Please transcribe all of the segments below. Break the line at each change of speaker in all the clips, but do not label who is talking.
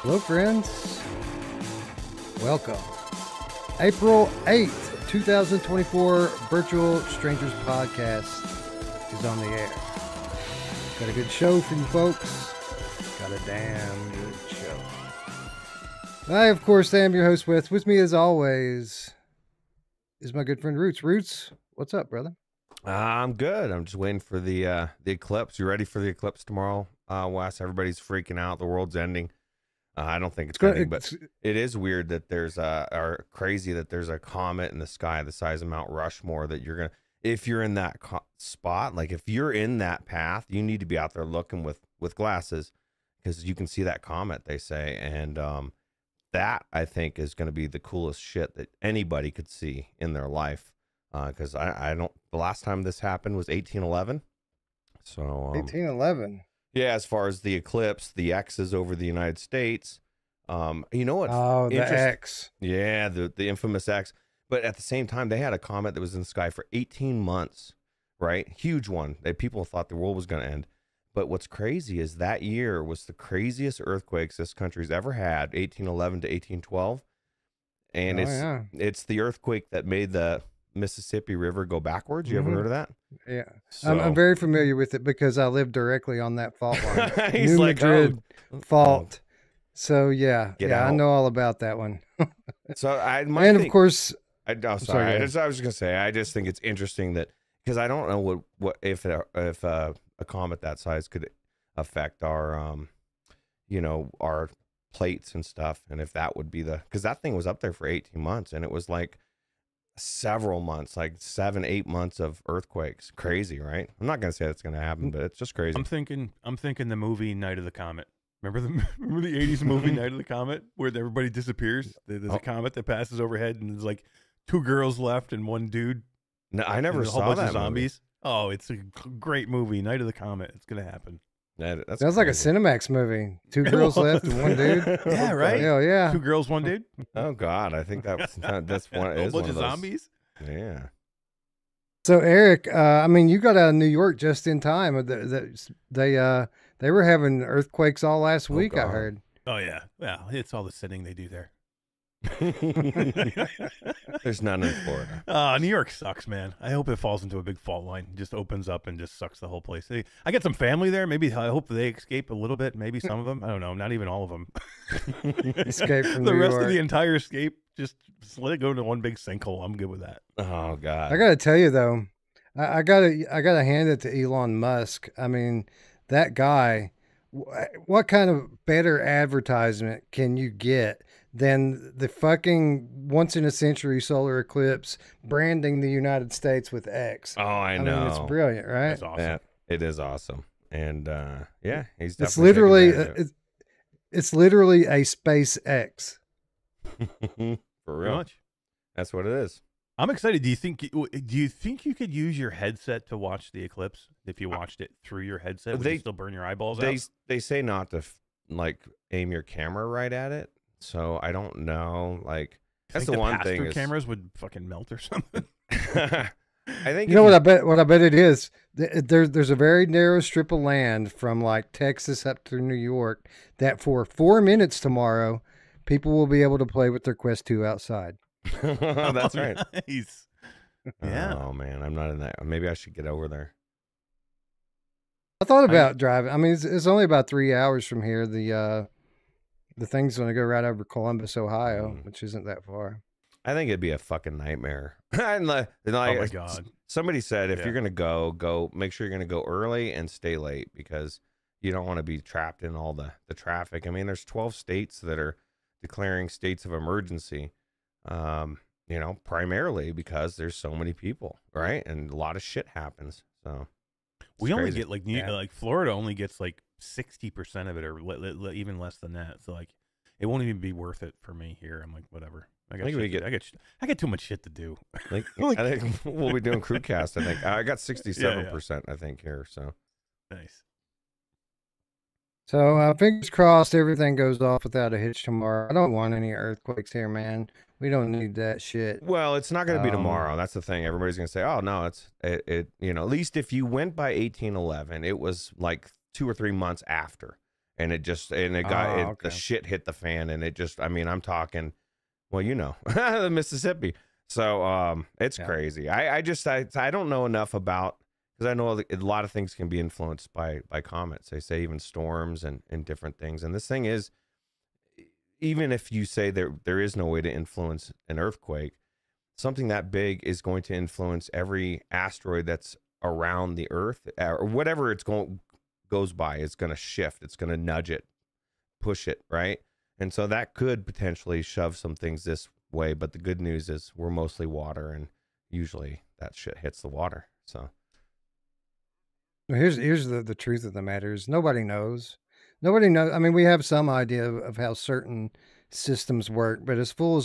Hello, friends. Welcome. April 8th, 2024, Virtual Strangers Podcast is on the air. Got a good show for you folks. Got a damn good show. I, of course, am your host with me, as always, is my good friend Ruuts. Ruuts, what's up, brother?
I'm good. I'm just waiting for the eclipse. You ready for the eclipse tomorrow, Wes? Everybody's freaking out. The world's ending. I don't think it's ending, but it is weird that there's or crazy that there's a comet in the sky the size of Mount Rushmore that you're gonna, if you're in that spot, like if you're in that path, you need to be out there looking with glasses because you can see that comet, they say, and that I think is going to be the coolest shit that anybody could see in their life. Because I don't, the last time this happened was 1811. So
1811.
Yeah, as far as the eclipse, the X is over the United States. You know what?
Oh, the X.
Yeah, the infamous X. But at the same time, they had a comet that was in the sky for 18 months, right? Huge one. People thought the world was going to end. But what's crazy is that year was the craziest earthquakes this country's ever had, 1811 to 1812. And it's the earthquake that made the Mississippi River go backwards. You ever heard of that?
Yeah,
so,
I'm very familiar with it because I live directly on that fault line.
He's
New
like,
Madrid
oh,
fault. So yeah,
Get out.
I know all about that one.
So
of course,
I was just gonna say, I just think it's interesting that because I don't know what if a comet that size could affect our our plates and stuff, and if that would be because that thing was up there for 18 months and it was like several months, like 7-8 months of earthquakes. Crazy, right? I'm not gonna say that's gonna happen, but it's just crazy.
I'm thinking the movie Night of the Comet. Remember the 80s movie Night of the Comet where everybody disappears? There's a comet that passes overhead and there's like 2 girls left and 1 dude.
No, I never saw
a whole bunch
that
of zombies.
Movie.
Oh, it's a great movie, Night of the Comet. It's gonna happen.
That
sounds like a Cinemax movie. 2 girls left and 1 dude.
Yeah, right.
Hell yeah.
2 girls, 1 dude.
Oh God, I think that's one.
A bunch of zombies.
Yeah.
So Eric, I mean, you got out of New York just in time. They were having earthquakes all last week. I heard.
Oh yeah, it's all the sitting they do there.
There's none in Florida.
New York sucks, man. I hope it falls into a big fault line, just opens up and just sucks the whole place. I got some family there. Maybe I hope they escape a little bit. Maybe some of them. I don't know. Not even all of them.
Escape from
the
New
rest
York.
of the entire escape. Just let it go into one big sinkhole. I'm good with that.
Oh God.
I gotta tell you though, I gotta hand it to Elon Musk. I mean, that guy. What kind of better advertisement can you get than the fucking once in a century solar eclipse branding the United States with X?
Oh, I know.
mean, it's brilliant, right?
That's awesome.
Yeah, it is awesome. And yeah, he's
it's
definitely
it's literally a SpaceX.
For real.
Much.
That's what it is.
I'm excited. Do you think you could use your headset to watch the eclipse if you watched it through your headset? Would you still burn your eyeballs out?
They say not to aim your camera right at it. So I don't know. Like that's the one thing.
Cameras would fucking melt or something.
I think
you know what I bet. What I bet it is. There's a very narrow strip of land from like Texas up to New York that for 4 minutes tomorrow, people will be able to play with their Quest 2 outside.
That's right.
Nice. Yeah.
Oh man, I'm not in that. Maybe I should get over there.
I thought about driving. I mean, it's only about 3 hours from here. The thing's going to go right over Columbus, Ohio, which isn't that far.
I think it'd be a fucking nightmare. Oh
my God.
Somebody said if you're going to go, make sure you're going to go early and stay late because you don't want to be trapped in all the traffic. I mean, there's 12 states that are declaring states of emergency. Primarily because there's so many people, right? And a lot of shit happens. So
we only get like Florida only gets like 60% of it, or even less than that. So like, it won't even be worth it for me here. I'm like, whatever. I got too much shit to do.
Like, I think we'll be doing CruCast. I think I got 67%. I think here. So
nice.
So fingers crossed everything goes off without a hitch tomorrow. I don't want any earthquakes here, man. We don't need that shit.
Well, it's not going to be tomorrow. That's the thing. Everybody's going to say, "Oh no, it." At least if you went by 1811, it was like 2 or 3 months after, and it got the shit hit the fan, and it just, I mean, I'm talking, well, you know, the Mississippi. So it's crazy. I don't know enough about, because I know a lot of things can be influenced by comets. They say even storms and different things. And this thing is, even if you say there is no way to influence an earthquake, something that big is going to influence every asteroid that's around the Earth, or whatever goes by. It's going to shift. It's going to nudge it, push it, right? And so that could potentially shove some things this way. But the good news is we're mostly water, and usually that shit hits the water. So
here's the truth of the matter is nobody knows. Nobody knows. I mean, we have some idea of how certain systems work, but as full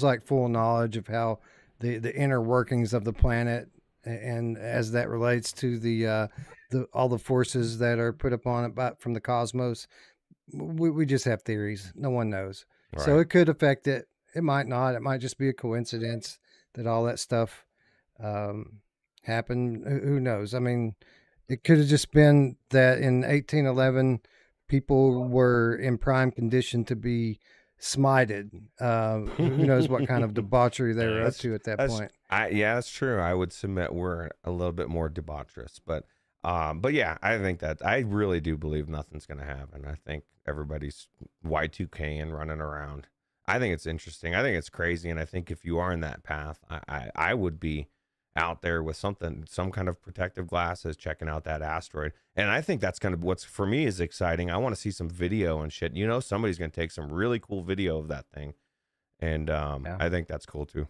knowledge of how the inner workings of the planet, and as that relates to the all the forces that are put upon it from the cosmos, we just have theories. No one knows. Right. So it could affect it. It might not. It might just be a coincidence that all that stuff happened. Who knows? I mean, it could have just been that in 1811, people were in prime condition to be smited. Who knows what kind of debauchery they were up to at that point.
Yeah, that's true. I would submit we're a little bit more debaucherous, but yeah, I think that I really do believe nothing's going to happen. I think everybody's Y2K and running around. I think it's interesting. I think it's crazy. And I think if you are in that path, I would be out there with some kind of protective glasses, checking out that asteroid. And I think that's kind of what's for me is exciting. I want to see some video and shit. You know, somebody's going to take some really cool video of that thing. And I think that's cool too.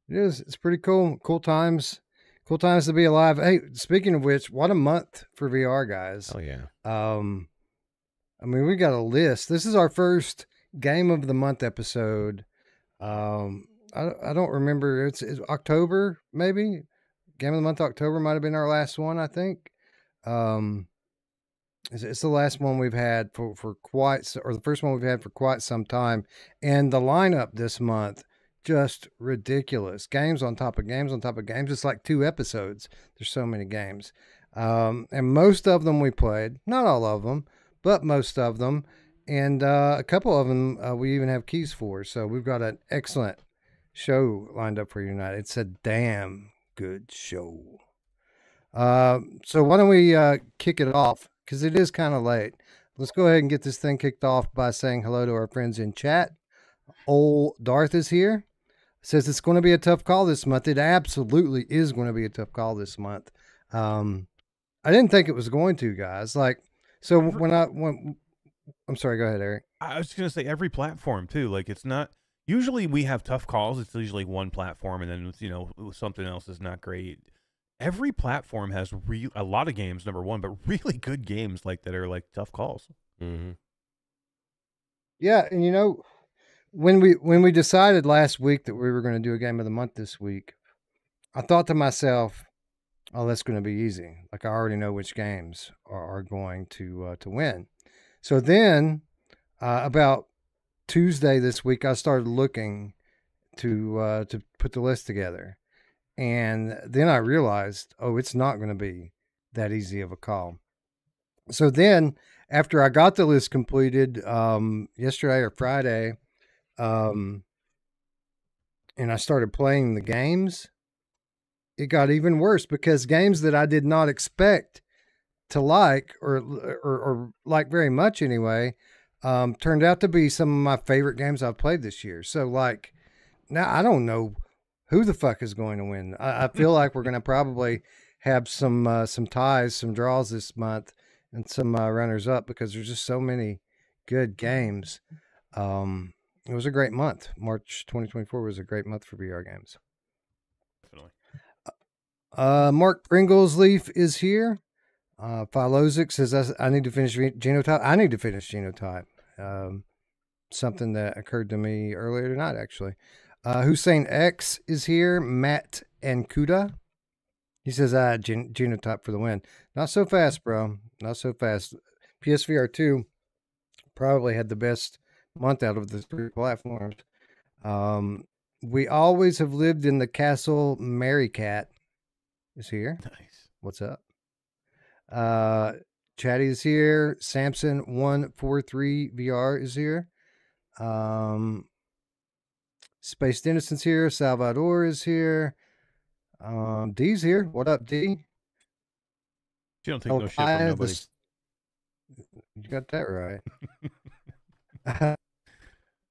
It is. It's pretty cool. Cool times. Cool times to be alive. Hey, speaking of which, what a month for VR, guys.
Oh yeah.
I mean, we got a list. This is our first Game of the Month episode. I don't remember. It's October, maybe. Game of the Month October might have been our last one, I think. It's the last one we've had for the first one we've had for quite some time. And the lineup this month, just ridiculous. Games on top of games on top of games. It's like 2 episodes. There's so many games. And most of them we played. Not all of them, but most of them. And a couple of them we even have keys for. So we've got an excellent show lined up for you tonight. It's a damn good show. So why don't we kick it off, because it is kind of late. Let's go ahead and get this thing kicked off by saying hello to our friends in chat. Old Darth is here. Says it's going to be a tough call this month. It absolutely is going to be a tough call this month. I didn't think it was going to, guys. Like, so when I'm sorry, go ahead, Eric.
I was going to say every platform too. Like, it's not, usually we have tough calls. It's usually one platform, and then, you know, something else is not great. Every platform has a lot of games, number one, but really good games like that are like tough calls.
Mm-hmm.
Yeah, and you know, when we decided last week that we were going to do a Game of the Month this week, I thought to myself, "Oh, that's going to be easy. Like, I already know which games are going to win." So then, about Tuesday this week, I started looking to put the list together. And then I realized, oh, it's not going to be that easy of a call. So then, after I got the list completed yesterday or Friday, and I started playing the games, it got even worse, because games that I did not expect to like or like very much anyway, turned out to be some of my favorite games I've played this year. So, like, now I don't know who the fuck is going to win. I feel like we're going to probably have some ties, some draws this month, and some runners up, because there's just so many good games. It was a great month. March 2024 was a great month for VR games.
Definitely.
Mark Pringlesleaf is here. Philozic says, I need to finish Genotype. I need to finish Genotype. Something that occurred to me earlier tonight, actually. Hussein X is here. Matt and Kuda. He says, Genotype for the win. Not so fast, bro. Not so fast. PSVR 2 probably had the best month out of the 3 platforms. We always have lived in the castle. Mary Cat is here.
Nice.
What's up? Chatty is here. Samson 143 VR is here. Spaced Innocence here. Salvador is here. D's here. What up, D?
She don't take no shit from nobody.
You got that right.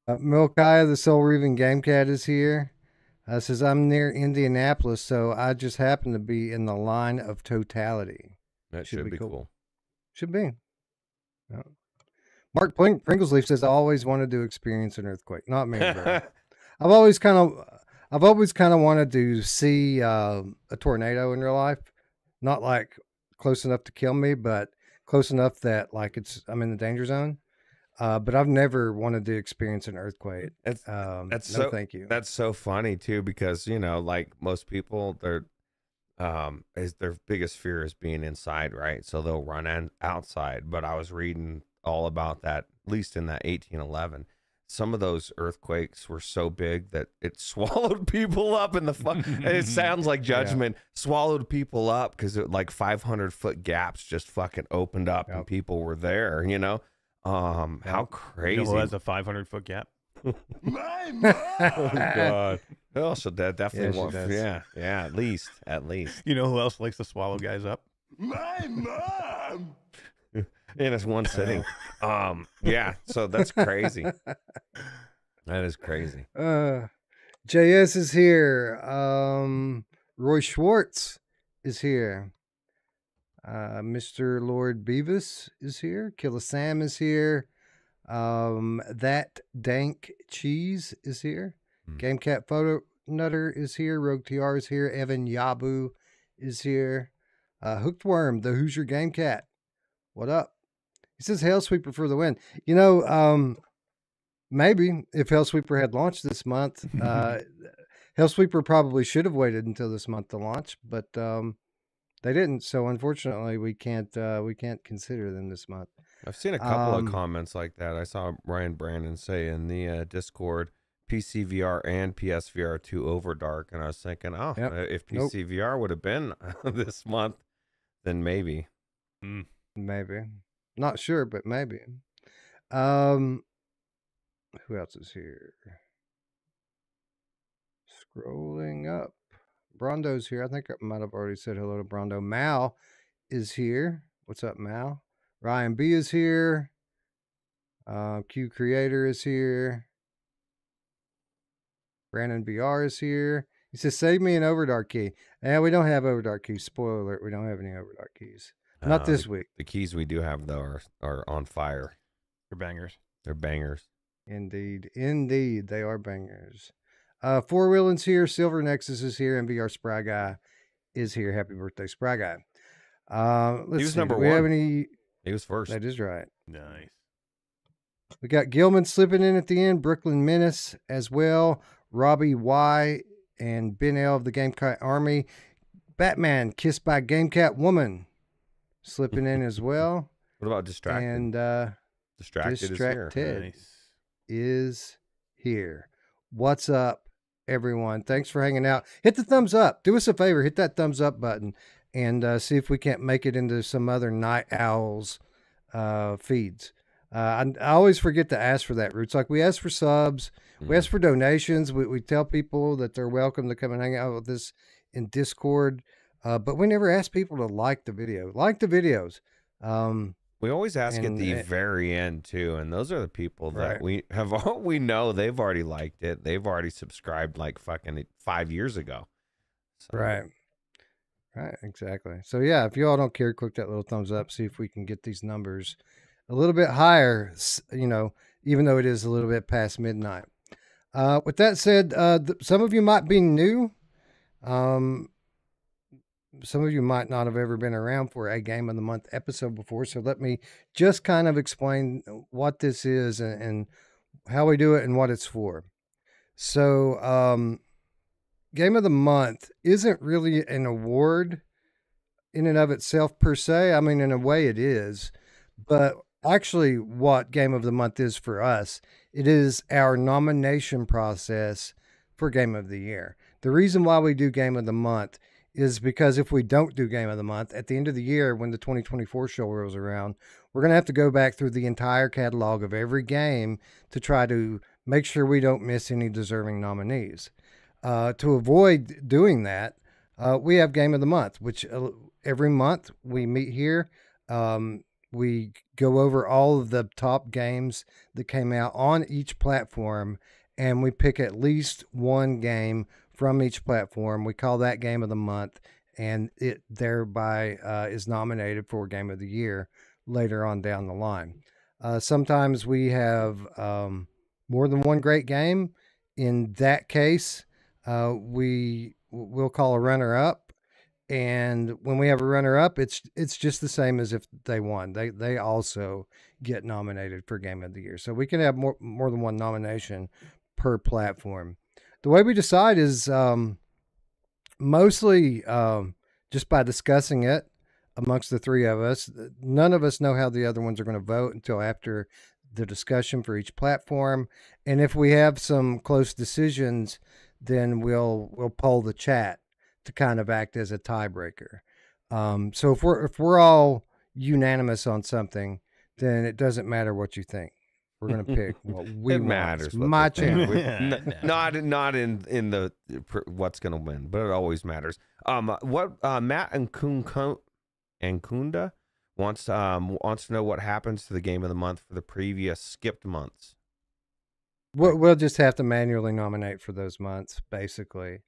Milkai, the Soul Reaving Game Cat, is here. Says, I'm near Indianapolis, so I just happen to be in the line of totality.
That should be cool.
Should be. Yeah. Mark Pringlesleaf says, I always wanted to experience an earthquake. Not me, bro. I've always kind of wanted to see a tornado in real life. Not like close enough to kill me, but close enough that like I'm in the danger zone. But I've never wanted to experience an earthquake. Thank you.
That's so funny too, because like most people, their biggest fear is being inside, right? So they'll run outside. But I was reading all about that, at least in that 1811. Some of those earthquakes were so big that it swallowed people up in the it sounds like Judgment. Swallowed people up because like 500-foot gaps just fucking opened up and people were there, how crazy.
Who has a 500-foot gap?
My mom! Oh God. Oh, so that definitely won't. Yeah, at least.
You know who else likes to swallow guys up?
My mom! In it's one sitting. Yeah, so that's crazy. That is crazy.
JS is here. Roy Schwartz is here. Mr. Lord Beavis is here. Killa Sam is here. That Dank Cheese is here. GameCat Photo Nutter is here. Rogue TR is here. Evan Yabu is here. Hooked Worm, the Hoosier Game Cat. What up? He says Hellsweeper for the win. Maybe if Hellsweeper had launched this month, Hellsweeper probably should have waited until this month to launch, but they didn't. So unfortunately, we can't consider them this month.
I've seen a couple of comments like that. I saw Ryan Brandon say in the Discord, PCVR and PSVR 2 OVRDARK, and I was thinking, if PCVR would have been this month, then maybe.
Maybe. Not sure, but maybe. Who else is here? Scrolling up. Brondo's here. I think I might have already said hello to Brondo. Mal is here. What's up, Mal? Ryan B is here. Q Creator is here. Brandon VR is here. He says, save me an OVRDARK key. Yeah, we don't have OVRDARK keys. Spoiler alert, we don't have any OVRDARK keys. Not this week.
The keys we do have, though, are on fire.
They're bangers.
They're bangers.
Indeed. They are bangers. Four Wheelin's here. Silver Nexus is here. MVR SpryGuy is here. Happy birthday, SpryGuy.
He was number one.
We have any...
He was first.
That is right.
Nice.
We got Gilman slipping in at the end. Brooklyn Menace as well. Robbie Y and Ben L of the GameCat Army. Batman, Kissed by GameCat Woman, slipping in as well.
What about Distracted?
And
Distracted
is here. What's up, everyone? Thanks for hanging out. Hit the thumbs up. Do us a favor. Hit that thumbs up button and see if we can't make it into some other Night Owls feeds. I always forget to ask for that, Ruuts. Like, we ask for subs. We ask for donations. We tell people that they're welcome to come and hang out with us in Discord. But we never ask people to like the video. Like the videos.
We always ask at the very end too, and those are the people that we know they've already liked it. They've already subscribed like fucking 5 years ago. So.
Right, exactly. So yeah, if you all don't care, click that little thumbs up. See if we can get these numbers a little bit higher. Even though it is a little bit past midnight. With that said, some of you might be new. Some of you might not have ever been around for a Game of the Month episode before, so let me just kind of explain what this is and how we do it and what it's for. So, Game of the Month isn't really an award in and of itself per se. I mean, in a way it is, but actually what Game of the Month is for us, it is our nomination process for Game of the Year. The reason why we do Game of the Month is because if we don't do Game of the Month, at the end of the year when the 2024 show rolls around, we're going to have to go back through the entire catalog of every game to try to make sure we don't miss any deserving nominees. To avoid doing that, we have Game of the Month, which every month we meet here. We go over all of the top games that came out on each platform, and we pick at least one game from each platform. We call that Game of the Month, and it thereby is nominated for Game of the Year later on down the line. Sometimes we have more than one great game. In that case, we'll call a runner-up, and when we have a runner-up, it's just the same as if they won. They also get nominated for Game of the Year, so we can have more than one nomination per platform. The way we decide is mostly just by discussing it amongst the three of us. None of us know how the other ones are going to vote until after the discussion for each platform. And if we have some close decisions, then we'll poll the chat to kind of act as a tiebreaker. So if we're all unanimous on something, then it doesn't matter what you think. We're going to pick what we want.
Matters.
My channel.
Not in the what's going to win, but it always matters. What Matt and Kunda wants to know what happens to the Game of the Month for the previous skipped months.
We'll just have to manually nominate for those months, basically,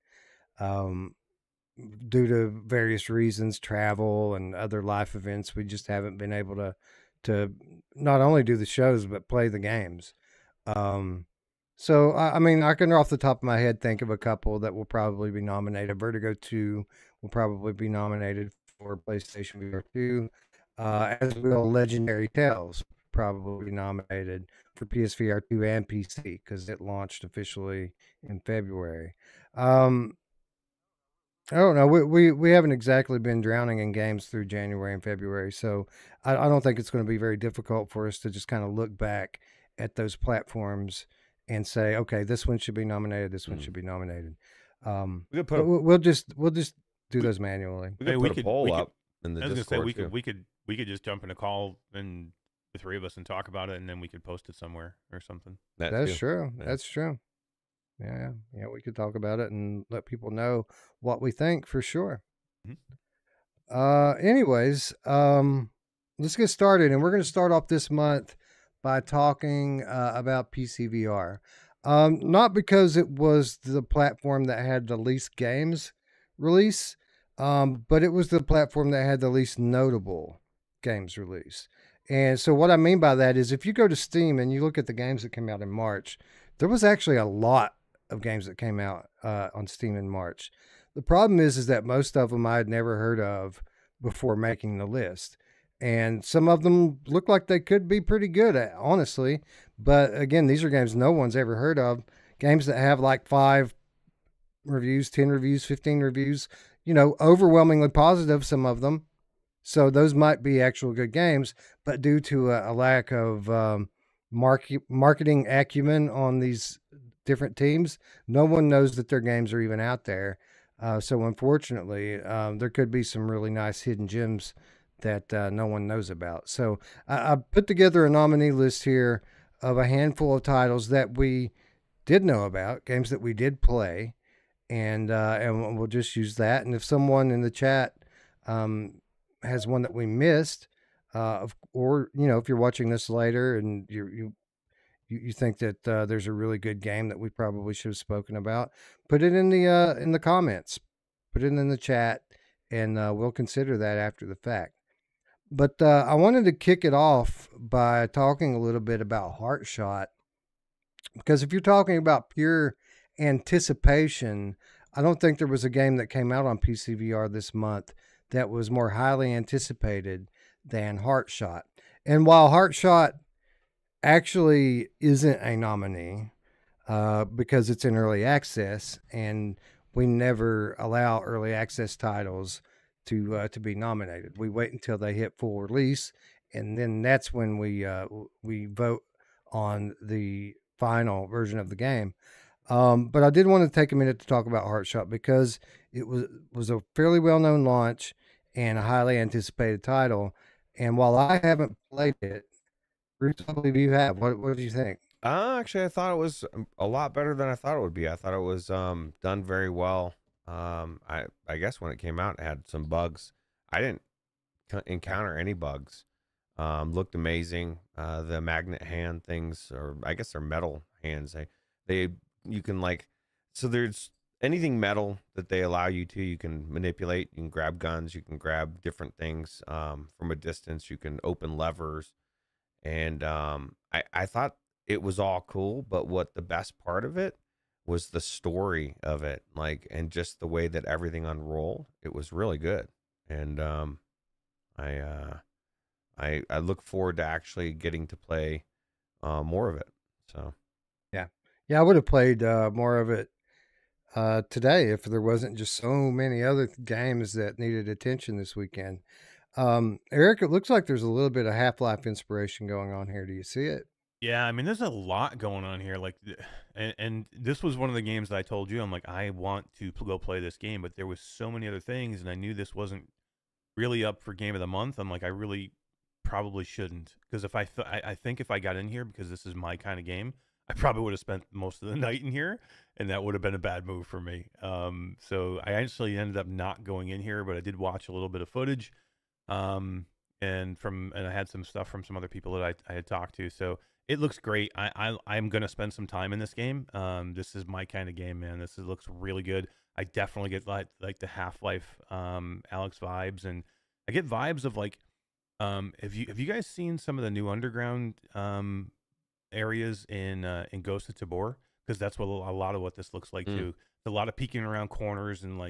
due to various reasons, travel and other life events. We just haven't been able to not only do the shows, but play the games. So, I mean, I can off the top of my head think of a couple that will probably be nominated. Vertigo 2 will probably be nominated for PlayStation VR 2, as will Legendary Tales probably be nominated for PSVR 2 and PC because it launched officially in February. I don't know. We haven't exactly been drowning in games through January and February, so I don't think it's going to be very difficult for us to just kind of look back at those platforms and say, okay, this one should be nominated, this one should be nominated. We'll just do those manually.
We could put a poll up in the Discord.
I was gonna say we could just jump in a call and the three of us and talk about it, and then we could post it somewhere or something.
That's true. Yeah. That's true. Yeah, we could talk about it and let people know what we think for sure. Mm-hmm. Anyways, let's get started, and we're going to start off this month by talking about PCVR. Not because it was the platform that had the least games release, but it was the platform that had the least notable games release. And so what I mean by that is if you go to Steam and you look at the games that came out in March, there was actually a lot of games that came out on Steam in March. The problem is that most of them I had never heard of before making the list. And some of them look like they could be pretty good, honestly. But again, these are games no one's ever heard of. Games that have like 5 reviews, 10 reviews, 15 reviews, overwhelmingly positive, some of them. So those might be actual good games, but due to a lack of marketing acumen on these different teams, no one knows that their games are even out there. So unfortunately, there could be some really nice hidden gems that no one knows about. So I put together a nominee list here of a handful of titles that we did know about, games that we did play, and we'll just use that. And if someone in the chat has one that we missed, or if you're watching this later and you think that there's a really good game that we probably should have spoken about, put it in the comments, put it in the chat, and we'll consider that after the fact. But I wanted to kick it off by talking a little bit about Heartshot, because if you're talking about pure anticipation, I don't think there was a game that came out on PCVR this month that was more highly anticipated than Heartshot. And while Heartshot actually isn't a nominee because it's in early access, and we never allow early access titles to be nominated. We wait until they hit full release, and then that's when we vote on the final version of the game. But I did want to take a minute to talk about Heartshot because it was a fairly well-known launch and a highly anticipated title. And while I haven't played it, Ruuts, I believe you have. What do you think?
Actually, I thought it was a lot better than I thought it would be. I thought it was done very well. I guess when it came out, it had some bugs. I didn't encounter any bugs. Looked amazing. The magnet hand things, or I guess they're metal hands. You can so there's anything metal that they allow you to, you can manipulate. You can grab guns. You can grab different things from a distance. You can open levers. And I thought it was all cool, but what the best part of it was the story of it, and just the way that everything unrolled. It was really good. And I look forward to actually getting to play more of it. So
yeah, I would have played more of it today if there wasn't just so many other games that needed attention this weekend. Eric, it looks like there's a little bit of Half-Life inspiration going on here. Do you see it?
Yeah, I mean, there's a lot going on here. And this was one of the games that I told you, I'm like, I want to go play this game, but there was so many other things, and I knew this wasn't really up for Game of the Month. I'm like, I really probably shouldn't, because if I think if I got in here, because this is my kind of game, I probably would have spent most of the night in here, and that would have been a bad move for me. So I actually ended up not going in here, but I did watch a little bit of footage. And I had some stuff from some other people that I had talked to. So it looks great. I'm gonna spend some time in this game. This is my kind of game, man. Looks really good. I definitely get like the Half-Life Alex vibes, and I get vibes of have you guys seen some of the new underground areas in Ghost of Tabor? Because that's what a lot of what this looks like too. There's a lot of peeking around corners and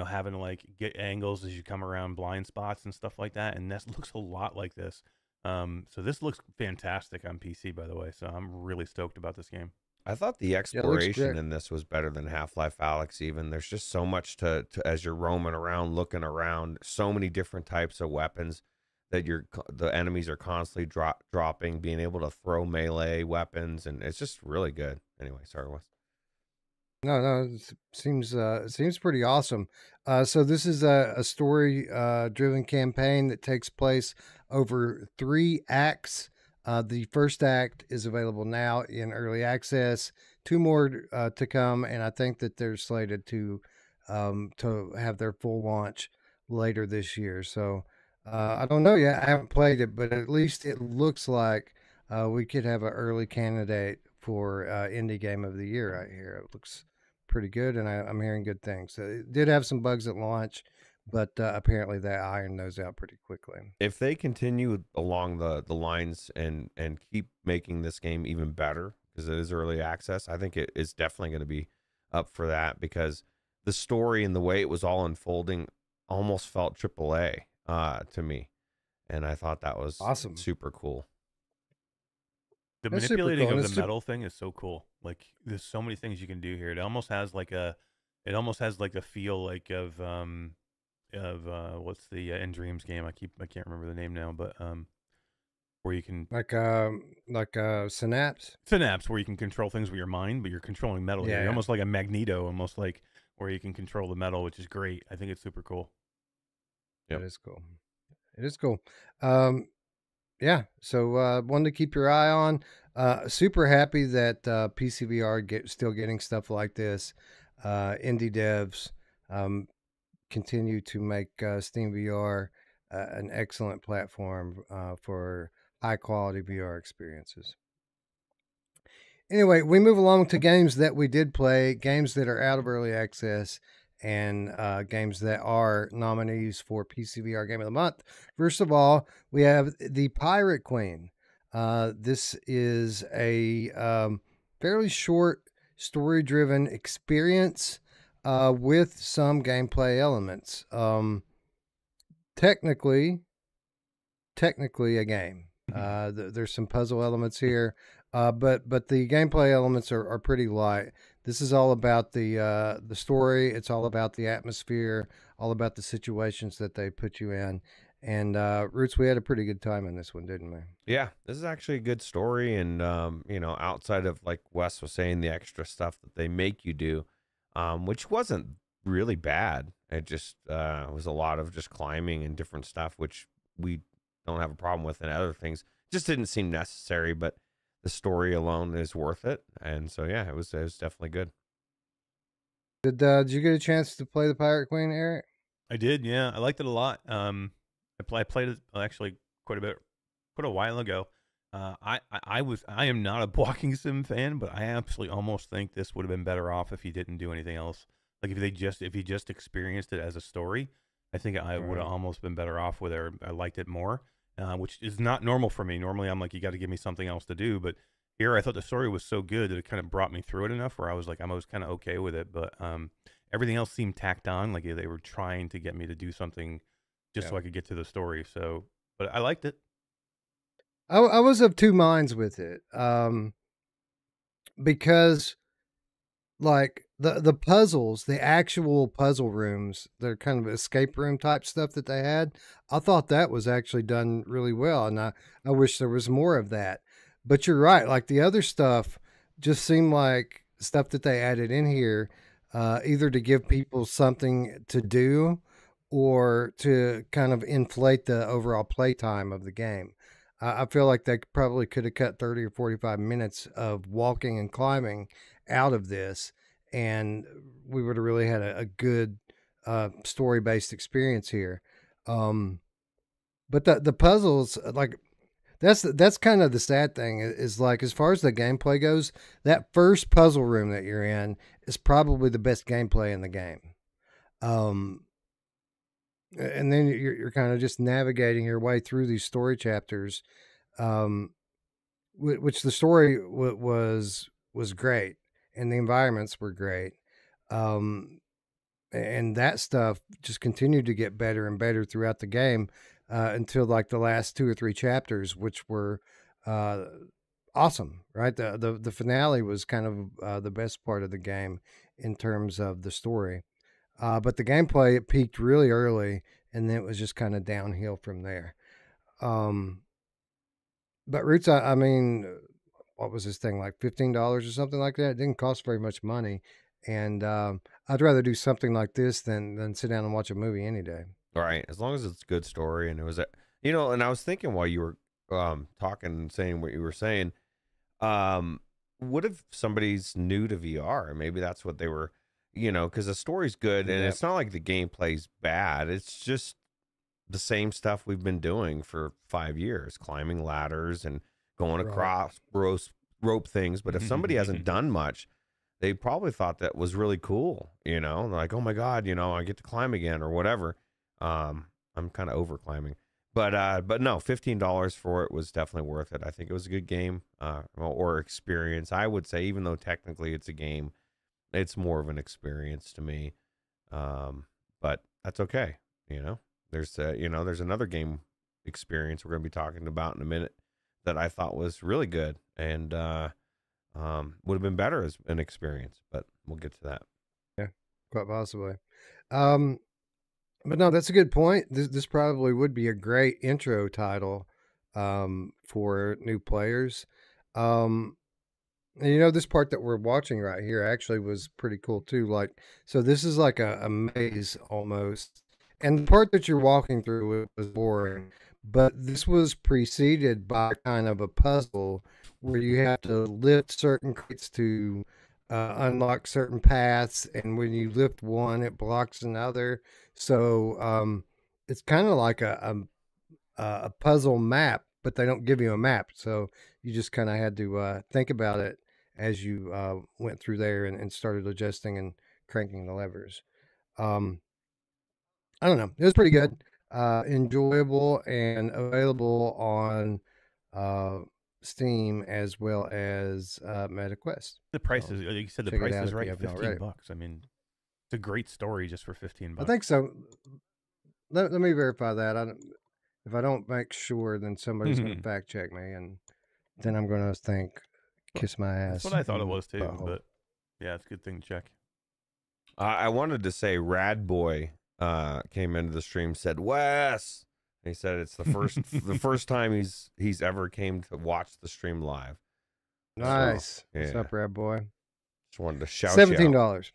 having to get angles as you come around blind spots and stuff like that. And that looks a lot like this. So this looks fantastic on PC, by the way. So I'm really stoked about this game.
I thought the exploration in this was better than Half-Life Alyx even. There's just so much to as you're roaming around, looking around, so many different types of weapons that the enemies are constantly dropping, being able to throw melee weapons, and it's just really good. Anyway, sorry, Wes.
No, it seems pretty awesome. So this is a story driven campaign that takes place over 3 acts. The first act is available now in early access. 2 more to come, and I think that they're slated to have their full launch later this year. So I don't know yet. I haven't played it, but at least it looks like we could have an early candidate for Indie Game of the Year right here. It looks pretty good, and I'm hearing good things. It did have some bugs at launch, but apparently they ironed those out pretty quickly.
If they continue along the lines and keep making this game even better, because it is early access, I think it is definitely going to be up for that, because the story and the way it was all unfolding almost felt AAA to me, and I thought that was
awesome,
super cool.
The manipulating of the metal thing is so cool. There's so many things you can do here. It almost has the feel of what's the In Dreams game? I can't remember the name now, but where you can
Synapse,
where you can control things with your mind, but you're controlling metal. Yeah, you're almost like a Magneto, almost like where you can control the metal, which is great. I think it's super cool.
Yep. It is cool. It is cool. Yeah, so one to keep your eye on. Super happy that PCVR still getting stuff like this. Indie devs continue to make Steam VR an excellent platform for high quality VR experiences. Anyway, we move along to games that we did play, games that are out of early access, and games that are nominees for PCVR Game of the Month. First of all, we have The Pirate Queen. This is a fairly short, story-driven experience with some gameplay elements. Technically a game. There's some puzzle elements here, but the gameplay elements are pretty light. This is all about the story. It's all about the atmosphere, all about the situations that they put you in, And Ruuts, we had a pretty good time in this one, didn't we?
Yeah, this is actually a good story, and you know, outside of like Wes was saying, the extra stuff that they make you do, which wasn't really bad. It just was a lot of just climbing and different stuff, which we don't have a problem with, and other things just didn't seem necessary. But the story alone is worth it, and so yeah, it was definitely good.
Did you get a chance to play the Pirate Queen, Eric?
I did, yeah. I liked it a lot. I played it actually quite a while ago. I am not a walking sim fan, but I absolutely almost think this would have been better off if you didn't do anything else. Like if you just experienced it as a story, I think I would have almost been better off with it. I liked it more, which is not normal for me. Normally, I'm like, you got to give me something else to do. But here, I thought the story was so good that it kind of brought me through it enough where I was like, I was kind of okay with it. But everything else seemed tacked on, like they were trying to get me to do something just so I could get to the story. So, but I liked it.
I was of two minds with it, because like the puzzles, the actual puzzle rooms, they're kind of escape room type stuff that they had. I thought that was actually done really well, and I wish there was more of that. But you're right, like the other stuff just seemed like stuff that they added in here, either to give people something to do or to kind of inflate the overall playtime of the game. I feel like they probably could have cut 30 or 45 minutes of walking and climbing out of this, and we would have really had a good story-based experience here. But the puzzles, like that's kind of the sad thing is like, as far as the gameplay goes, that first puzzle room that you're in is probably the best gameplay in the game. And then you're kind of just navigating your way through these story chapters, which the story was great, and the environments were great, and that stuff just continued to get better and better throughout the game, until like the last 2 or 3 chapters, which were awesome. Right, the finale was kind of the best part of the game in terms of the story. But the gameplay, it peaked really early, and then it was just kind of downhill from there. But Ruuts, I mean, what was this thing, like $15 or something like that? It didn't cost very much money, and I'd rather do something like this than sit down and watch a movie any day.
All right, as long as it's a good story, and it was you know, and I was thinking while you were talking and saying what you were saying, what if somebody's new to VR? Maybe that's what they were. You know, because the story's good, and it's not like the gameplay's bad. It's just the same stuff we've been doing for 5 years, climbing ladders and going across rope things. But if somebody hasn't done much, they probably thought that was really cool. You know, like, oh my God, you know, I get to climb again or whatever. I'm kind of over climbing, but no, $15 for it was definitely worth it. I think it was a good game, or experience. I would say, even though technically it's a game, it's more of an experience to me, but that's okay. You know, there's another game experience we're going to be talking about in a minute that I thought was really good, and would have been better as an experience, but we'll get to that.
Yeah, quite possibly. But no, that's a good point. This probably would be a great intro title for new players. And you know, this part that we're watching right here actually was pretty cool too. Like, so this is like a maze almost. And the part that you're walking through was boring, but this was preceded by kind of a puzzle where you have to lift certain crates to unlock certain paths. And when you lift one, it blocks another. So it's kind of like a puzzle map, but they don't give you a map. So you just kind of had to think about it as you went through there and started adjusting and cranking the levers. I don't know. It was pretty good, enjoyable, and available on Steam as well as MetaQuest.
The price is, like you said, the price is right, $15. I mean, it's a great story just for $15.
I think so. Let me verify that. If I don't make sure, then somebody's going to fact check me, and then I'm going to think, kiss my ass.
That's what I thought it was too, but yeah, it's a good thing to check.
I wanted to say Rad Boy came into the stream, said, Wes, He said it's the first time he's ever came to watch the stream live.
Nice.
So,
What's up, Rad Boy?
Just wanted to shout
$17.
you out.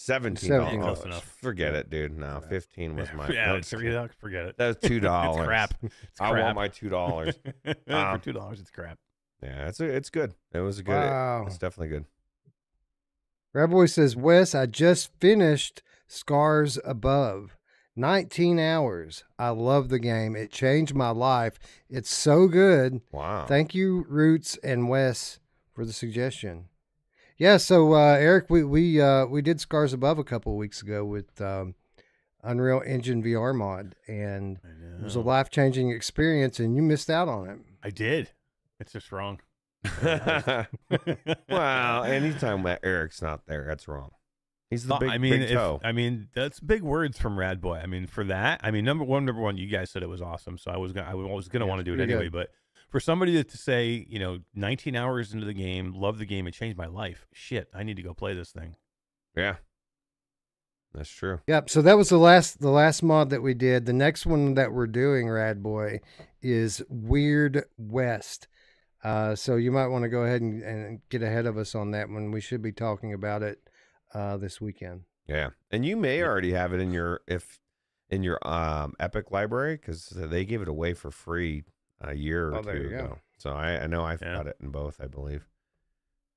$17.
Close enough.
Forget it, dude. No, 15 was my.
Yeah, it's $3. Forget it.
That's $2.
It's crap. It's crap.
I want my $2.
For $2, it's crap.
Yeah, it's good. It was a good.
Wow.
It's definitely good.
Rad Boy says, Wes, I just finished Scars Above. 19 hours. I love the game. It changed my life. It's so good.
Wow.
Thank you, Ruuts and Wes, for the suggestion. Yeah, so Eric, we did Scars Above a couple of weeks ago with Unreal Engine VR mod, and it was a life-changing experience, and you missed out on it.
I did. It's just wrong.
Well, anytime that Eric's not there, that's wrong. He's the big toe.
That's big words from Rad Boy. I mean, for that, number one, you guys said it was awesome, so I was gonna want to do it anyway. Good. But for somebody to say, 19 hours into the game, love the game, it changed my life. Shit, I need to go play this thing.
Yeah, that's true.
Yep. So that was the last mod that we did. The next one that we're doing, Rad Boy, is Weird West. So you might want to go ahead and get ahead of us on that one. We should be talking about it this weekend.
Yeah, and you may already have it in your Epic library, because they gave it away for free a year or two ago. So I know I've got it in both, I believe.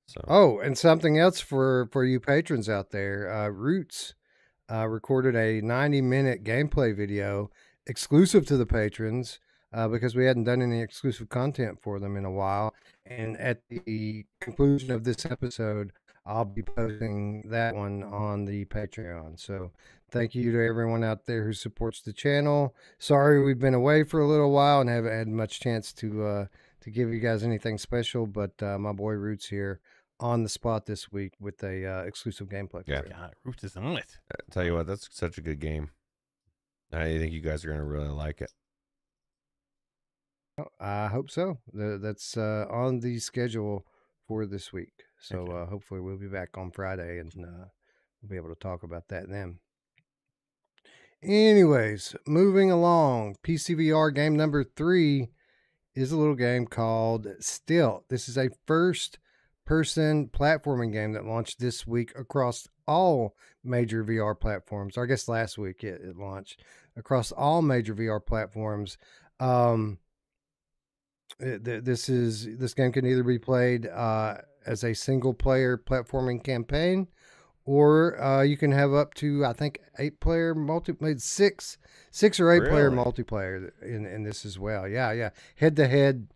So
and something else for you patrons out there, Ruuts recorded a 90-minute gameplay video exclusive to the patrons, because we hadn't done any exclusive content for them in a while. And at the conclusion of this episode, I'll be posting that one on the Patreon. So thank you to everyone out there who supports the channel. Sorry we've been away for a little while and haven't had much chance to give you guys anything special, but my boy Ruuts here on the spot this week with a exclusive gameplay.
Yeah,
God, Ruuts is on it.
I'll tell you what, that's such a good game. I think you guys are going to really like it.
I hope so. That's on the schedule for this week. So hopefully we'll be back on Friday, and we'll be able to talk about that then. Anyways, moving along, PCVR game number 3 is a little game called Stilt. This is a first-person platforming game that launched this week across all major VR platforms. Or I guess last week it launched across all major VR platforms. This game can either be played as a single-player platforming campaign, or you can have up to, I think, 8-player six or 8-player multiplayer in this as well. Yeah, head-to-head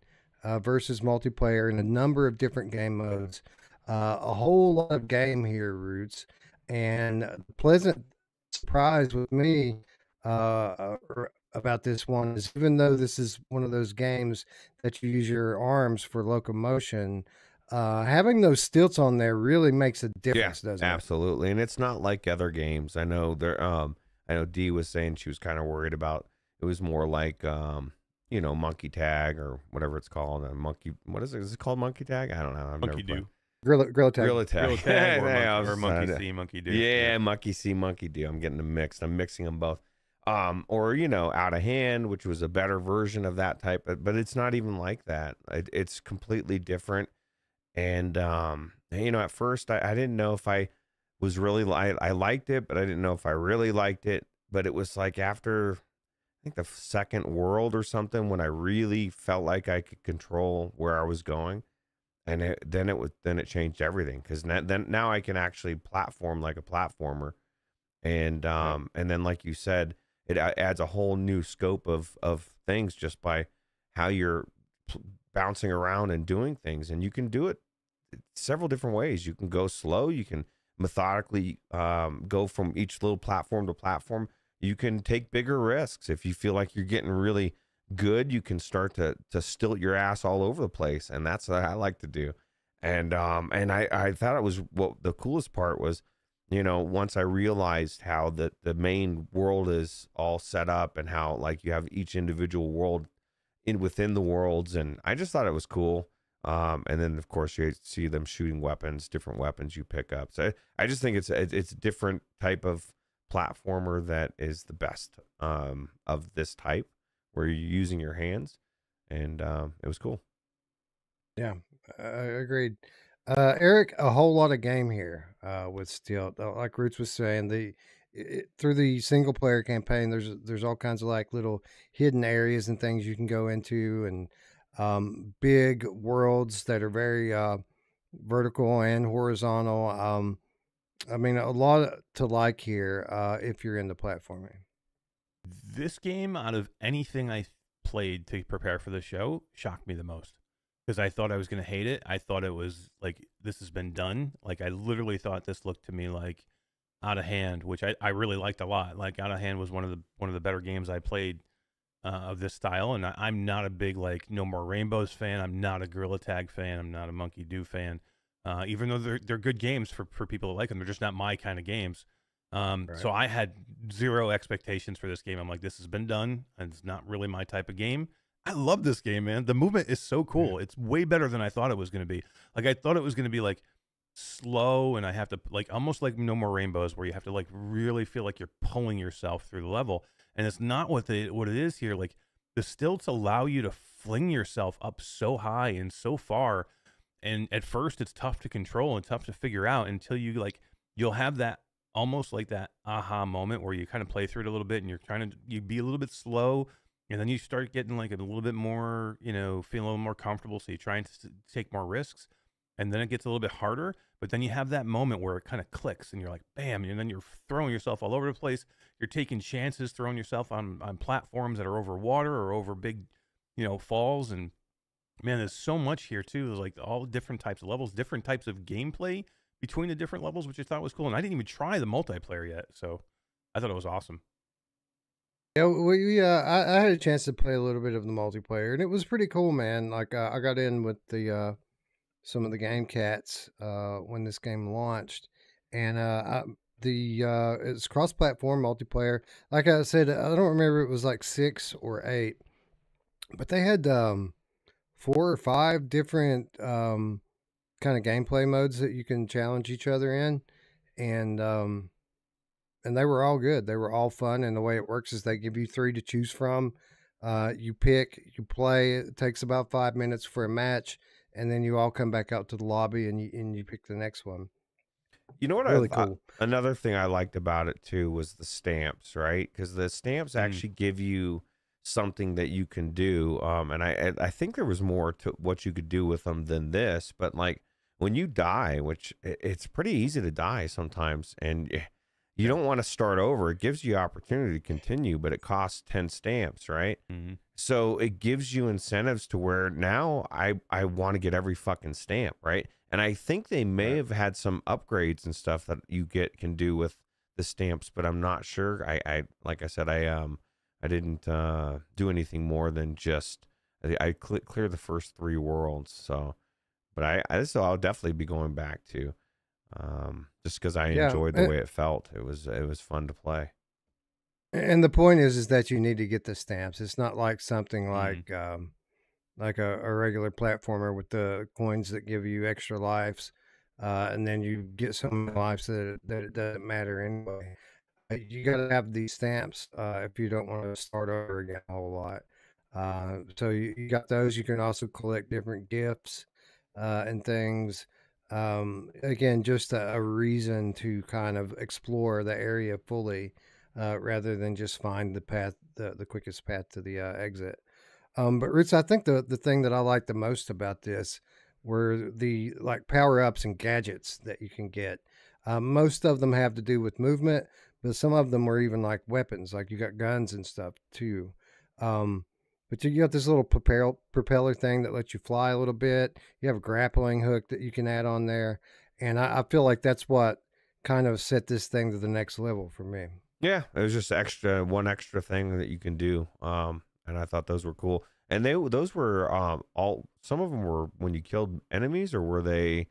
versus multiplayer in a number of different game modes. A whole lot of game here, Ruuts, and a pleasant surprise with me about this one is, even though this is one of those games that you use your arms for locomotion, having those stilts on there really makes a difference, doesn't it?
Absolutely. And it's not like other games. I know I know Dee was saying she was kind of worried about it was more like monkey tag or whatever it's called. What is it? Is it called monkey tag? I don't know.
Monkey do.
Gorilla tag.
Gorilla tag or monkey see, monkey do.
Yeah, monkey see, monkey do. I'm getting them mixed. I'm mixing them both. Or out of hand, which was a better version of that type, but it's not even like that. It's completely different. And at first I didn't know if I was really I liked it, but I didn't know if I really liked it. But it was like after, I think, the second world or something, when I really felt like I could control where I was going, and then it changed everything, because now I can actually platform like a platformer, and then, like you said, it adds a whole new scope of things just by how you're bouncing around and doing things. And you can do it several different ways. You can go slow. You can methodically go from each little platform to platform. You can take bigger risks. If you feel like you're getting really good, you can start to stilt your ass all over the place. And that's what I like to do. And I thought it was, what the coolest part was, once I realized how the main world is all set up, and how, like, you have each individual world within the worlds, and I just thought it was cool. And then, of course, you see them shooting weapons, different weapons you pick up. So I just think it's a different type of platformer that is the best of this type, where you're using your hands, and it was cool.
Yeah, agreed. Eric, a whole lot of game here with Stilt. Like Ruuts was saying, through the single player campaign, there's all kinds of like little hidden areas and things you can go into, and big worlds that are very vertical and horizontal. I mean, a lot to like here if you're into platforming.
This game, out of anything I played to prepare for the show, shocked me the most. Because I thought I was going to hate it. I thought it was like, this has been done. Like, I literally thought this looked to me like Out of Hand, which I really liked a lot. Like, Out of Hand was one of the better games I played of this style. And I'm not a big, like, No More Rainbows fan. I'm not a Gorilla Tag fan. I'm not a Monkey Do fan. Even though they're good games for people that like them. They're just not my kind of games. Right. So I had zero expectations for this game. I'm like, this has been done, and it's not really my type of game. I love this game, man. The movement is so cool. Yeah. It's way better than I thought it was going to be. Like, I thought it was going to be like slow, and I have to like almost like No More Rainbows, where you have to like really feel like you're pulling yourself through the level. And it's not what it is here. Like, the stilts allow you to fling yourself up so high and so far. And at first it's tough to control and tough to figure out until you'll have that almost like that aha moment where you kind of play through it a little bit, and you be a little bit slow. And then you start getting like a little bit more, feeling a little more comfortable. So you're trying to take more risks, and then it gets a little bit harder. But then you have that moment where it kind of clicks, and you're like, bam. And then you're throwing yourself all over the place. You're taking chances, throwing yourself on platforms that are over water or over big, falls. And man, there's so much here too. There's like all different types of levels, different types of gameplay between the different levels, which I thought was cool. And I didn't even try the multiplayer yet. So I thought it was awesome.
Yeah, I had a chance to play a little bit of the multiplayer, and it was pretty cool, man. Like, I got in with the some of the game cats when this game launched, and it's cross-platform multiplayer. Like I said, I don't remember if it was like 6 or 8, but they had 4 or 5 different kind of gameplay modes that you can challenge each other in, and they were all good. They were all fun. And the way it works is they give you 3 to choose from. You pick, you play. It takes about 5 minutes for a match, and then you all come back out to the lobby and you pick the next one.
You know what? Really cool. Another thing I liked about it too was the stamps, right? Because the stamps actually give you something that you can do. And I think there was more to what you could do with them than this. But like when you die, which it's pretty easy to die sometimes, and you don't want to start over. It gives you opportunity to continue, but it costs 10 stamps, right? Mm-hmm. So it gives you incentives to where now I want to get every fucking stamp, right? And I think they may have had some upgrades and stuff that you can do with the stamps, but I'm not sure. I like I said, I didn't do anything more than just I cleared the first 3 worlds. So, but I'll definitely be going back to. Just because I enjoyed the way it felt. It was fun to play.
And the point is that you need to get the stamps. It's not like something like a regular platformer with the coins that give you extra lives, and then you get some lives that it doesn't matter anyway. You got to have these stamps if you don't want to start over again a whole lot. So you got those. You can also collect different gifts and things. Again, just a reason to kind of explore the area fully, rather than just find the path, the quickest path to the exit. But Ruuts, I think the thing that I liked the most about this were the like power-ups and gadgets that you can get. Most of them have to do with movement, but some of them were even like weapons, like you got guns and stuff too. But you got this little propeller thing that lets you fly a little bit. You have a grappling hook that you can add on there. And I feel like that's what kind of set this thing to the next level for me.
Yeah, it was just one extra thing that you can do. And I thought those were cool. And those were some of them were when you killed enemies, or were they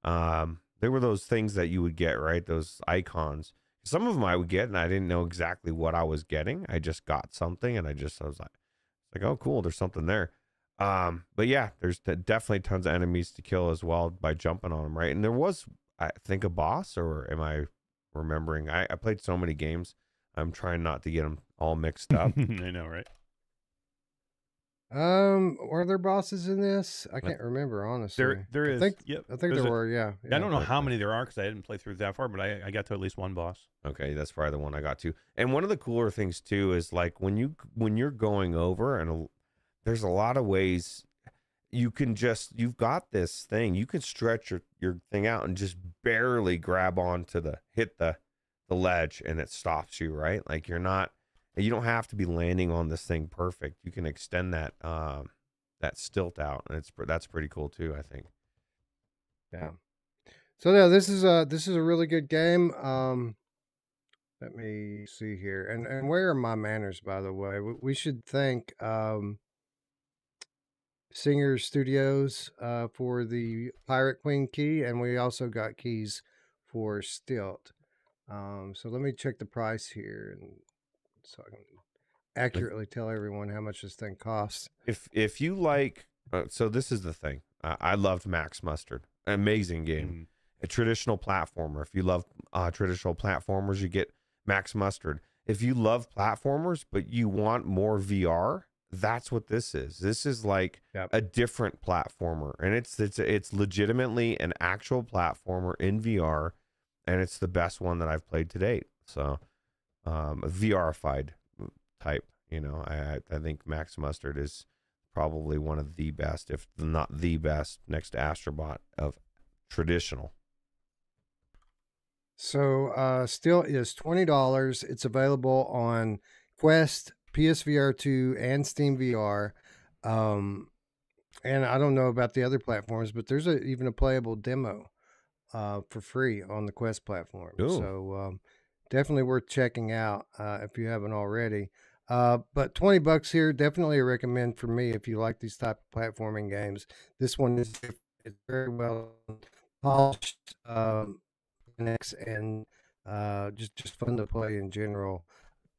were those things that you would get, right? Those icons. Some of them I would get and I didn't know exactly what I was getting. I just got something and I was like, oh, cool, there's something there. But yeah, there's definitely tons of enemies to kill as well by jumping on them, right? And there was, I think, a boss, or am I remembering? I played so many games. I'm trying not to get them all mixed up.
I know, right?
Were there bosses in this? I can't remember, honestly.
There is.
I think
there
were. Yeah.
I don't know how many there are because I didn't play through that far, but I got to at least one boss.
Okay, that's probably the one I got to. And one of the cooler things too is like when you're going over, and there's a lot of ways you can you've got this thing. You can stretch your thing out and just barely grab onto hit the ledge, and it stops you, right? Like you don't have to be landing on this thing perfect. You can extend that stilt out, and that's pretty cool too, I think.
Yeah. So yeah, this is a really good game. Let me see here. And where are my manners, by the way? We should thank Singer Studios for the Pirate Queen key, and we also got keys for Stilt. So let me check the price here, and so I can accurately tell everyone how much this thing costs.
If you like, so this is the thing. I loved Max Mustard, amazing game, a traditional platformer. If you love traditional platformers, you get Max Mustard. If you love platformers but you want more VR, that's what this is. This is like a different platformer, and it's legitimately an actual platformer in VR, and it's the best one that I've played to date. So, a VR-ified type. You know, I think Max Mustard is probably one of the best, if not the best, next to Astrobot of traditional.
So Stilt is $20. It's available on Quest, PSVR 2, and Steam VR. And I don't know about the other platforms, but there's even a playable demo for free on the Quest platform.
Ooh.
So definitely worth checking out if you haven't already. But $20 here, definitely a recommend for me if you like these type of platforming games. This one is it's very well polished, and just fun to play in general.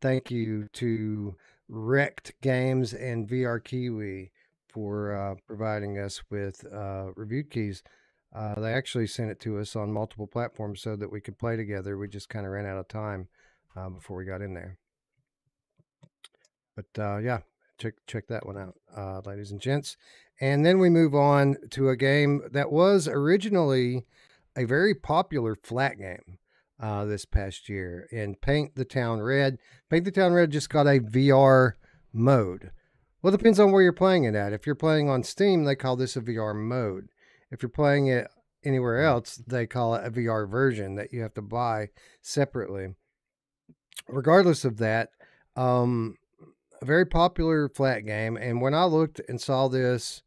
Thank you to Wrecked Games and VR Kiwi for providing us with review keys. They actually sent it to us on multiple platforms so that we could play together. We just kind of ran out of time before we got in there. But yeah, check that one out, ladies and gents. And then we move on to a game that was originally a very popular flat game this past year in Paint the Town Red. Paint the Town Red just got a VR mode. Well, it depends on where you're playing it at. If you're playing on Steam, they call this a VR mode. If you're playing it anywhere else, they call it a VR version that you have to buy separately. Regardless of that, a very popular flat game. And when I looked and saw this,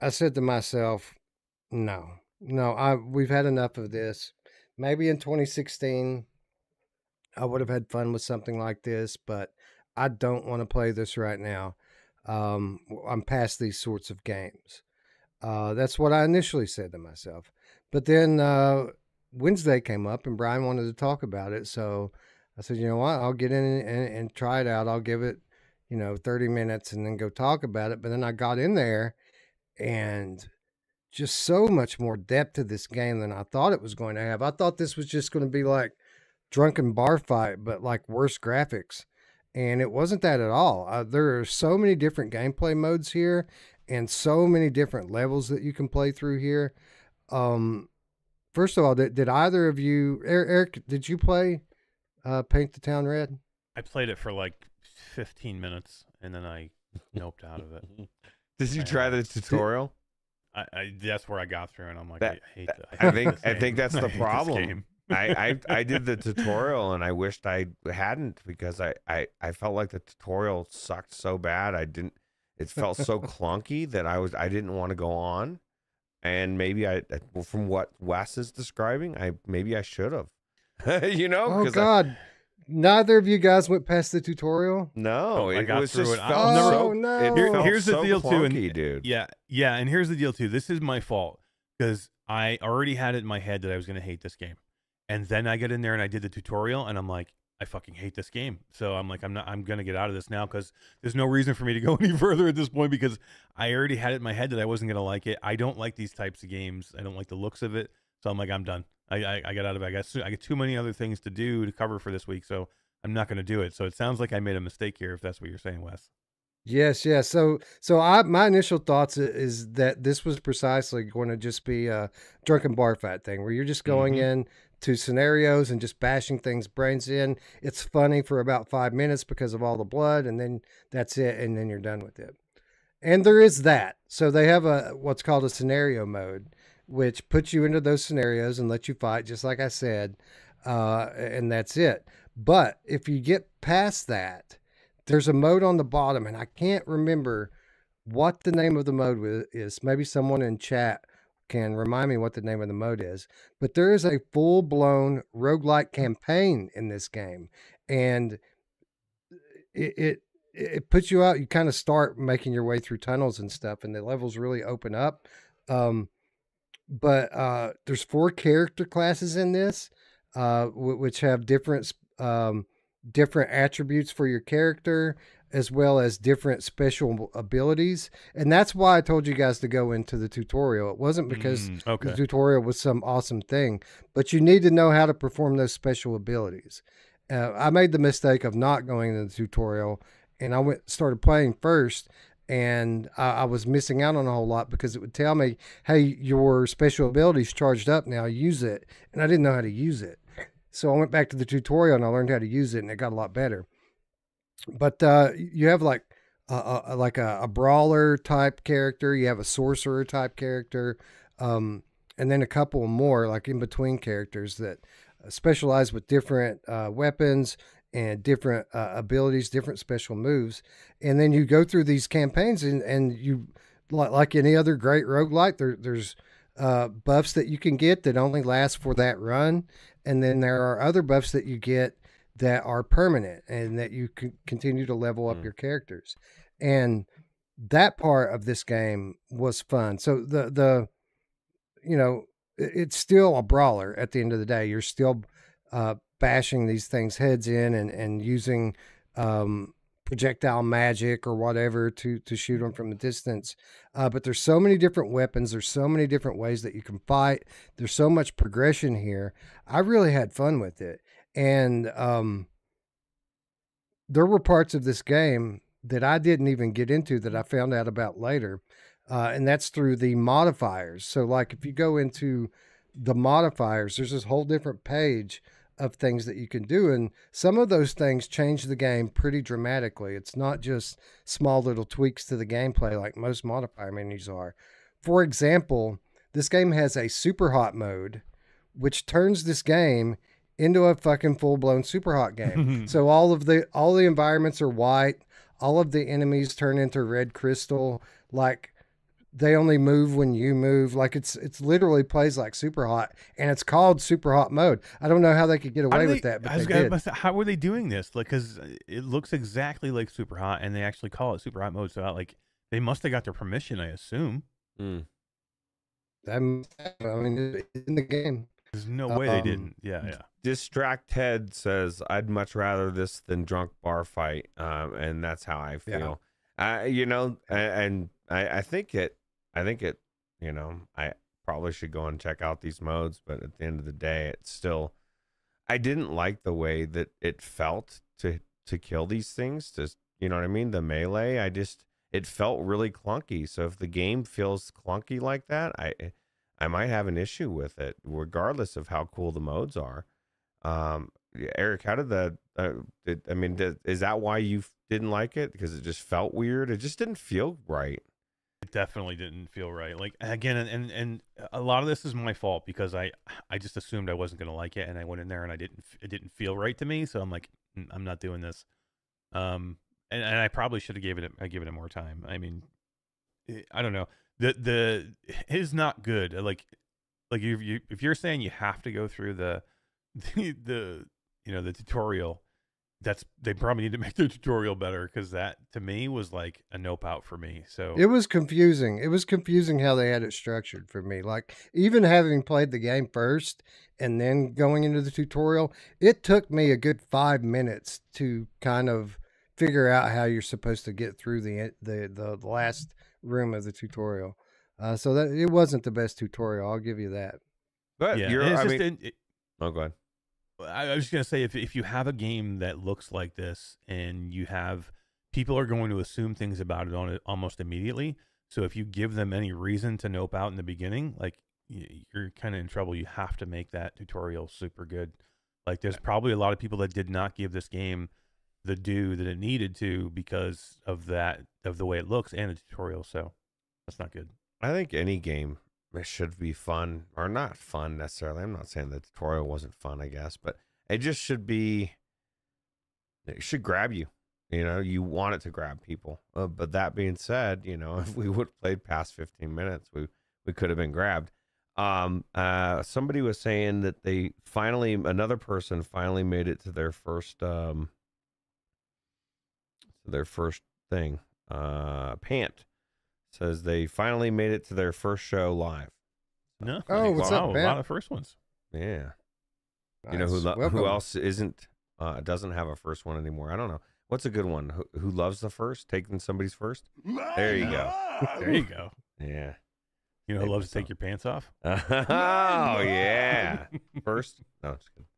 I said to myself, no, we've had enough of this. Maybe in 2016, I would have had fun with something like this, but I don't want to play this right now. I'm past these sorts of games. That's what I initially said to myself. But then Wednesday came up and Brian wanted to talk about it. So I said, you know what, I'll get in and try it out. I'll give it, 30 minutes and then go talk about it. But then I got in there and just so much more depth to this game than I thought it was going to have. I thought this was just going to be like drunken bar fight, but like worse graphics. And it wasn't that at all. There are so many different gameplay modes here and so many different levels that you can play through here. First of all, did either of you, Eric, did you play Paint the Town Red?
I played it for like 15 minutes and then I noped out of it.
Did you try the tutorial?
That's where I got through, and I'm like, I hate that.
I think that's the problem. I did the tutorial, and I wished I hadn't, because I felt like the tutorial sucked so bad. It felt so clunky that I didn't want to go on. And maybe from what Wes is describing, maybe I should have.
Oh God. Neither of you guys went past the tutorial?
No,
it was just
no.
Here's the deal
clunky,
too,
dude.
Yeah, and here's the deal too. This is my fault because I already had it in my head that I was going to hate this game, and then I get in there and I did the tutorial, and I'm like, I fucking hate this game. So I'm like, I'm going to get out of this now because there's no reason for me to go any further at this point because I already had it in my head that I wasn't going to like it. I don't like these types of games. I don't like the looks of it. So I'm like, I'm done. I got out of it. I got too many other things to do to cover for this week, so I'm not going to do it. So it sounds like I made a mistake here, if that's what you're saying, Wes.
Yes, yes. So my initial thoughts is that this was precisely going to just be a drunken bar fight thing where you're just going in to scenarios and just bashing things brains in. It's funny for about 5 minutes because of all the blood, and then that's it, and then you're done with it. And there is that. So they have what's called a scenario mode, which puts you into those scenarios and lets you fight, just like I said, and that's it. But if you get past that, there's a mode on the bottom, and I can't remember what the name of the mode is. Maybe someone in chat can remind me what the name of the mode is. But there is a full-blown roguelike campaign in this game, and it puts you out. You kind of start making your way through tunnels and stuff, and the levels really open up. But there's 4 character classes in this, which have different attributes for your character, as well as different special abilities. And that's why I told you guys to go into the tutorial. It wasn't because the tutorial was some awesome thing, but you need to know how to perform those special abilities. I made the mistake of not going into the tutorial, and I started playing first, and I was missing out on a whole lot because it would tell me, hey, your special ability's charged up now, use it. And I didn't know how to use it. So I went back to the tutorial and I learned how to use it, and it got a lot better. But you have like a brawler type character, you have a sorcerer type character, and then a couple more like in between characters that specialize with different weapons and different abilities, different special moves. And then you go through these campaigns, and you, like any other great roguelike, there's buffs that you can get that only last for that run. And then there are other buffs that you get that are permanent and that you can continue to level up your characters. And that part of this game was fun. So it's still a brawler at the end of the day. You're still bashing these things heads in and using projectile magic or whatever to shoot them from a distance. But there's so many different weapons. There's so many different ways that you can fight. There's so much progression here. I really had fun with it. And there were parts of this game that I didn't even get into that I found out about later. And that's through the modifiers. So like if you go into the modifiers, there's this whole different page of things that you can do. And some of those things change the game pretty dramatically. It's not just small little tweaks to the gameplay like most modifier menus are. For example, this game has a super hot mode, which turns this game into a fucking full-blown super hot game. So all the environments are white. All of the enemies turn into red crystal. Like they only move when you move. Like it's literally plays like super hot, and it's called super hot mode. I don't know how they could get away with that, but they did.
How were they doing this? Like, because it looks exactly like super hot, and they actually call it super hot mode. So like they must have got their permission, I assume.
I mean, it's in the game.
There's no way they didn't. Yeah.
Distract Head says, "I'd much rather this than drunk bar fight," and that's how I feel. And I think it. I probably should go and check out these modes, but at the end of the day, it's still. I didn't like the way that it felt to kill these things. Just you know what I mean? The melee. It felt really clunky. So if the game feels clunky like that, I might have an issue with it, regardless of how cool the modes are. Eric, how did that? Is that why you didn't like it? Because it just felt weird. It just didn't feel right.
It definitely didn't feel right. Like again, and a lot of this is my fault because I just assumed I wasn't gonna like it, and I went in there and it didn't feel right to me. So I'm like, I'm not doing this. And I probably should have given it more time. I mean, I don't know. The it is not good. Like if you're saying you have to go through the tutorial, they probably need to make the tutorial better, because that to me was like a nope out for me. So
it was confusing. It was confusing how they had it structured for me. Like even having played the game first and then going into the tutorial, it took me a good 5 minutes to kind of figure out how you're supposed to get through the last room of the tutorial. So that it wasn't the best tutorial. I'll give you that.
But
yeah,
oh, go ahead.
I was just gonna say, if you have a game that looks like this and you have people are going to assume things about it almost immediately. So if you give them any reason to nope out in the beginning, like you're kind of in trouble. You have to make that tutorial super good. Like there's probably a lot of people that did not give this game the due that it needed to because of the way it looks and the tutorial. So that's not good.
I think any game should be fun, or not fun necessarily. I'm not saying the tutorial wasn't fun, I guess, but it just should be, it should grab you. You know, you want it to grab people. But that being said, you know, if we would have played past 15 minutes, we could have been grabbed. Somebody was saying that another person finally made it to their first thing. Pant says they finally made it to their first show live.
No.
Oh, what's up, Pant?
A lot of first ones.
Yeah.
Nice.
You know who else doesn't have a first one anymore? I don't know. What's a good one? Who loves the first? Taking somebody's first? There you go.
There you go.
Yeah.
You know who loves to take your pants off?
Oh, yeah. First? No, just kidding.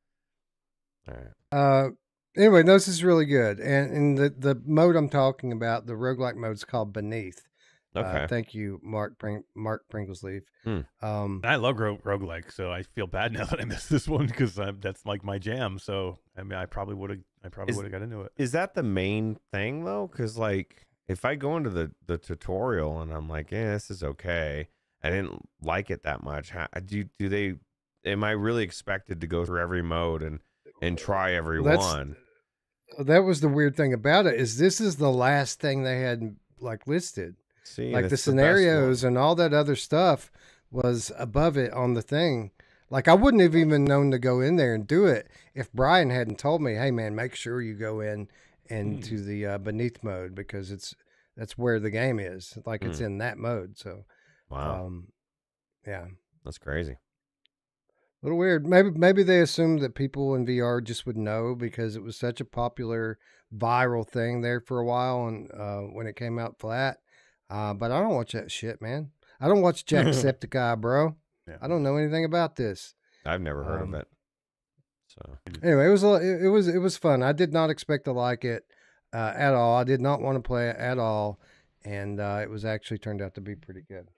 All right.
Anyway, no, this is really good. And the mode I'm talking about, the roguelike mode, is called Beneath.
Okay.
Thank you, Mark Pringlesleaf.
I love roguelike, so I feel bad now that I missed this one because that's like my jam. So I mean, I probably would have got into it.
Is that the main thing though? Because like, if I go into the tutorial and I'm like, yeah, this is okay, I didn't like it that much. Am I really expected to go through every mode and try every one?
That was the weird thing about it, is this is the last thing they had like listed.
See,
like the scenarios and all that other stuff was above it on the thing. Like I wouldn't have even known to go in there and do it if Brian hadn't told me, hey man, make sure you go into the Beneath mode, because that's where the game is. Like it's in that mode. So
wow.
Yeah.
That's crazy.
A little weird. Maybe they assumed that people in VR just would know because it was such a popular viral thing there for a while, and when it came out flat. But I don't watch that shit, man. I don't watch Jacksepticeye, bro.
Yeah.
I don't know anything about this.
I've never heard of it. So
anyway, it was fun. I did not expect to like it at all. I did not want to play it at all, and it was actually turned out to be pretty good.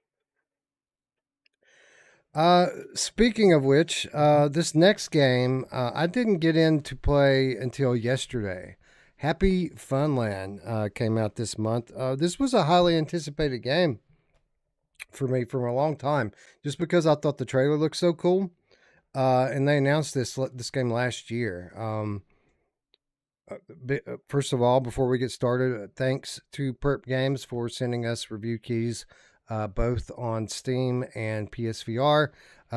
Speaking of which, this next game I didn't get in to play until yesterday. HappyFunland came out this month. This was a highly anticipated game for me for a long time, just because I thought the trailer looked so cool. And they announced this game last year. First of all, before we get started, thanks to Perp Games for sending us review keys, both on Steam and PSVR.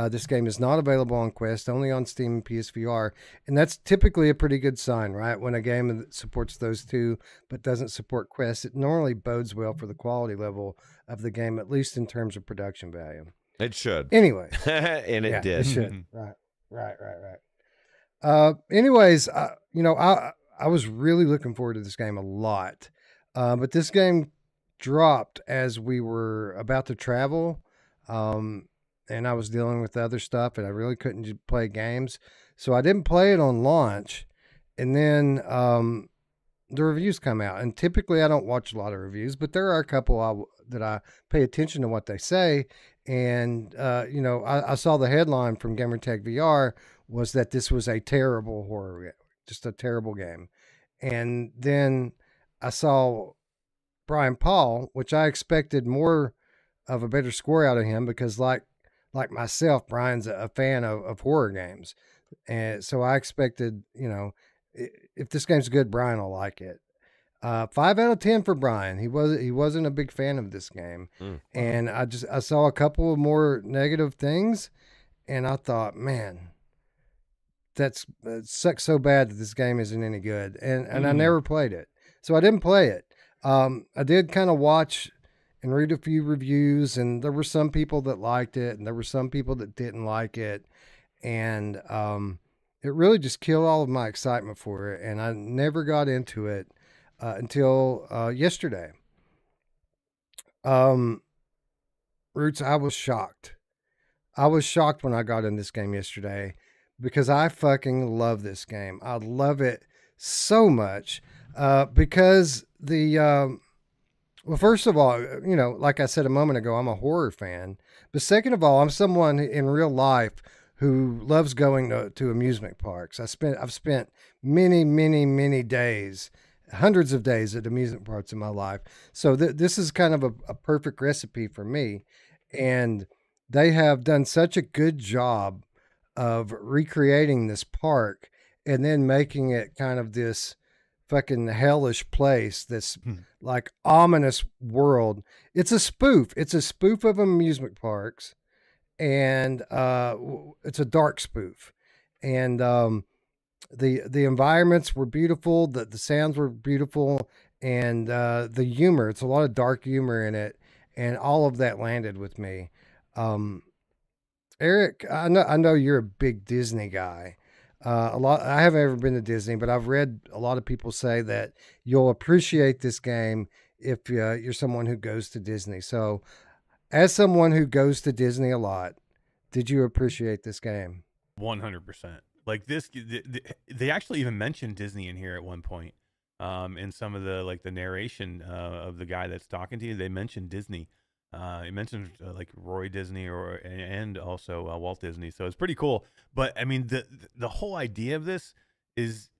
This game is not available on Quest, only on Steam and PSVR. And that's typically a pretty good sign, right? When a game supports those two but doesn't support Quest, it normally bodes well for the quality level of the game, at least in terms of production value.
It should.
Anyway.
And it did.
It should. Right. Anyways, you know, I was really looking forward to this game a lot. But this game dropped as we were about to travel. And I was dealing with other stuff, and I really couldn't play games. So I didn't play it on launch. And then the reviews come out. And typically I don't watch a lot of reviews, but there are a couple that I pay attention to what they say. And, you know, I saw the headline from Gamertag VR was that this was a terrible horror game, just a terrible game. And then I saw Brian Paul, which I expected more of a better score out of him, because like myself, Brian's a fan of horror games. And so I expected, you know, if this game's good, Brian will like it. 5 out of 10 for Brian. He wasn't a big fan of this game. And I saw a couple of more negative things, and I thought, man, it sucks so bad that this game isn't any good. And I never played it. So I didn't play it. I did kind of watch and read a few reviews, and there were some people that liked it, and there were some people that didn't like it. And it really just killed all of my excitement for it. And I never got into it until yesterday. Ruuts, I was shocked. I was shocked when I got in this game yesterday, because I fucking love this game. I love it so much because well, first of all, you know, like I said a moment ago, I'm a horror fan. But second of all, I'm someone in real life who loves going to amusement parks. I've spent many days, hundreds of days at amusement parks in my life. So this is kind of a perfect recipe for me. And they have done such a good job of recreating this park and then making it kind of this fucking hellish place that's like ominous world. It's a spoof. It's a spoof of amusement parks, and it's a dark spoof. And the environments were beautiful. The sounds were beautiful, and the humor. It's a lot of dark humor in it, and all of that landed with me. Eric, I know you're a big Disney guy. I haven't ever been to Disney, but I've read a lot of people say that you'll appreciate this game if you're someone who goes to Disney. So, as someone who goes to Disney a lot, did you appreciate this game?
100%. Like this, they actually even mentioned Disney in here at one point. In some of the the narration of the guy that's talking to you, they mentioned Disney. It mentions like Roy Disney and also Walt Disney, so it's pretty cool. But I mean, the whole idea of this is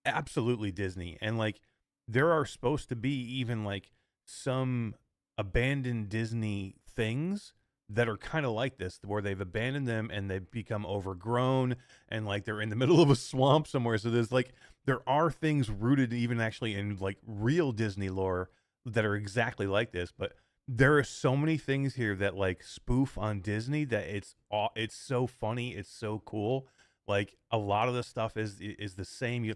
absolutely Disney, and like there are supposed to be even like some abandoned Disney things that are kind of like this, where they've abandoned them and they've become overgrown, and like they're in the middle of a swamp somewhere. So there are things rooted even actually in like real Disney lore that are exactly like this, but there are so many things here that like spoof on Disney that it's so funny, it's so cool. Like a lot of the stuff is the same.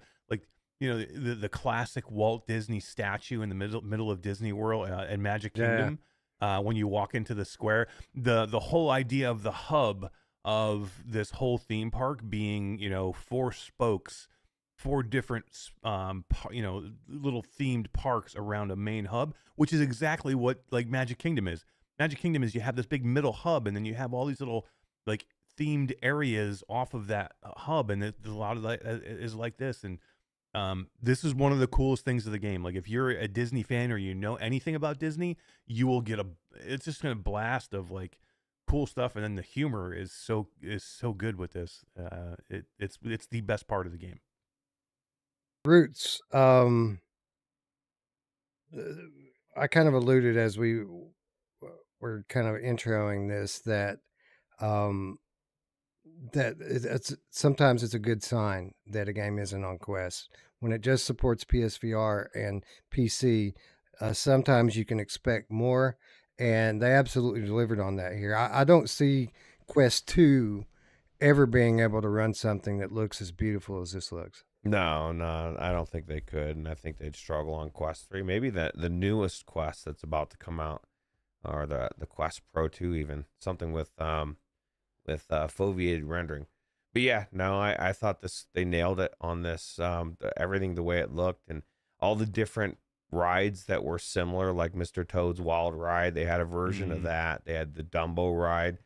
The classic Walt Disney statue in the middle of Disney World and Magic Kingdom. When you walk into the square, the whole idea of the hub of this whole theme park being 4 spokes, 4 different little themed parks around a main hub, which is exactly what like Magic Kingdom is. Magic Kingdom is you have this big middle hub, and then you have all these little like themed areas off of that hub, and a lot of that is like this. And this is one of the coolest things of the game. Like if you're a Disney fan or you know anything about Disney, you will get it's just gonna blast of like cool stuff, and then the humor is so good with this. It's the best part of the game.
Ruuts, I kind of alluded as we were kind of introing this that it's sometimes it's a good sign that a game isn't on Quest when it just supports PSVR and PC. Sometimes you can expect more, and they absolutely delivered on that here. I don't see Quest 2 ever being able to run something that looks as beautiful as this looks.
No, I don't think they could, and I think they'd struggle on Quest 3. Maybe the newest Quest that's about to come out, or the Quest Pro 2 even, something with foveated rendering. But yeah, no, I thought they nailed it on this. Everything the way it looked, and all the different rides that were similar, like Mr. Toad's Wild Ride. They had a version of that. They had the Dumbo ride.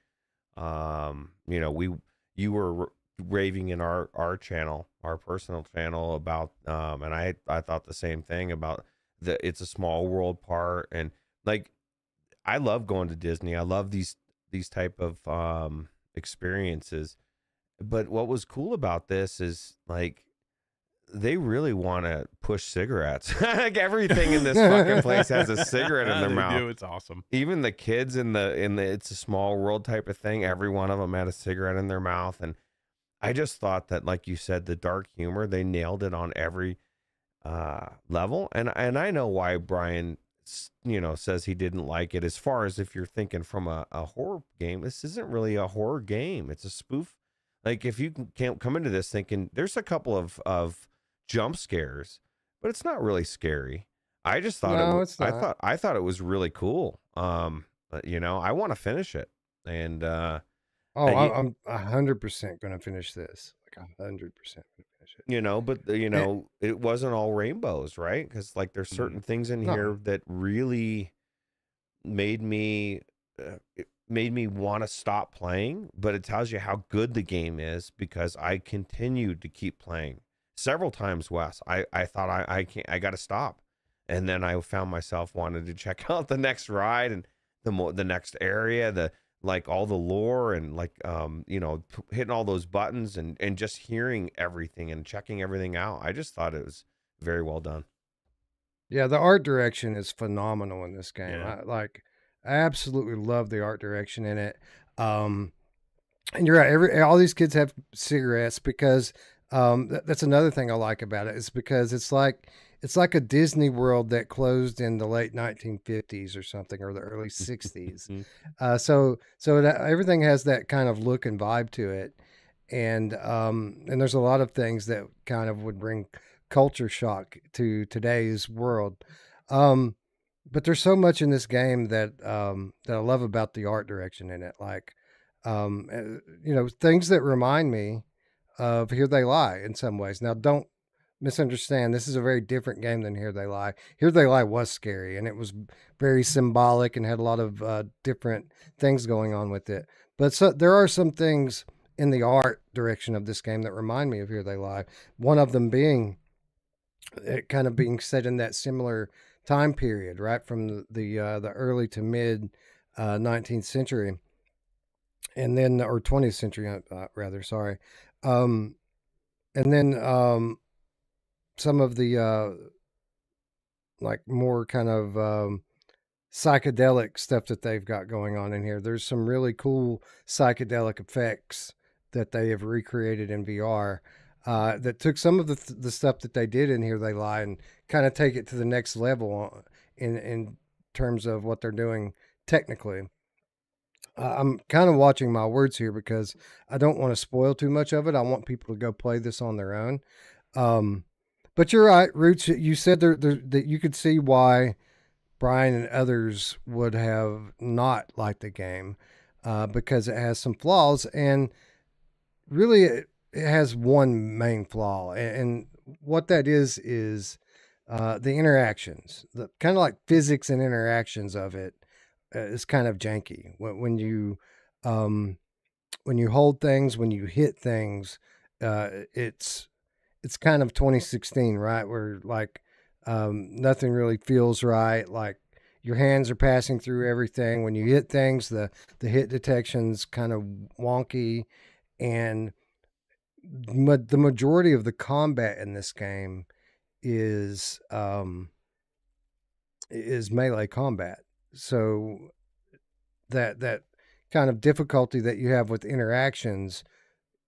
You were raving in our channel, our personal channel, about and I thought the same thing about it's a small world part. And like I love going to Disney. I love these type of experiences. But what was cool about this is like they really want to push cigarettes. Like everything in this fucking place has a cigarette in their mouth.
Do. It's awesome.
Even the kids in the it's a small world type of thing, every one of them had a cigarette in their mouth. And I just thought that, like you said, the dark humor, they nailed it on every level. And I know why Brian, says he didn't like it. As far as if you're thinking from a horror game, this isn't really a horror game. It's a spoof. Like if you can't come into this thinking there's a couple of jump scares, but it's not really scary. I just thought I thought it was really cool. I want to finish it. And
I'm 100% going to finish this. Like 100% going to finish it.
But it wasn't all rainbows, right? Because like there's certain things in here that really made me want to stop playing. But it tells you how good the game is because I continued to keep playing several times. Wes, I thought I got to stop, And then I found myself wanting to check out the next ride and the next area, like all the lore and like, you know, hitting all those buttons and just hearing everything and checking everything out. I just thought it was very well done.
Yeah, the art direction is phenomenal in this game.
Yeah.
I absolutely love the art direction in it. And you're right. All these kids have cigarettes because that's another thing I like about it. Is because it's like a Disney World that closed in the late 1950s or something, or the early 60s. So everything has that kind of look and vibe to it, and there's a lot of things that kind of would bring culture shock to today's world. But there's so much in this game that I love about the art direction in it, like you know, things that remind me of Here They Lie in some ways. Now, don't misunderstand. This is a very different game than Here They Lie. Here They Lie was scary, and it was very symbolic and had a lot of different things going on with it. But there are some things in the art direction of this game that remind me of Here They Lie. One of them being it kind of being set in that similar time period, right from the early to mid 19th century, and then or 20th century rather. Sorry, and then some of the like more kind of psychedelic stuff that they've got going on in here. There's some really cool psychedelic effects that they have recreated in VR. That took some of the stuff that they did in Here They Lie and kind of take it to the next level in terms of what they're doing technically. I'm kind of watching my words here because I don't want to spoil too much of it. I want people to go play this on their own. But you're right, Ruuts. You said that you could see why Brian and others would have not liked the game because it has some flaws, and really it has one main flaw, and what that is the interactions, the kind of like physics and interactions of it is kind of janky. When you hold things, when you hit things, it's kind of 2016, right? Where like nothing really feels right. Like your hands are passing through everything. When you hit things, the hit detection's kind of wonky, and the majority of the combat in this game is melee combat. So that kind of difficulty that you have with interactions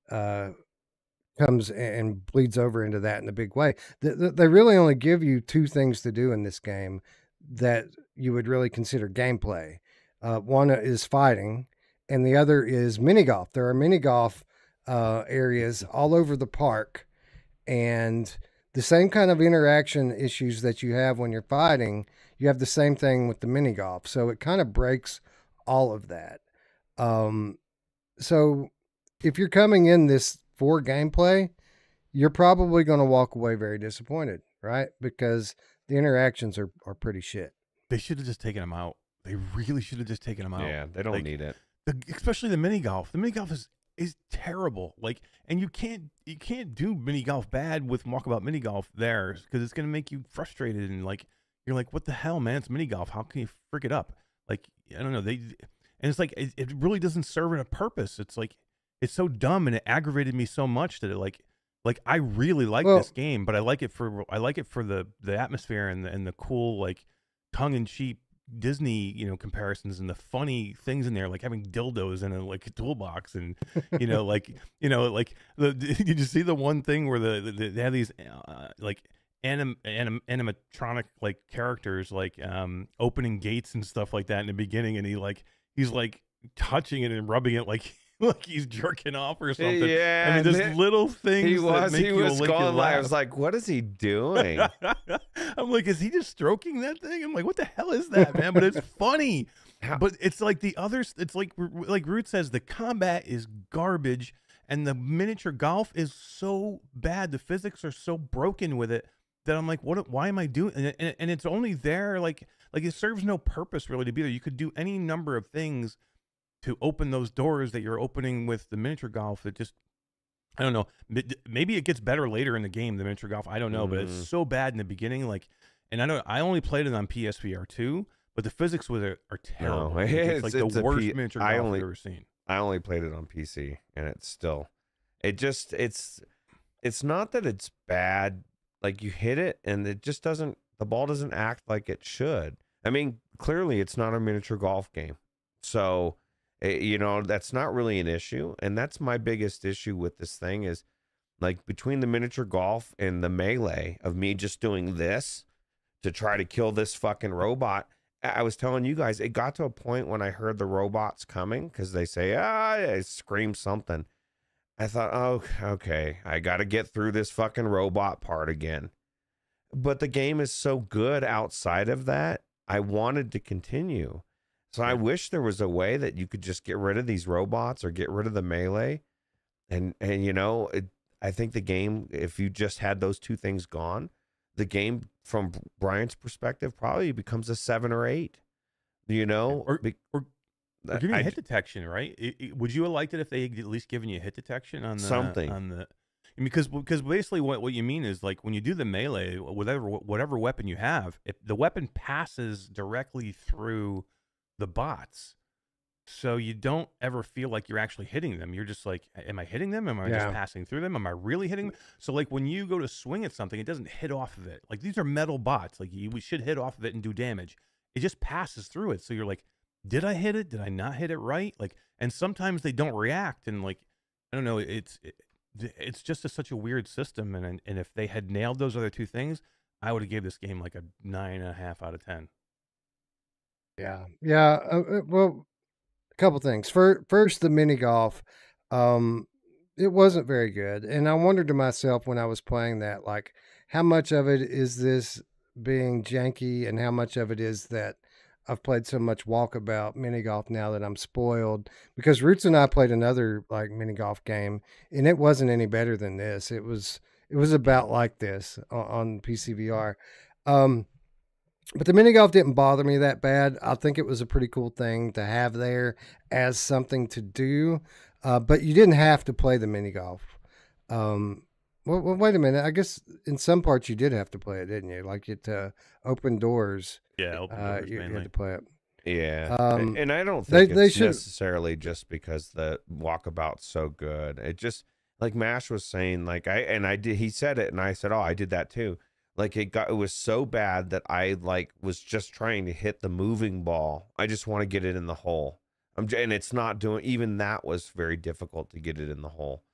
comes and bleeds over into that in a big way. They really only give you two things to do in this game that you would really consider gameplay. One is fighting, and the other is mini golf. There are mini golf areas all over the park, and the same kind of interaction issues that you have when you're fighting, you have the same thing with the mini golf. So it kind of breaks all of that. So if you're coming in this for gameplay, you're probably going to walk away very disappointed, right? Because the interactions are pretty shit.
They should have just taken them out. They really should have just taken them out.
Yeah, they don't need it.
Especially the mini golf. The mini golf is terrible. Like, and you can't do mini golf bad with Walkabout Mini Golf there because it's going to make you frustrated and like you're like, what the hell, man? It's mini golf. How can you frick it up? Like, I don't know. And it's like it really doesn't serve a purpose. It's like it's so dumb and it aggravated me so much that it like I really like this game, but I like it for the atmosphere and the cool like tongue-in-cheek Disney, you know, comparisons and the funny things in there, like having dildos in a toolbox, and you know, like did you see the one thing where they have these like animatronic like characters like opening gates and stuff like that in the beginning, and he's like touching it and rubbing it like he's jerking off or something. Yeah, I mean, there's little things
he was
going.
I was like, what is he doing?
I'm like, is he just stroking that thing? I'm like, what the hell is that, man? But it's funny. But it's like the others. It's like Ruuts says, the combat is garbage, and the miniature golf is so bad. The physics are so broken with it that I'm like, what? Why am I doing? And it's only there like it serves no purpose really to be there. You could do any number of things to open those doors that you're opening with the miniature golf. It just, I don't know. Maybe it gets better later in the game, the miniature golf. I don't know, but it's so bad in the beginning. Like, And I only played it on PSVR 2, but the physics with it are terrible. No, it's like the worst miniature golf I've ever seen.
I only played it on PC, and it's not that it's bad. Like, you hit it, and it just doesn't. The ball doesn't act like it should. I mean, clearly, it's not a miniature golf game, so that's not really an issue. And that's my biggest issue with this thing is, like, between the miniature golf and the melee of me just doing this to try to kill this fucking robot. I was telling you guys, it got to a point when I heard the robots coming, because they say, I scream something. I thought, oh, okay, I got to get through this fucking robot part again. But the game is so good outside of that, I wanted to continue. So I wish there was a way that you could just get rid of these robots or get rid of the melee. And I think the game, if you just had those two things gone, the game, from Brian's perspective, probably becomes a 7 or 8.
Or giving you hit detection, right? Would you have liked it if they had at least given you hit detection on the something? Because basically what you mean is, like, when you do the melee, whatever weapon you have, if the weapon passes directly through the bots, so you don't ever feel like you're actually hitting them. You're just like, am I hitting them? Am I just passing through them? Am I really hitting them? So, like, when you go to swing at something, it doesn't hit off of it. Like, these are metal bots. Like, we should hit off of it and do damage. It just passes through it. So you're like, did I hit it? Did I not hit it right? Like, and sometimes they don't react. And, like, I don't know. It's just such a weird system. And if they had nailed those other two things, I would have gave this game like a 9.5 out of 10.
Yeah. Yeah. Well, a couple things. First, the mini golf, it wasn't very good, and I wondered to myself when I was playing that, like, how much of it is this being janky, and how much of it is that I've played so much walkabout mini golf now that I'm spoiled. Because Ruuts and I played another, like, mini golf game, and it wasn't any better than this. It was about like this on PCVR. But the mini golf didn't bother me that bad. I think it was a pretty cool thing to have there as something to do. But you didn't have to play the mini golf. Well, wait a minute. I guess in some parts you did have to play it, didn't you? Like it open doors.
Yeah, open doors
you
mainly.
had to play it.
Yeah, and I don't think it's necessarily just because the walkabout's so good. It just, like Mash was saying, like he said it, and I said, oh, I did that too. Like, it was so bad that I, like, was just trying to hit the moving ball. I just want to get it in the hole. And it's not doing, even that was very difficult to get it in the hole.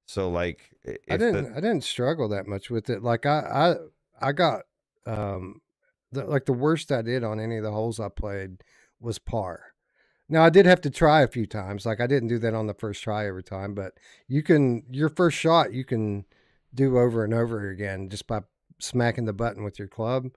So, like,
I didn't struggle that much with it. Like, I got the worst I did on any of the holes I played was par. Now, I did have to try a few times. Like, I didn't do that on the first try every time, but your first shot you can do over and over again just by smacking the button with your club.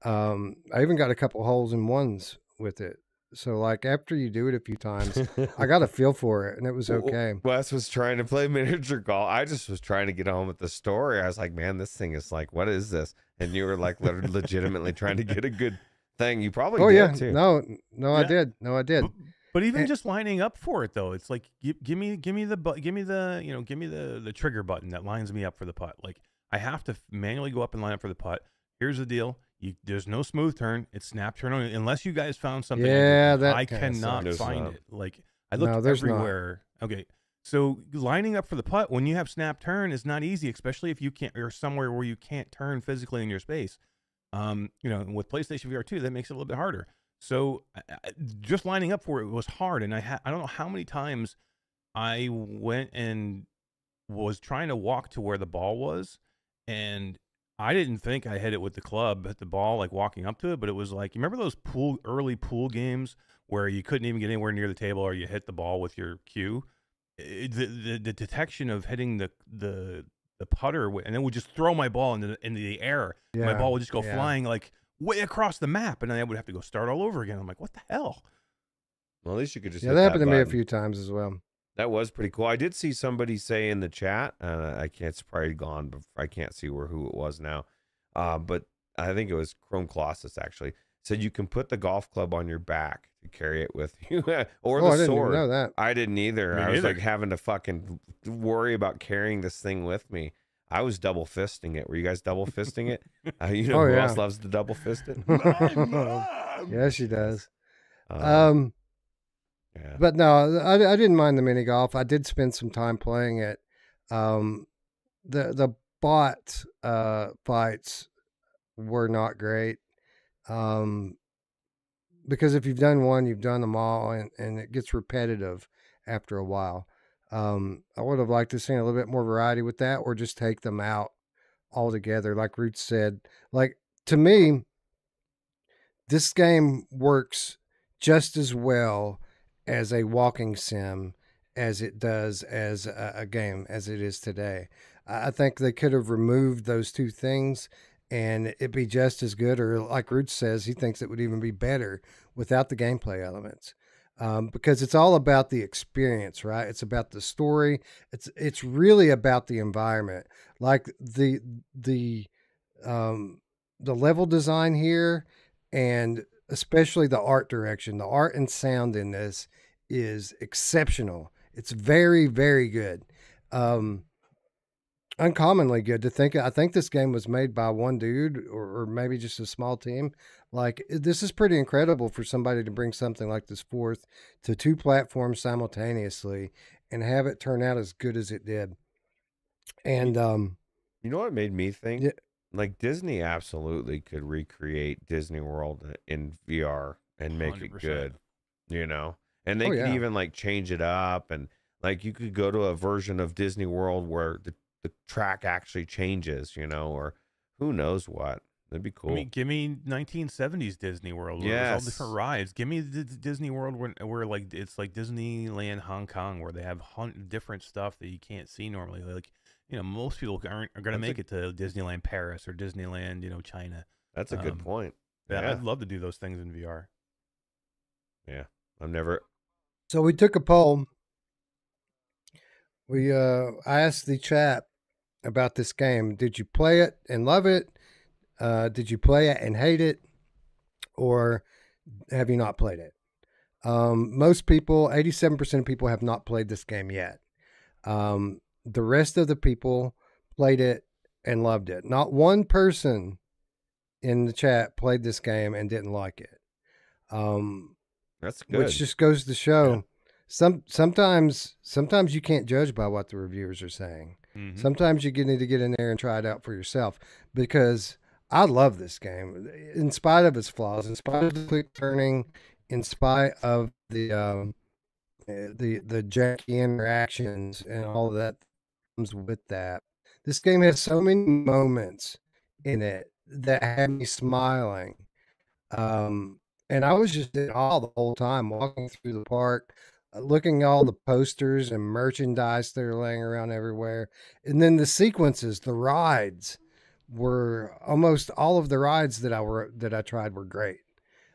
I even got a couple holes in ones with it. So, like, after you do it a few times, I got a feel for it, and it was okay.
Wes was trying to play miniature golf. I just was trying to get on with the story. I was like, man, this thing is like, what is this? And you were like legitimately trying to get a good thing. You probably did too.
No, yeah. I did. No, I did.
But even just lining up for it, though, it's like, give me the trigger button that lines me up for the putt. Like, I have to manually go up and line up for the putt. Here's the deal. There's no smooth turn. It's snap turn only. Unless you guys found something.
Yeah,
I cannot find it. Like, I looked everywhere. Not. Okay. So lining up for the putt when you have snap turn is not easy, especially if you're somewhere where you can't turn physically in your space. With PlayStation VR 2, that makes it a little bit harder. So just lining up for it was hard. And I don't know how many times I went and was trying to walk to where the ball was, and I didn't think I hit it with the club, hit the ball, like, walking up to it, but it was like, you remember those early pool games where you couldn't even get anywhere near the table, or you hit the ball with your cue? The detection of hitting the putter, and it would just throw my ball into the air. Yeah, my ball would just go flying, like, way across the map, and then I would have to go start all over again. I'm like, what the hell?
Well, at least you could just
that happened to me a few times as well.
That was pretty cool. I did see somebody say in the chat, it's probably gone, but I can't see who it was now. But I think it was Chrome Colossus, actually, said you can put the golf club on your back to carry it with you, or the sword. I didn't even know that. I didn't either. I was like having to fucking worry about carrying this thing with me. I was double fisting it. Were you guys double fisting it? You know who else loves to double fist it?
Yeah, she does.
Yeah.
But no, I didn't mind the mini golf. I did spend some time playing it. The bot fights were not great. Because if you've done one, you've done them all, and it gets repetitive after a while. I would have liked to see a little bit more variety with that, or just take them out altogether. Like Ruuts said, like, to me, this game works just as well as a walking sim as it does as a game as it is today. I think they could have removed those two things and it'd be just as good, or like Ruuts says, he thinks it would even be better without the gameplay elements. Because it's all about the experience, right? It's about the story. It's really about the environment. Like the level design here, and especially the art direction, the art and sound in this is exceptional. It's very, very good. Uncommonly good to think. I think this game was made by one dude, or maybe just a small team. Like, this is pretty incredible for somebody to bring something like this forth to two platforms simultaneously and have it turn out as good as it did. And
you know what made me think? Yeah. Like, Disney absolutely could recreate Disney World in VR and make 100%. It good, you know? And they could even like change it up, and like you could go to a version of Disney World where the track actually changes, you know, or who knows what. That'd be cool.
I mean, give me 1970s Disney World. Where it was all different rides. Give me the Disney World where like it's like Disneyland Hong Kong, where they have different stuff that you can't see normally. Like, you know, most people are going to make it to Disneyland Paris or Disneyland, you know, China.
That's a good point.
Yeah, I'd love to do those things in VR.
Yeah, I've never.
So we took a poll. I asked the chat about this game. Did you play it and love it? Did you play it and hate it? Or have you not played it? Most people, 87% of people have not played this game yet. The rest of the people played it and loved it. Not one person in the chat played this game and didn't like it.
That's good.
Which just goes to show sometimes you can't judge by what the reviewers are saying. Mm-hmm. Sometimes you need to get in there and try it out for yourself, because I love this game in spite of its flaws, in spite of the quick turning, in spite of the janky interactions and all that comes with that. This game has so many moments in it that had me smiling. And I was just in awe the whole time walking through the park, looking at all the posters and merchandise that are laying around everywhere. And then the sequences, the rides were almost all of the rides that I tried were great.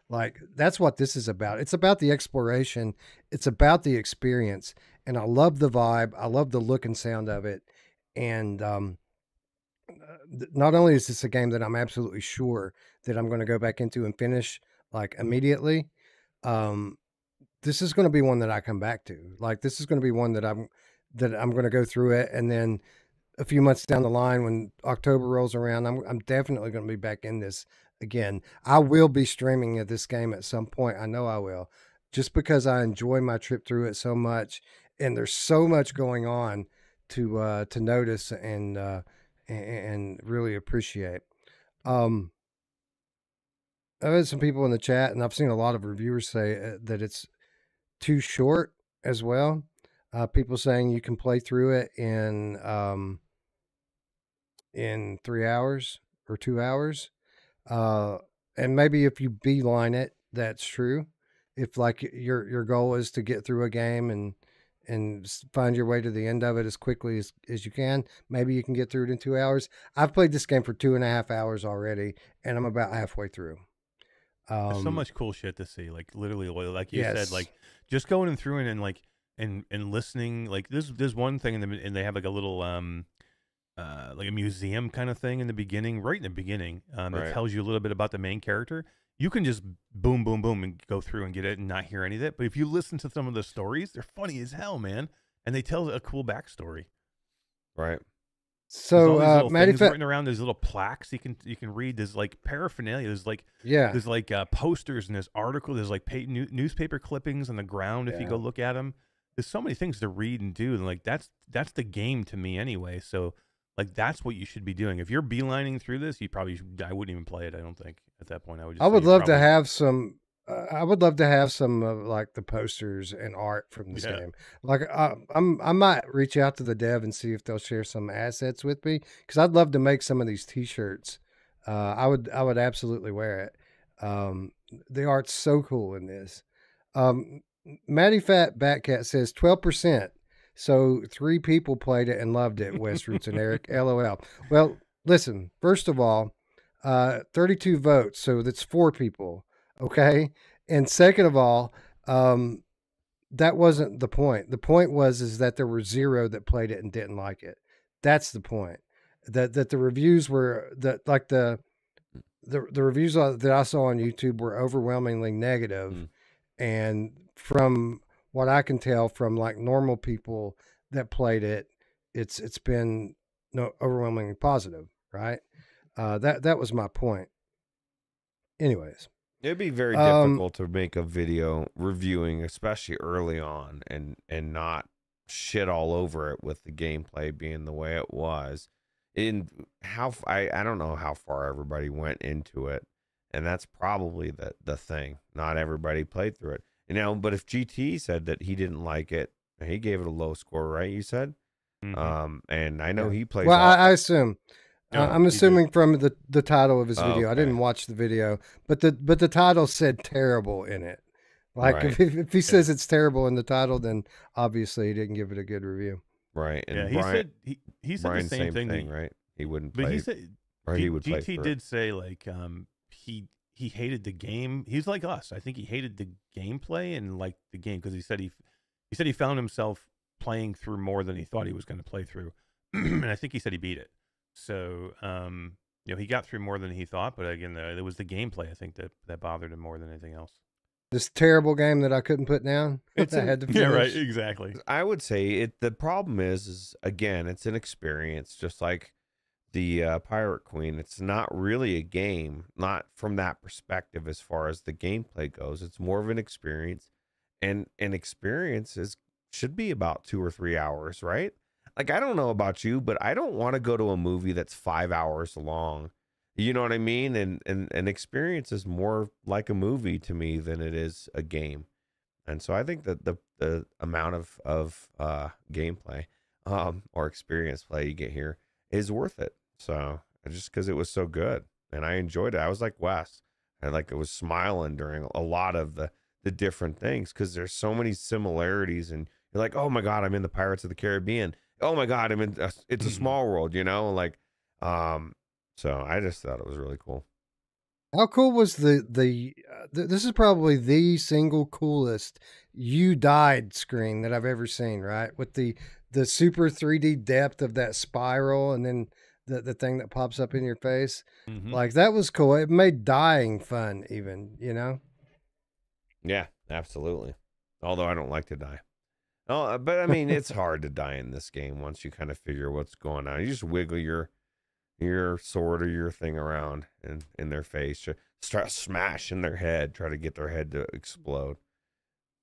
Like, that's what this is about. It's about the exploration. It's about the experience. And I love the vibe. I love the look and sound of it. And not only is this a game that I'm absolutely sure that I'm going to go back into and finish like immediately, this is going to be one that I come back to. Like, this is going to be one that I'm going to go through it, and then a few months down the line, when October rolls around, I'm definitely going to be back in this again. I will be streaming at this game at some point. I know I will, just because I enjoy my trip through it so much, and there's so much going on to notice and really appreciate. I've had some people in the chat, and I've seen a lot of reviewers say that it's too short as well. People saying you can play through it in 3 hours or 2 hours. And maybe if you beeline it, that's true. If like your goal is to get through a game and find your way to the end of it as quickly as you can, maybe you can get through it in 2 hours. I've played this game for 2.5 hours already, and I'm about halfway through.
There's so much cool shit to see. Like, literally, like you said, like just going through it and like and listening. Like, there's one thing and they have like a little like a museum kind of thing in the beginning, right in the beginning. That tells you a little bit about the main character. You can just boom, boom, boom, and go through and get it and not hear any of it. But if you listen to some of the stories, they're funny as hell, man, and they tell a cool backstory.
Right.
So
Maddie written around, there's little plaques you can read. There's like paraphernalia. There's like posters and there's articles. There's like newspaper clippings on the ground if you go look at them. There's so many things to read and do, and like that's the game to me anyway. So like that's what you should be doing. If you're beelining through this, I wouldn't even play it. I don't think at that point. I would love
to have some. I would love to have some of like the posters and art from this game. Like I might reach out to the dev and see if they'll share some assets with me, because I'd love to make some of these T-shirts. I would absolutely wear it. The art's so cool in this. Matty Fat Batcat says 12%. So 3 people played it and loved it. West Ruuts and Eric. LOL. Well, listen. First of all, 32 votes, so that's 4 people. Okay. And second of all, that wasn't the point. The point is that there were 0 that played it and didn't like it. That's the point. That the reviews were the reviews that I saw on YouTube were overwhelmingly negative. And from what I can tell from like normal people that played it, it's been overwhelmingly positive, right? That was my point. Anyways.
It'd be very difficult to make a video reviewing, especially early on, and not shit all over it with the gameplay being the way it was. I don't know how far everybody went into it, and that's probably the thing. Not everybody played through it, But if GT said that he didn't like it, he gave it a low score, right? You said, and I know he plays.
Well, I assume. I'm assuming from the title of his video. Okay. I didn't watch the video, but the title said terrible in it. Like if he says it's terrible in the title, then obviously he didn't give it a good review.
Right. And
he said the same thing,
right? He wouldn't play.
But he would play. GT did say like he hated the game. He's like us. I think he hated the gameplay and liked the game because he said he found himself playing through more than he thought he was going to play through, and I think he said he beat it. So, he got through more than he thought, but again, it was the gameplay, I think, that bothered him more than anything else.
This terrible game that I couldn't put down. I had to finish.
Yeah, right, exactly.
I would say the problem is again, it's an experience, just like the Pirate Queen. It's not really a game, not from that perspective as far as the gameplay goes. It's more of an experience, and an experience should be about 2 or 3 hours, right? Like, I don't know about you, but I don't want to go to a movie that's 5 hours long. You know what I mean? And an experience is more like a movie to me than it is a game. And so I think that the amount of gameplay or experience play you get here is worth it. So just because it was so good and I enjoyed it. I was like Wes. I was smiling during a lot of the different things because there's so many similarities, and you're like, oh my God, I'm in the Pirates of the Caribbean. Oh my God, it's a small world, so I just thought it was really cool.
How cool was this is probably the single coolest "You Died" screen that I've ever seen, right? With the super 3D depth of that spiral and then the thing that pops up in your face. Like, that was cool. It made dying fun even,
Yeah, absolutely. Although I don't like to die. Oh, but I mean, it's hard to die in this game once you kind of figure what's going on. You just wiggle your sword or your thing around in their face, start smashing their head, try to get their head to explode.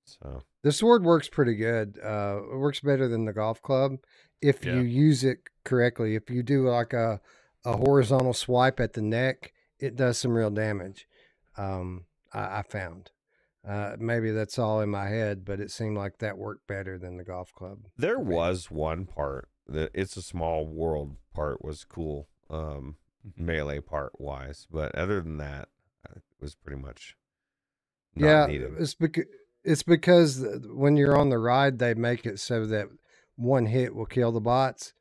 So
the sword works pretty good. It works better than the golf club if you use it correctly. If you do like a horizontal swipe at the neck, it does some real damage. I found. Maybe that's all in my head, but it seemed like that worked better than the golf club.
There was one part that It's a Small World part was cool, melee part wise, but other than that, it was pretty much not needed.
It's because when you're on the ride, they make it so that one hit will kill the bots,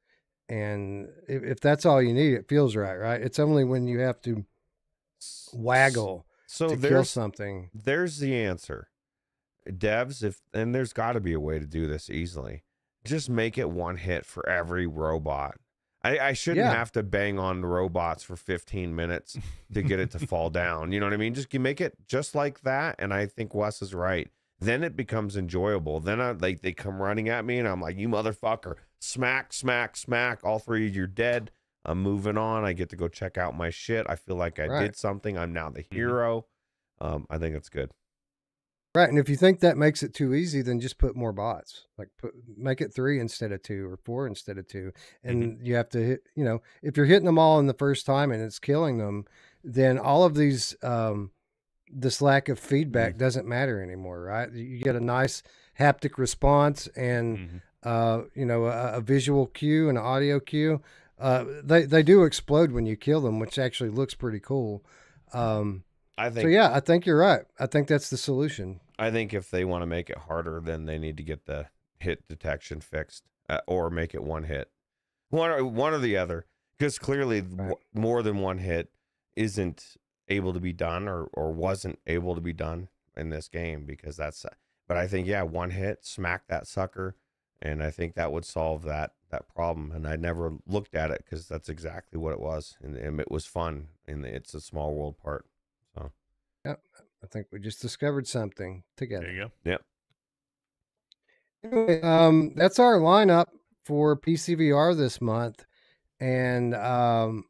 and if that's all you need, it feels right? It's only when you have to waggle. So kill something.
There's the answer. Devs, and there's got to be a way to do this easily. Just make it one hit for every robot. I shouldn't have to bang on the robots for 15 minutes to get it to fall down. You know what I mean? Just you make it just like that, and I think Wes is right. Then it becomes enjoyable. Then they come running at me, and I'm like, you motherfucker, smack, smack, smack. All three of you're dead. I'm moving on. I get to go check out my shit. I feel like I did something. I'm now the hero. I think it's good.
Right, and if you think that makes it too easy, then just put more bots. Like make it 3 instead of 2 or 4 instead of 2. And you have to hit, if you're hitting them all in the first time and it's killing them, then all of these this lack of feedback doesn't matter anymore, right? You get a nice haptic response and a visual cue and an audio cue. They do explode when you kill them, which actually looks pretty cool. I think you're right. I think that's the solution.
I think if they want to make it harder, then they need to get the hit detection fixed, or make it one hit, one or the other. Because clearly, more than one hit isn't able to be done, or wasn't able to be done in this game. Because that's. But I think one hit, smack that sucker, and I think that would solve that problem. And I never looked at it because that's exactly what it was, and it was fun. And it's a small world part. So,
yep, I think we just discovered something together.
There you go.
Yep.
Anyway, that's our lineup for PCVR this month, and I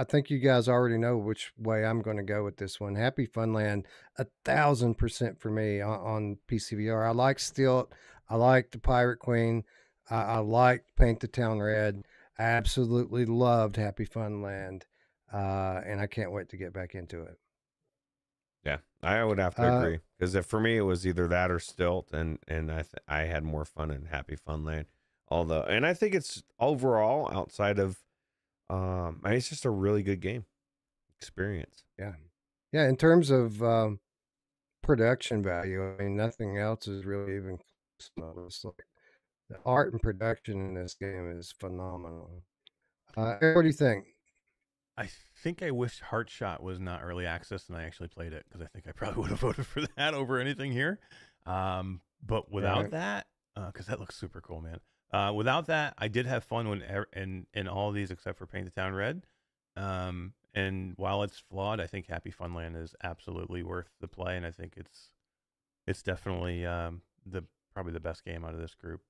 think you guys already know which way I'm going to go with this one. HappyFunland, 1,000% for me on PCVR. I like Stilt. I like the Pirate Queen. I like Paint the Town Red. I absolutely loved HappyFunland. And I can't wait to get back into it.
Yeah, I would have to agree, because for me it was either that or Stilt, and I had more fun in HappyFunland. Although, and I think it's overall outside of, it's just a really good game experience.
Yeah, in terms of production value, I mean, nothing else is really even close. Like the art and production in this game is phenomenal. What do you think?
I think I wish Heartshot was not early access and I actually played it, because I think I probably would have voted for that over anything here. But without that, because that looks super cool, man. Without that, I did have fun in all of these except for Paint the Town Red. And while it's flawed, I think HappyFunland is absolutely worth the play, and I think it's definitely probably the best game out of this group.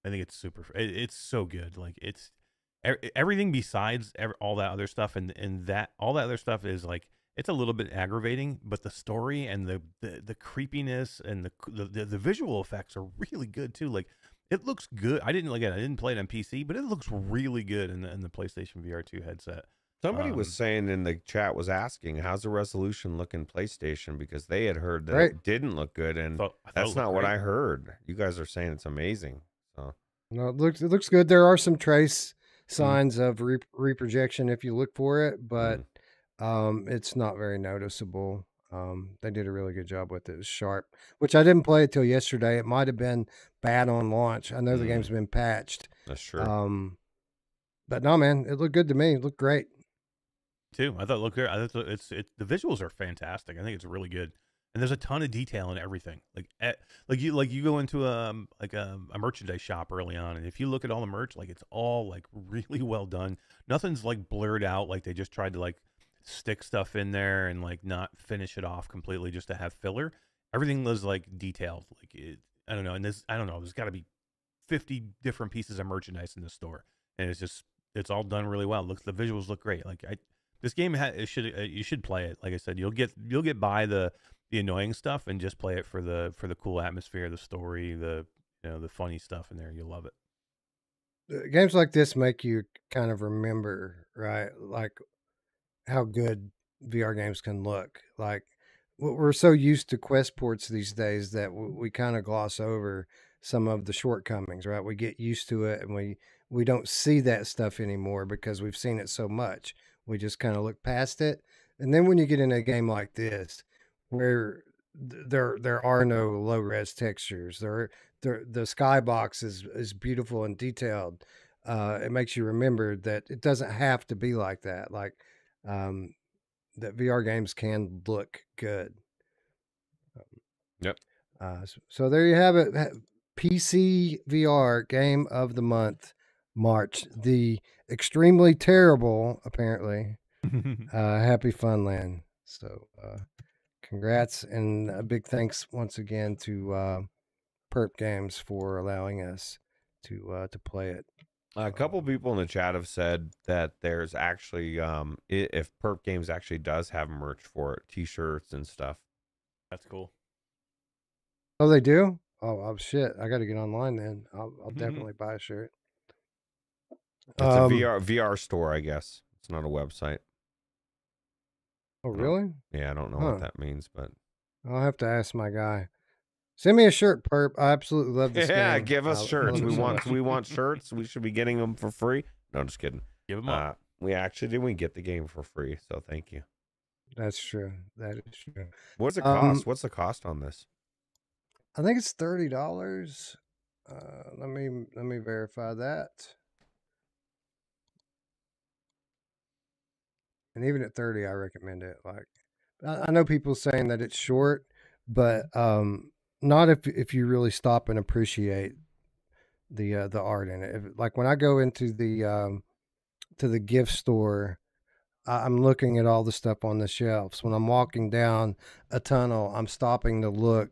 I think it's super. It's so good. Like it's. Everything besides all that other stuff, and that all that other stuff is like, it's a little bit aggravating, but the story and the creepiness and the visual effects are really good too. Like it looks good. I didn't play it on PC, but it looks really good in the PlayStation VR 2 headset.
Somebody was saying in the chat, was asking, how's the resolution look in PlayStation, because they had heard that it didn't look good, and that's not what I heard. You guys are saying it's amazing. So
no, it looks good. There are some trace signs of reprojection if you look for it, but it's not very noticeable. They did a really good job with it. It was sharp, which I didn't play it till yesterday. It might have been bad on launch. I know the game's been patched.
That's true.
But no, man, it looked good to me. It looked great
too. I thought it looked good. The visuals are fantastic. I think it's really good. And there's a ton of detail in everything. Like you go into a merchandise shop early on, and if you look at all the merch, like it's all like really well done. Nothing's like blurred out, like they just tried to like stick stuff in there and like not finish it off completely just to have filler. Everything was like detailed. Like I don't know. And there's got to be 50 different pieces of merchandise in the store, and it's all done really well. The visuals look great. Like this game you should play it. Like I said, you'll get by the annoying stuff and just play it for the cool atmosphere, the story, the funny stuff in there. You'll love it.
Games like this make you kind of remember, right? Like how good VR games can look. Like we're so used to Quest ports these days that we kind of gloss over some of the shortcomings, right? We get used to it and we don't see that stuff anymore because we've seen it so much. We just kind of look past it. And then when you get in a game like this, where there are no low res textures, the skybox is beautiful and detailed. It makes you remember that it doesn't have to be like that. Like that VR games can look good.
Yep.
So there you have it. PCVR Game of the Month, March. The extremely terrible, apparently, HappyFunland. So congrats, and a big thanks once again to Perp Games for allowing us to play it.
A couple people in the chat have said that there's actually, if Perp Games actually does have merch for it, T-shirts and stuff.
That's cool.
Oh, they do? Oh shit! I got to get online then. I'll definitely buy a shirt.
It's a VR store, I guess. It's not a website.
Oh, really?
Yeah, I don't know what that means, but
I'll have to ask my guy. Send me a shirt, Perp. I absolutely love this game.
Yeah, give us shirts. We want shirts. We should be getting them for free. No, just kidding.
Give them up.
We actually did get the game for free, so thank you.
That's true. That is true.
What's the cost? What's the cost on this?
I think it's $30. Let me verify that. And even at 30, I recommend it. Like, I know people saying that it's short, but not if you really stop and appreciate the art in it. Like when I go into the to the gift store, I'm looking at all the stuff on the shelves. When I'm walking down a tunnel, I'm stopping to look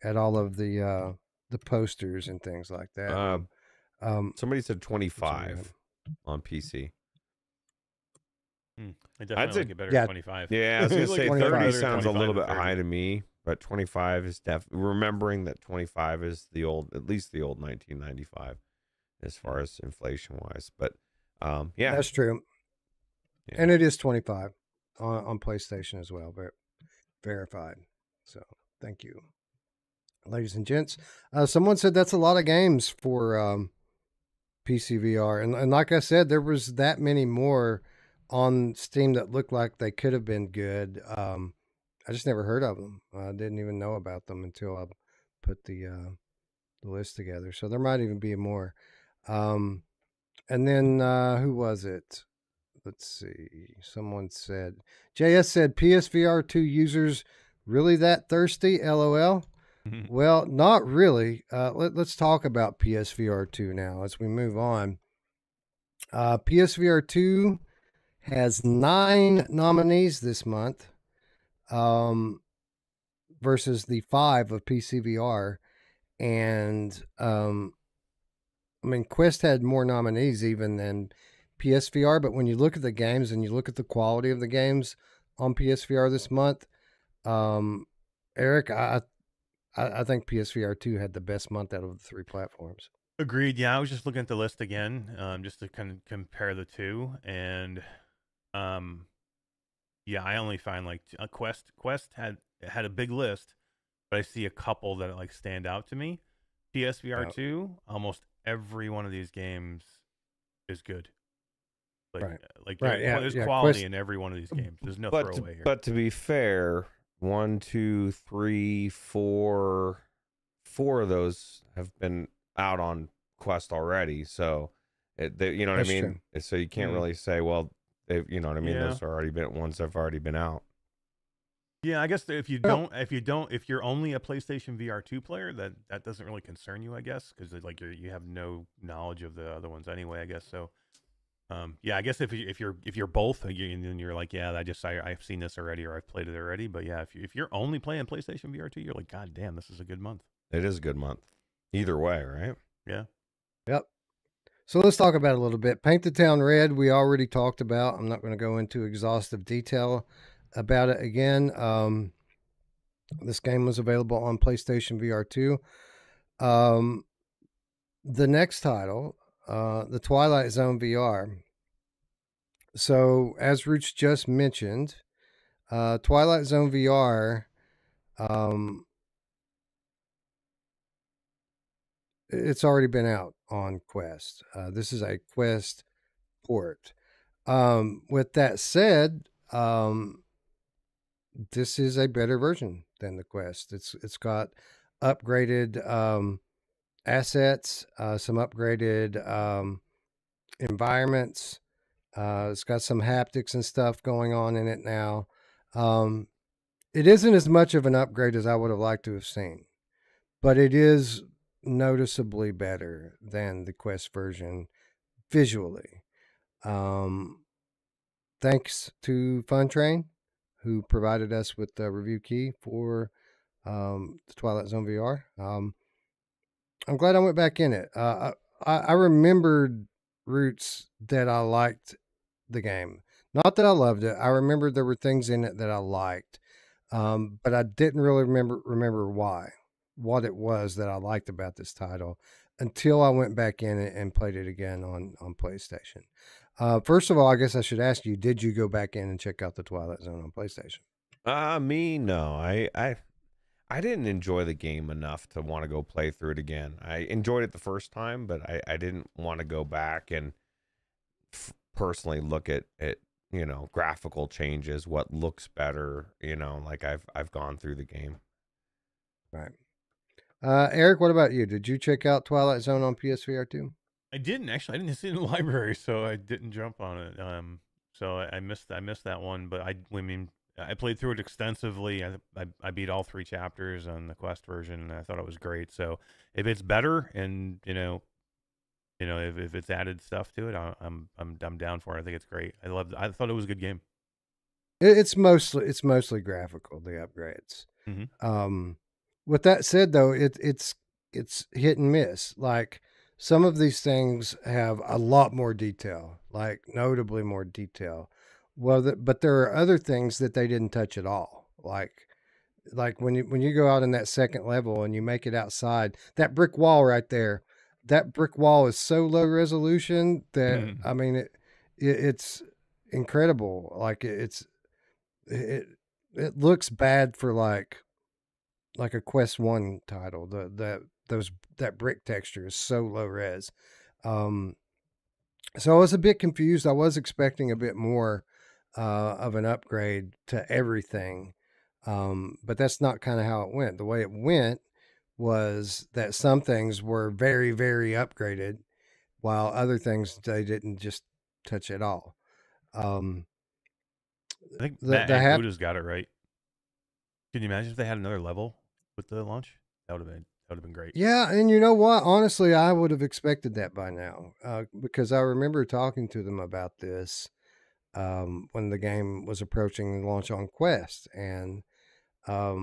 at all of the posters and things like that.
Somebody said 25 on PC.
I definitely like it better than 25.
Yeah, I was going to say 30 sounds a little bit high to me, but 25 is definitely, remembering that 25 is at least the old 1995 as far as inflation wise. But yeah.
That's true. Yeah. And it is 25 on PlayStation as well, but verified. So thank you, ladies and gents. Someone said that's a lot of games for PCVR. And like I said, there was that many more on Steam that looked like they could have been good. I just never heard of them. I didn't even know about them until I put the list together. So there might even be more. And then who was it? Let's see. Someone said, JS said, PSVR 2 users really that thirsty? LOL. Well, not really. Let's talk about PSVR 2 now as we move on. PSVR 2 has 9 nominees this month versus the 5 of PCVR. And I mean, Quest had more nominees even than PSVR, but when you look at the games and you look at the quality of the games on PSVR this month, Eric, I think PSVR 2 had the best month out of the 3 platforms.
Agreed. Yeah, I was just looking at the list again, just to kind of compare the two, and yeah, I only find like Quest had a big list, but I see a couple that like stand out to me. PSVR 2, almost every one of these games is good. Like there's quality Quest, in every one of these games. There's no throwaway here.
But to be fair, 1, 2, 3, 4 of those have been out on Quest already. So, you know what I mean? True. So you can't really say, well, you know what I mean? Yeah. Those are already been ones that have already been out.
Yeah, I guess if you're only a PlayStation VR 2 player, that doesn't really concern you, I guess, because like you have no knowledge of the other ones anyway, I guess. So, yeah, I guess if you're both, and you're like, yeah, I've seen this already or I've played it already. But yeah, if you're only playing PlayStation VR 2, you're like, God damn, this is a good month.
It is a good month, either way, right?
Yeah.
Yep. So let's talk about it a little bit. Paint the Town Red, we already talked about. I'm not going to go into exhaustive detail about it again. This game was available on PlayStation VR 2. The next title, the Twilight Zone VR. So as Ruuts just mentioned, Twilight Zone VR, it's already been out on Quest. This is a Quest port. With that said, this is a better version than the Quest. It's got upgraded assets, some upgraded environments. It's got some haptics and stuff going on in it now. It isn't as much of an upgrade as I would have liked to have seen, but it is noticeably better than the Quest version visually. Thanks to FunTrain, who provided us with the review key for the Twilight Zone VR. I'm glad I went back in it. I remembered Ruuts that I liked the game. Not that I loved it. I remembered there were things in it that I liked, but I didn't really remember what it was that I liked about this title until I went back in and played it again on PlayStation. First of all, I guess I should ask you: did you go back in and check out the Twilight Zone on PlayStation?
Me, no. I didn't enjoy the game enough to want to go play through it again. I enjoyed it the first time, but I didn't want to go back and personally look at graphical changes, what looks better, like I've gone through the game.
Right. Eric, what about you? Did you check out Twilight Zone on PSVR too?
I didn't actually. I didn't see it in the library, so I didn't jump on it. So I missed that one. But I mean, I played through it extensively. I beat all 3 chapters on the Quest version, and I thought it was great. So if it's better, and if it's added stuff to it, I'm down for it. I think it's great. I thought it was a good game.
It's mostly graphical, the upgrades.
Mm-hmm.
With that said, though, it's hit and miss. Like, some of these things have a lot more detail, like notably more detail. Well, but there are other things that they didn't touch at all. Like when you go out in that second level and you make it outside, that brick wall right there, that brick wall is so low resolution that I mean it's incredible. Like it looks bad for like a Quest 1 title. That brick texture is so low res. So I was a bit confused. I was expecting a bit more of an upgrade to everything. But that's not kind of how it went. The way it went was that some things were very, very upgraded, while other things they didn't just touch at all.
I think Matt Buddha's got it right. Can you imagine if they had another level with the launch? That would have been great.
Yeah, and you know what? Honestly, I would have expected that by now, because I remember talking to them about this when the game was approaching launch on Quest, and I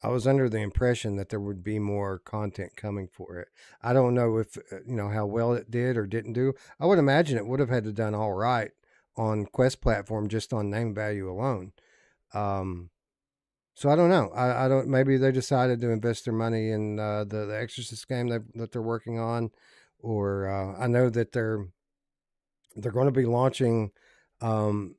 was under the impression that there would be more content coming for it. I don't know if how well it did or didn't do. I would imagine it would have had to done all right on Quest platform just on name value alone. So I don't know. I don't. Maybe they decided to invest their money in the Exorcist game that they're working on, or I know that they're going to be launching a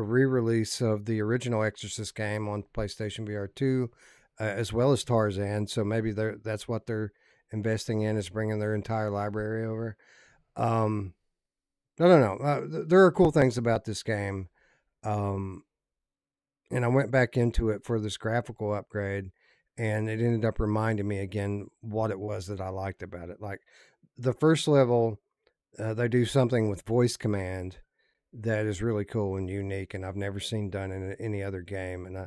re-release of the original Exorcist game on PlayStation VR 2, as well as Tarzan. So maybe that's what they're investing in, is bringing their entire library over. I don't know. There are cool things about this game. And I went back into it for this graphical upgrade, and it ended up reminding me again what it was that I liked about it. Like the first level, they do something with voice command that is really cool and unique, and I've never seen done in any other game. And I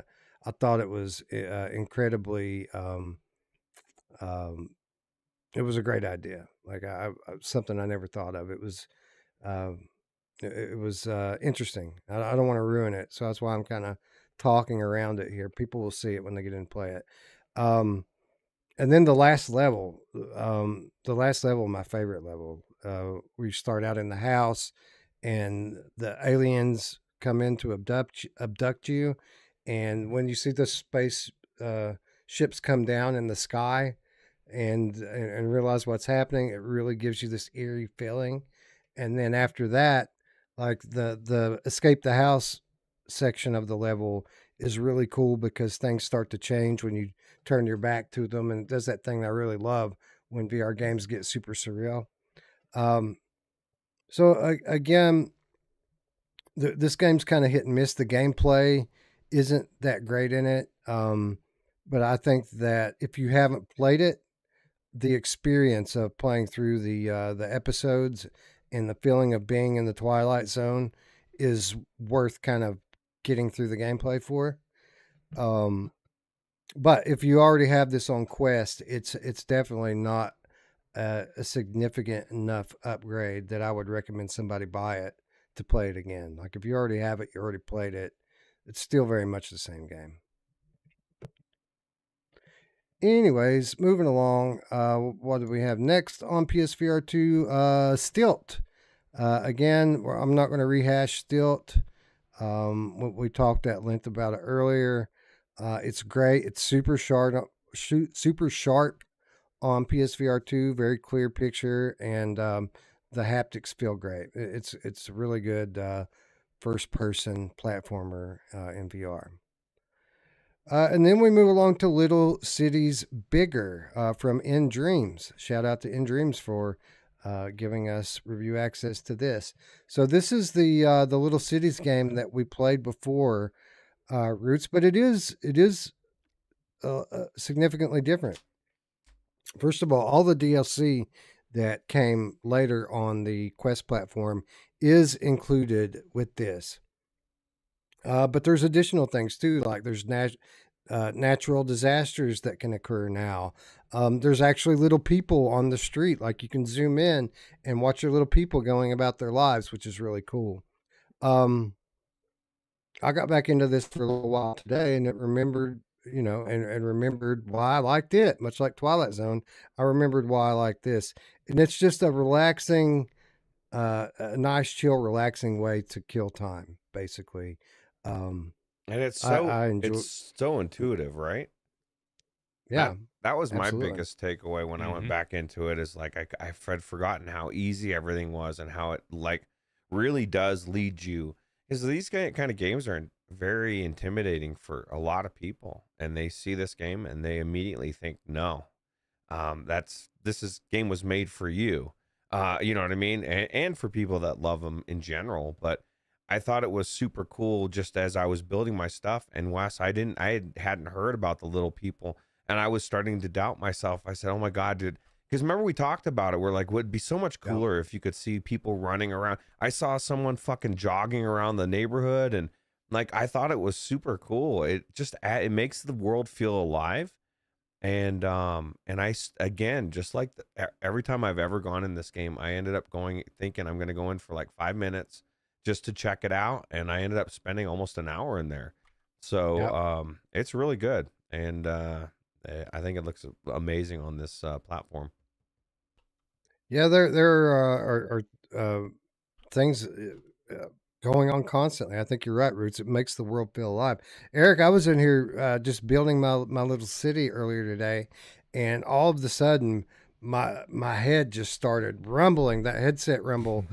thought it was incredibly, it was a great idea. Like something I never thought of. It was interesting. I don't want to ruin it, so that's why I'm kind of talking around it here. People will see it when they get in and play it. And then the last level, my favorite level, we start out in the house, and the aliens come in to abduct you. And when you see the space ships come down in the sky and realize what's happening, it really gives you this eerie feeling. And then after that, like the escape the house section of the level is really cool, because things start to change when you turn your back to them, and it does that thing I really love when VR games get super surreal. So again, this game's kind of hit and miss. The gameplay isn't that great in it, but I think that if you haven't played it, the experience of playing through the episodes and the feeling of being in the Twilight Zone is worth kind of getting through the gameplay for. But if you already have this on Quest, it's definitely not a significant enough upgrade that I would recommend somebody buy it to play it again. Like if you already have it, you already played it, it's still very much the same game. Anyways, moving along, what do we have next on PSVR 2? Stilt. Again, I'm not going to rehash Stilt. We talked at length about it earlier. It's great. It's super sharp on PSVR 2. Very clear picture, and the haptics feel great. It's a really good first-person platformer in VR. And then we move along to Little Cities Bigger from In Dreams. Shout out to In Dreams for giving us review access to this. So this is the Little Cities game that we played before, Ruuts, but it is significantly different. First of all the DLC that came later on the Quest platform is included with this. But there's additional things too, like there's natural disasters that can occur now. There's actually little people on the street, like you can zoom in and watch your little people going about their lives, which is really cool. I got back into this for a little while today, and it remembered, and remembered why I liked it, much like Twilight Zone. I remembered why I like this, and it's just a relaxing, a nice, chill, relaxing way to kill time, basically.
And it's so intuitive, right?
Yeah,
that was my biggest takeaway when I went back into it. Is like I had forgotten how easy everything was and how it like really does lead you. Because these kind of games are very intimidating for a lot of people, and they see this game and they immediately think, no, this game was made for you. You know what I mean? And for people that love them in general, but. I thought it was super cool just as I was building my stuff. And Wes, I hadn't heard about the little people, and I was starting to doubt myself. I said, oh my God, dude. Because remember we talked about it. We're like, would be so much cooler if you could see people running around. I saw someone fucking jogging around the neighborhood, and like, I thought it was super cool. It makes the world feel alive. And I, again, just like every time I've ever gone in this game, I ended up thinking I'm going to go in for like 5 minutes just to check it out, and I ended up spending almost an hour in there. So it's really good, and I think it looks amazing on this platform.
Yeah, there are things going on constantly. I think you're right, Ruuts. It makes the world feel alive. Eric, I was in here just building my little city earlier today, and all of a sudden my head just started rumbling. That headset rumble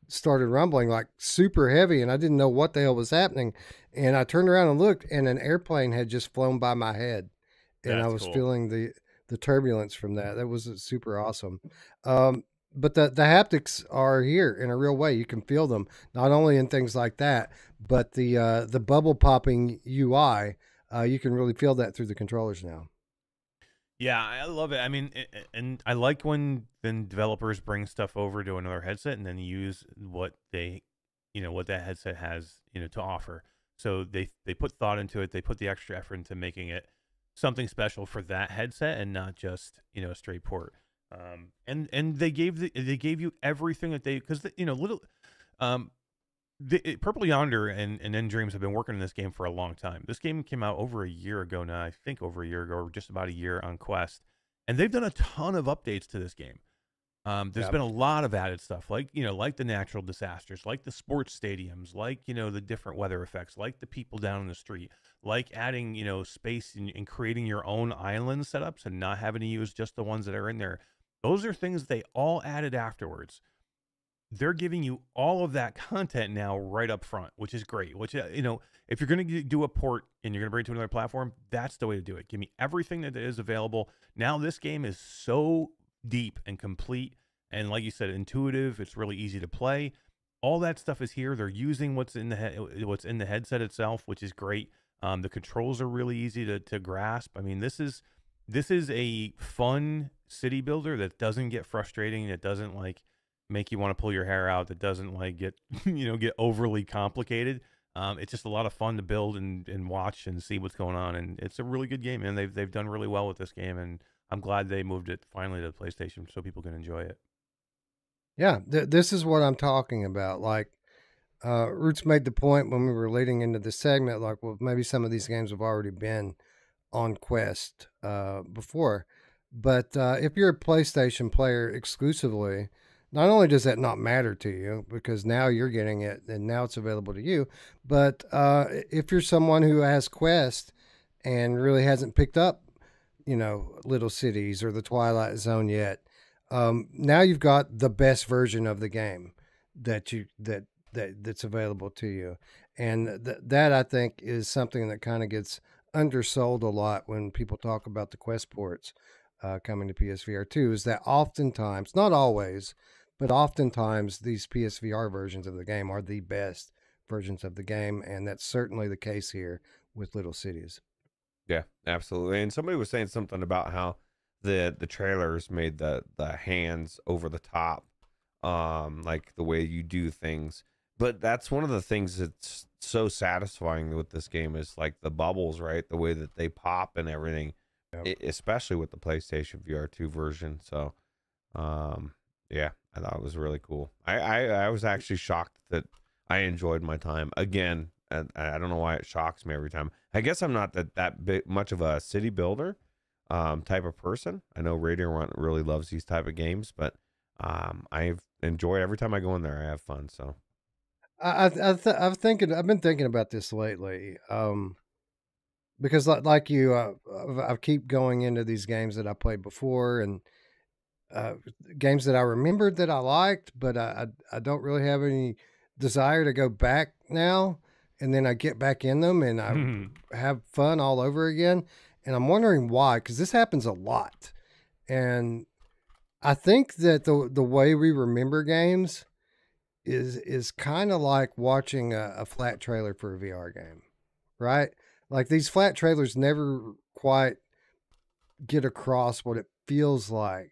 started rumbling like super heavy, and I didn't know what the hell was happening. And I turned around and looked, and an airplane had just flown by my head, and I was feeling the turbulence from that. That was super awesome. But the haptics are here in a real way. You can feel them not only in things like that, but the bubble popping UI. You can really feel that through the controllers now.
Yeah, I love it. I mean, and I like when then developers bring stuff over to another headset and then use what what that headset has, to offer. So they put thought into it. They put the extra effort into making it something special for that headset and not just, a straight port. And they gave you everything that Purple Yonder and In Dreams have been working on this game for a long time. This game came out over a year ago now, I think over a year ago, or just about a year on Quest. And they've done a ton of updates to this game. There's been a lot of added stuff, like the natural disasters, like the sports stadiums, like the different weather effects, like the people down in the street, like adding space and creating your own island setups and not having to use just the ones that are in there. Those are things they all added afterwards. They're giving you all of that content now right up front, which is great. Which, if you're going to do a port and you're going to bring it to another platform, that's the way to do it. Give me everything that is available. Now this game is so deep and complete, and like you said, intuitive. It's really easy to play. All that stuff is here. They're using what's in the headset itself, which is great. The controls are really easy to grasp. I mean, this is a fun city builder that doesn't get frustrating. It doesn't make you want to pull your hair out. That doesn't get get overly complicated. It's just a lot of fun to build and watch and see what's going on, and it's a really good game, and they've done really well with this game, and I'm glad they moved it finally to the PlayStation so people can enjoy it.
Yeah, this is what I'm talking about. Ruuts made the point when we were leading into this segment, well, maybe some of these games have already been on Quest before. But if you're a PlayStation player exclusively, not only does that not matter to you because now you're getting it and now it's available to you, but if you're someone who has Quest and really hasn't picked up, Little Cities or the Twilight Zone yet, now you've got the best version of the game that's available to you, and that I think is something that kind of gets undersold a lot when people talk about the Quest ports coming to PSVR 2. Is that oftentimes, not always, but oftentimes these PSVR versions of the game are the best versions of the game, and that's certainly the case here with Little Cities.
Yeah, absolutely. And somebody was saying something about how the trailers made the hands over the top, like the way you do things. But that's one of the things that's so satisfying with this game is like the bubbles, right? The way that they pop and everything, especially with the PlayStation VR 2 version. So, yeah, I thought it was really cool. I was actually shocked that I enjoyed my time again. And I don't know why it shocks me every time. I guess I'm not that big, much of a city builder type of person. I know Radiant really loves these type of games, but I've enjoyed every time I go in there. I have fun. So
I've been thinking about this lately because like you, I keep going into these games that I played before and games that I remembered that I liked, but I don't really have any desire to go back now. And then I get back in them and I have fun all over again. And I'm wondering why, because this happens a lot. And I think that the way we remember games is kind of like watching a flat trailer for a VR game, right? Like these flat trailers never quite get across what it feels like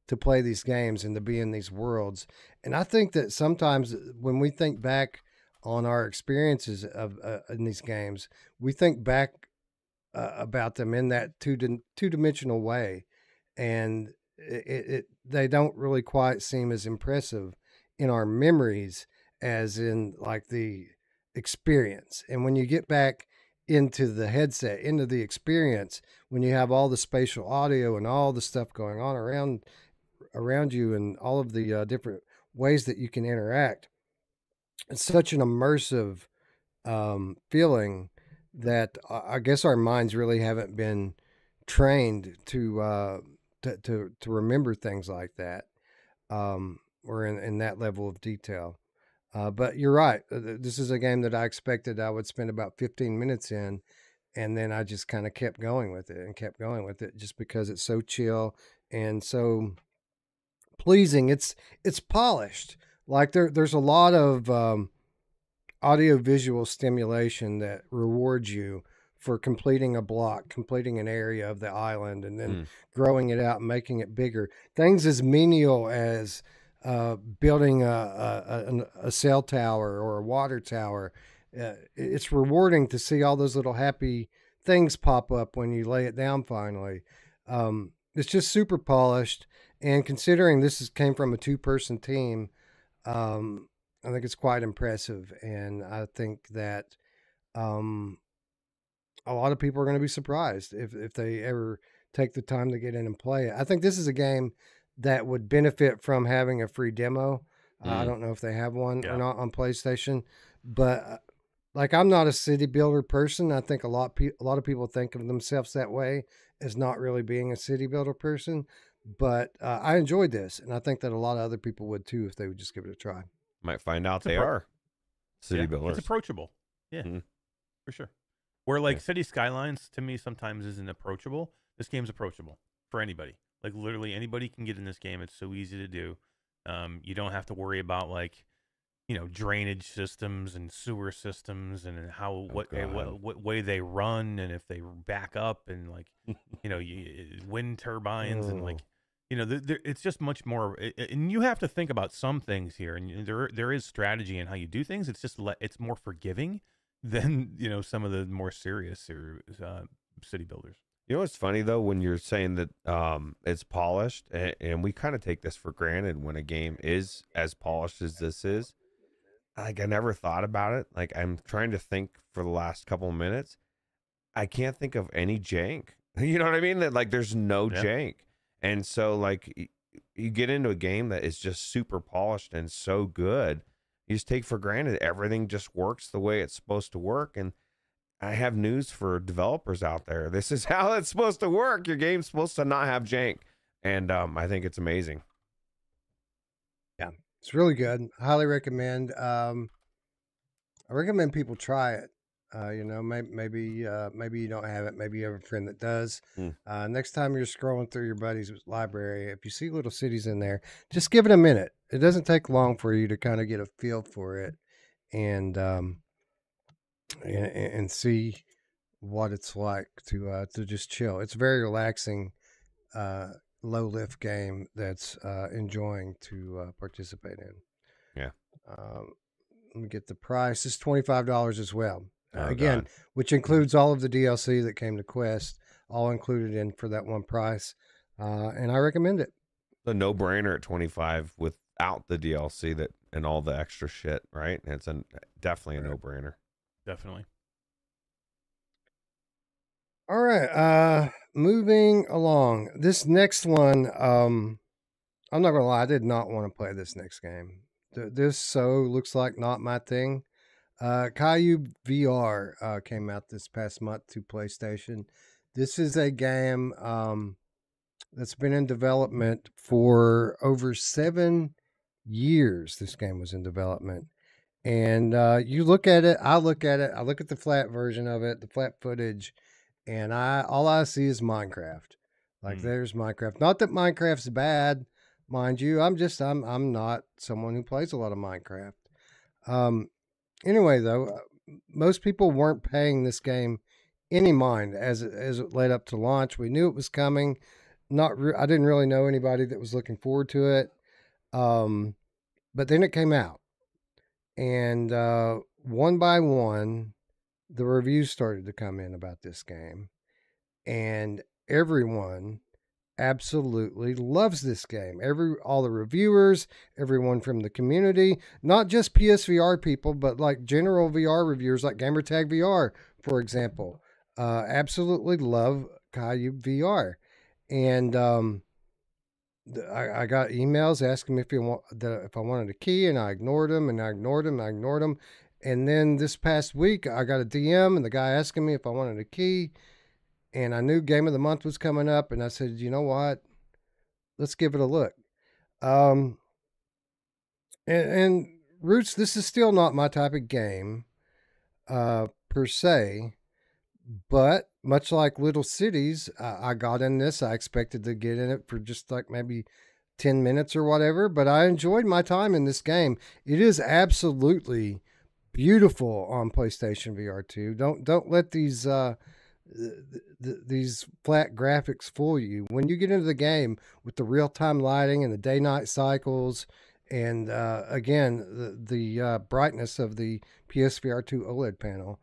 to play these games and to be in these worlds. And I think that sometimes when we think back on our experiences of in these games, we think back about them in that two-dimensional way, and they don't really quite seem as impressive in our memories as in like the experience. And when you get back into the headset, into the experience, when you have all the spatial audio and all the stuff going on around you and all of the different ways that you can interact, it's such an immersive feeling that I guess our minds really haven't been trained to remember things like that, or in that level of detail. But you're right. This is a game that I expected I would spend about 15 minutes in, and then I just kind of kept going with it just because it's so chill and so pleasing. It's polished. Like there's a lot of audio visual stimulation that rewards you for completing a block, completing an area of the island, and then growing it out and making it bigger. Things as menial as building a cell tower or a water tower. It's rewarding to see all those little happy things pop up when you lay it down finally. It's just super polished. And considering this came from a two-person team, I think it's quite impressive. And I think that a lot of people are going to be surprised if they ever take the time to get in and play it. I think this is a game that would benefit from having a free demo. I don't know if they have one or not on PlayStation, but like I'm not a city builder person. I think a lot of people think of themselves that way, as not really being a city builder person. But I enjoyed this, and I think that a lot of other people would too if they would just give it a try.
Might find out they are city builders.
It's approachable. Yeah, for sure. Where like City Skylines to me sometimes isn't approachable. This game's approachable for anybody. Like literally anybody can get in this game. It's so easy to do. You don't have to worry about like, drainage systems and sewer systems and how what way they run and if they back up and like, wind turbines and like, it's just much more. And you have to think about some things here, and there is strategy in how you do things. It's just it's more forgiving than some of the more serious city builders.
What's funny though, when you're saying that it's polished, and we kind of take this for granted when a game is as polished as this is. Like I never thought about it. Like I'm trying to think for the last couple of minutes. I can't think of any jank. You know what I mean? That like there's no jank. And so like you get into a game that is just super polished and so good, you just take for granted everything just works the way it's supposed to work. And I have news for developers out there. This is how it's supposed to work. Your game's supposed to not have jank. And I think it's amazing.
Yeah, it's really good. I highly recommend. I recommend people try it. You know, maybe you don't have it. Maybe you have a friend that does. Next time you're scrolling through your buddy's library, if you see little cities in there, just give it a minute. It doesn't take long for you to kind of get a feel for it and see what it's like to just chill. It's a very relaxing, low lift game that's enjoying to participate in.
Yeah.
Let me get the price. It's $25 as well. Again,
God.
Which includes all of the DLC that came to Quest, all included in for that one price. And I recommend it.
A no-brainer at $25 without the DLC that and all the extra shit, right? It's definitely a no-brainer.
Definitely.
All right. Moving along. This next one, I'm not gonna lie, I did not want to play this next game. This looks like not my thing. cyubeVR came out this past month to PlayStation. This is a game that's been in development for over 7 years. This game was in development. And you look at it, I look at the flat version of it, the flat footage, and all I see is Minecraft. Like there's Minecraft. Not that Minecraft's bad, mind you. I'm not someone who plays a lot of Minecraft. Anyway, though, most people weren't paying this game any mind as it led up to launch. We knew it was coming. I didn't really know anybody that was looking forward to it. But then it came out, and one by one, the reviews started to come in about this game, and everyone absolutely loves this game. All the reviewers, everyone from the community, not just PSVR people, but like general VR reviewers like Gamertag VR, for example, absolutely love cyubeVR. And I got emails asking me if I wanted a key, and I ignored them, and then this past week I got a DM and the guy asking me if I wanted a key. And I knew Game of the Month was coming up, and I said, you know what? Let's give it a look. And Ruuts, this is still not my type of game, per se. But much like Little Cities, I got in this. I expected to get in it for just like maybe 10 minutes or whatever. But I enjoyed my time in this game. It is absolutely beautiful on PlayStation VR 2. Don't let these flat graphics fool you. When you get into the game with the real-time lighting and the day-night cycles, and again the brightness of the PSVR 2 OLED panel,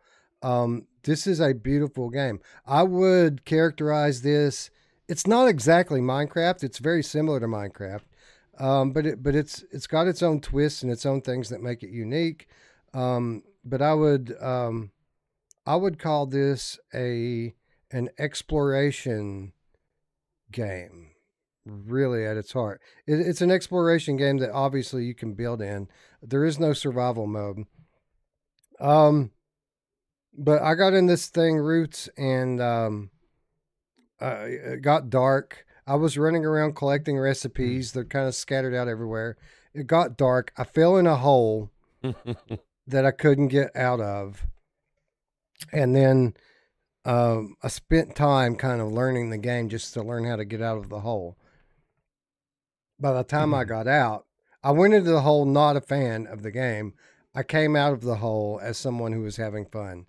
this is a beautiful game. I would characterize this. It's not exactly Minecraft. It's very similar to Minecraft, but it's got its own twists and its own things that make it unique. But I would call this an exploration game, really at its heart. It's an exploration game that obviously you can build in. There is no survival mode. But I got in this thing, Ruuts, and it got dark. I was running around collecting recipes. They're kind of scattered out everywhere. It got dark. I fell in a hole that I couldn't get out of. And then I spent time kind of learning the game just to learn how to get out of the hole. By the time I got out, I went into the hole not a fan of the game. I came out of the hole as someone who was having fun.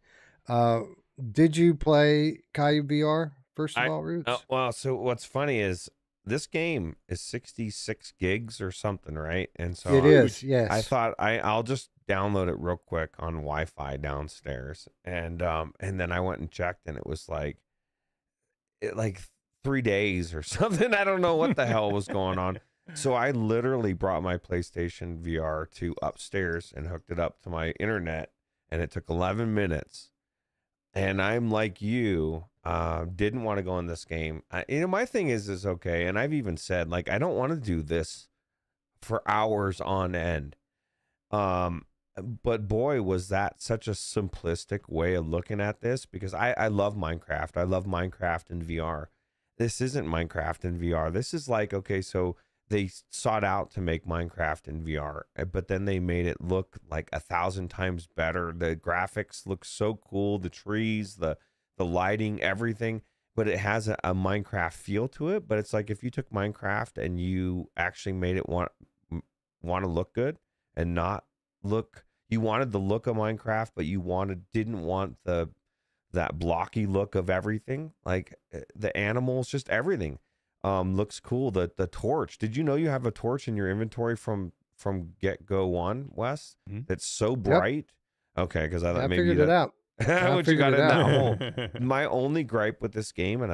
Did you play cyubeVR, first of all, Ruuts?
Well, so what's funny is this game is 66 gigs or something, right? And so
it is, yes.
I thought I'll just download it real quick on Wi-Fi downstairs, and then I went and checked, and it was like 3 days or something. I don't know what the hell was going on. So I literally brought my PlayStation VR 2 upstairs and hooked it up to my internet, and it took 11 minutes. and I'm like you, didn't want to go in this game. My thing is okay, and I've even said, like, I don't want to do this for hours on end. But boy, was that such a simplistic way of looking at this, because I love Minecraft. I love Minecraft in VR. This isn't Minecraft in VR. This is like, okay, so they sought out to make Minecraft in VR, but then they made it look like 1,000 times better. The graphics look so cool, the trees, the lighting, everything, but it has a Minecraft feel to it. But it's like if you took Minecraft and you actually made it want to look good and not look, you wanted the look of Minecraft, but you didn't want that blocky look of everything, like the animals, just everything looks cool. The torch, did you know you have a torch in your inventory from get-go one, Wes? That's so bright. Yep. Okay, because I thought maybe
figured it out.
what you got in that hole. My only gripe with this game, and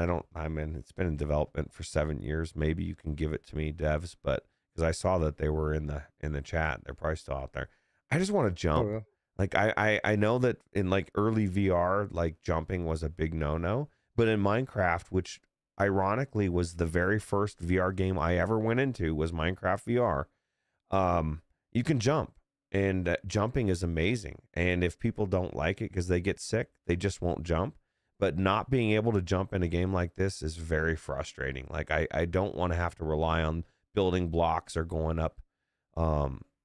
it's been in development for 7 years, maybe you can give it to me, devs, but because I saw that they were in the chat, they're probably still out there. I just want to jump. Oh, yeah. Like I know that in like early VR, like jumping was a big no-no, but in Minecraft, which ironically was the very first VR game I ever went into, was Minecraft VR. You can jump, and jumping is amazing. And if people don't like it because they get sick, they just won't jump. But not being able to jump in a game like this is very frustrating. Like I don't want to have to rely on building blocks or going up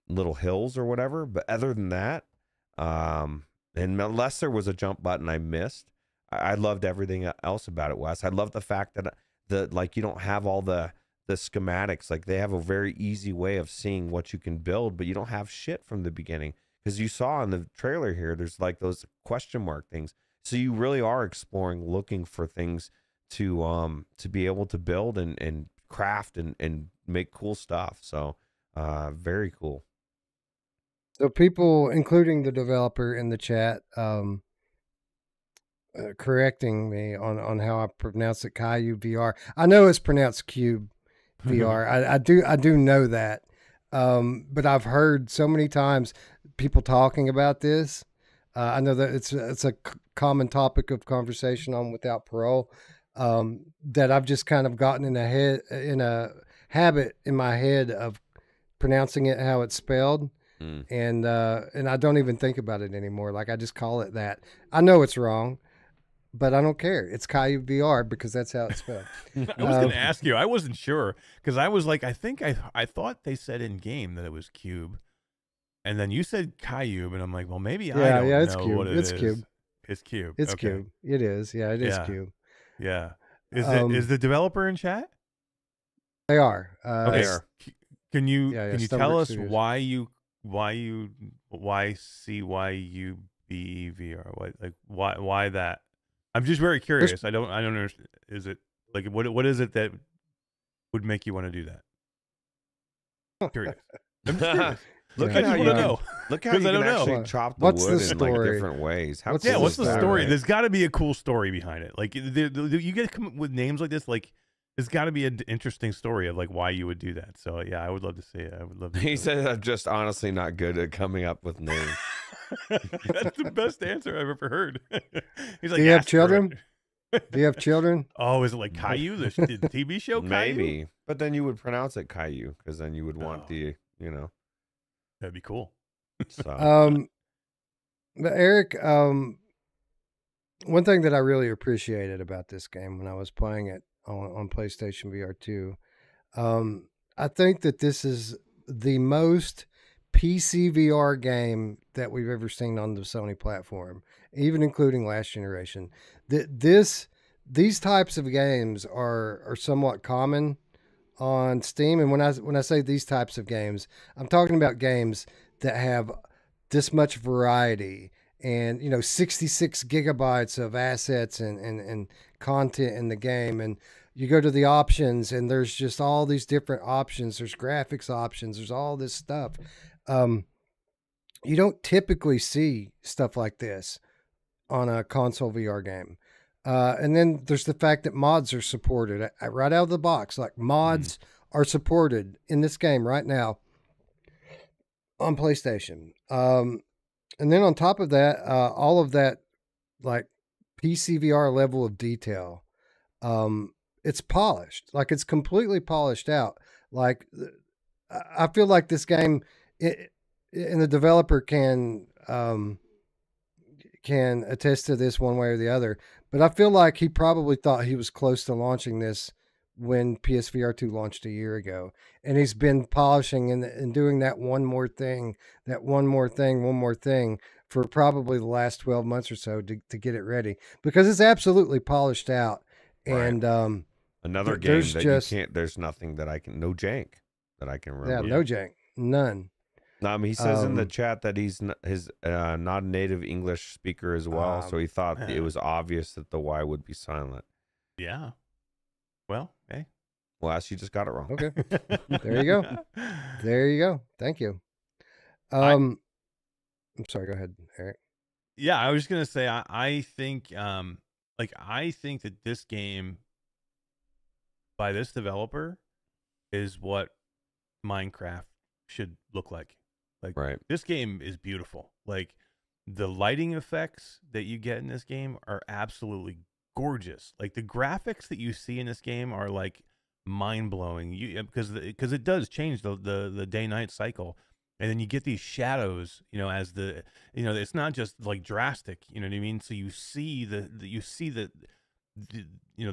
little hills or whatever. But other than that, and unless there was a jump button I missed, I loved everything else about it, Wes. I love the fact that like you don't have all the schematics. Like they have a very easy way of seeing what you can build, but you don't have shit from the beginning, because you saw in the trailer here, there's like those question mark things. So you really are exploring, looking for things to be able to build and craft and make cool stuff. So very cool.
So people, including the developer in the chat, correcting me on how I pronounce it, cyubeVR. I know it's pronounced CubeVR. I do know that, but I've heard so many times people talking about this. I know that it's a common topic of conversation on Without Parole, that I've just kind of gotten in a habit in my head of pronouncing it how it's spelled. And I don't even think about it anymore. Like I just call it that. I know it's wrong, but I don't care. It's cyubeVR because that's how it's spelled.
I was going to ask you. I wasn't sure, because I was like, I thought they said in game that it was cube, and then you said Cayube, and I'm like, well, maybe I don't
it's
know
cube.
what it
it's
is.
Cube.
It's cube.
It's
okay.
cube. It is. Yeah, it is cube.
Yeah. Is the developer in chat?
They are.
Okay.
They are.
Can you tell us
Studios.
why cyubeVR? Why that? I'm just very curious. I don't understand. Is it like what is it that would make you want to do that? I'm curious.
Look at how you can actually chop the wood in like different ways.
What's the story? Right? There's got to be a cool story behind it. Like you get to come up with names like this, like there's got to be an interesting story of like why you would do that. So yeah, I would love to see it. I would love to.
He said, "I'm just honestly not good at coming up with names."
That's the best answer I've ever heard. He's like,
"Do you have children? Do you have children?"
Oh, is it like Caillou, the TV show? Caillou?
Maybe, but then you would pronounce it Caillou, because then you would want
That'd be cool.
So. But Eric, one thing that I really appreciated about this game when I was playing it on PlayStation VR 2, I think that this is the most PCVR game that we've ever seen on the Sony platform, even including last generation. These types of games are somewhat common on Steam, and when I say these types of games, I'm talking about games that have this much variety and 66 gigabytes of assets and content in the game, and you go to the options and there's just all these different options. There's graphics options. There's all this stuff. You don't typically see stuff like this on a console VR game. And then there's the fact that mods are supported right out of the box. Like mods are supported in this game right now on PlayStation. And then on top of that, all of that, like PCVR level of detail. It's polished, like it's completely polished out. Like I feel like this game, and the developer can attest to this one way or the other. But I feel like he probably thought he was close to launching this when PSVR 2 launched a year ago, and he's been polishing and doing that one more thing for probably the last 12 months or so to get it ready, because it's absolutely polished out.
Right.
And
another game that just, you can't, there's nothing that I can, no jank that I can remember.
Yeah, no jank, none.
He says in the chat that he's not a native English speaker as well, so he thought it was obvious that the Y would be silent.
Yeah. Well, hey.
Well, you just got it wrong.
Okay. There you go. There you go. Thank you. I'm sorry. Go ahead, Eric.
Yeah, I was just gonna say I think I think that this game by this developer is what Minecraft should look like. Like,
right.
This game is beautiful. Like, the lighting effects that you get in this game are absolutely gorgeous. Like, the graphics that you see in this game are like mind-blowing. Because it does change the day-night cycle. And then you get these shadows, as it's not just like drastic, you know what I mean? So you see the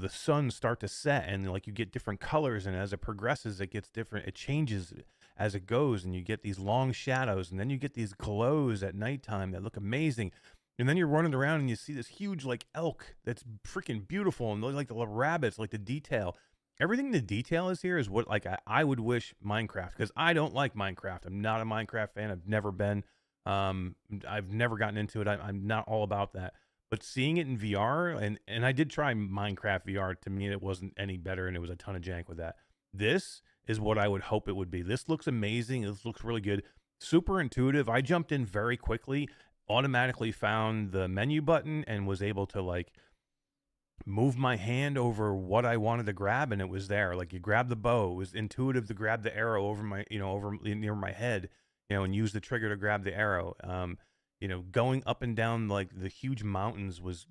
sun start to set, and like you get different colors, and as it progresses, it gets different. It changes as it goes, and you get these long shadows, and then you get these glows at nighttime that look amazing. And then you're running around and you see this huge like elk that's freaking beautiful, and like the rabbits, like the detail. Everything the detail is here is what like I would wish Minecraft, because I don't like Minecraft. I'm not a Minecraft fan. I've never been. I've never gotten into it. I'm not all about that. But seeing it in VR, and I did try Minecraft VR. To me, it wasn't any better, and it was a ton of jank with that. This is what I would hope it would be. This looks amazing. This looks really good. Super intuitive. I jumped in very quickly, automatically found the menu button, and was able to like move my hand over what I wanted to grab, and it was there. Like, you grab the bow, it was intuitive to grab the arrow over my, over near my head, and use the trigger to grab the arrow. Going up and down like the huge mountains was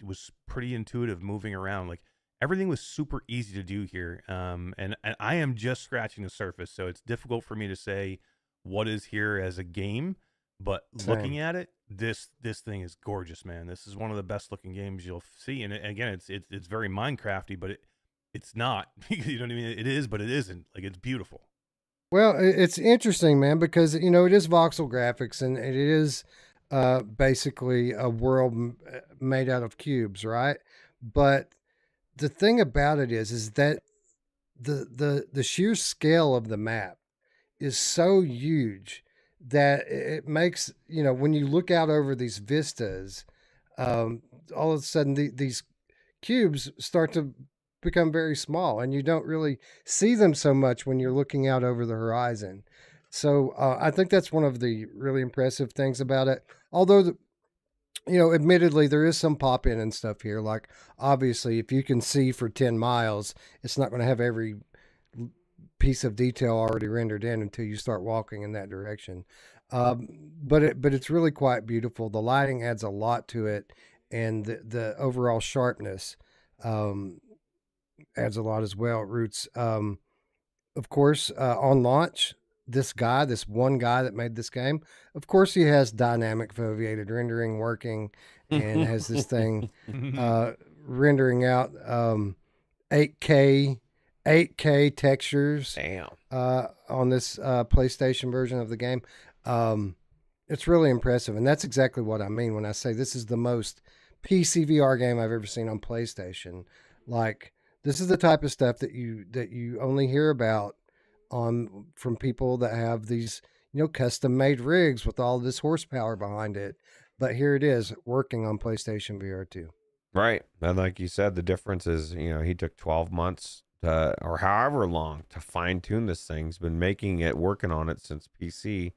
pretty intuitive, moving around. Like, everything was super easy to do here. And I am just scratching the surface, so it's difficult for me to say what is here as a game, but looking at it, this thing is gorgeous, man. This is one of the best looking games you'll see. And again, it's very Minecrafty, but it's not. You know what I mean? It is, but it isn't. Like, it's beautiful.
Well, it's interesting, man, because it is voxel graphics, and it is basically a world made out of cubes, right? But the thing about it is that the sheer scale of the map is so huge that it makes, when you look out over these vistas, all of a sudden these cubes start to become very small, and you don't really see them so much when you're looking out over the horizon. So I think that's one of the really impressive things about it. Although, admittedly, there is some pop in and stuff here. Like, obviously, if you can see for 10 miles, it's not going to have every piece of detail already rendered in until you start walking in that direction. But it's really quite beautiful. The lighting adds a lot to it, and the overall sharpness adds a lot as well. Ruuts, of course, on launch, this one guy that made this game, of course, he has dynamic foveated rendering working, and has this thing rendering out 8K textures.
Damn.
On this PlayStation version of the game. It's really impressive, and that's exactly what I mean when I say this is the most PCVR game I've ever seen on PlayStation. Like, this is the type of stuff that you only hear about from people that have these custom made rigs with all this horsepower behind it. But here it is working on PlayStation VR 2.
Right, and like you said, the difference is he took 12 months or however long to fine tune this thing. He's been working on it since PC,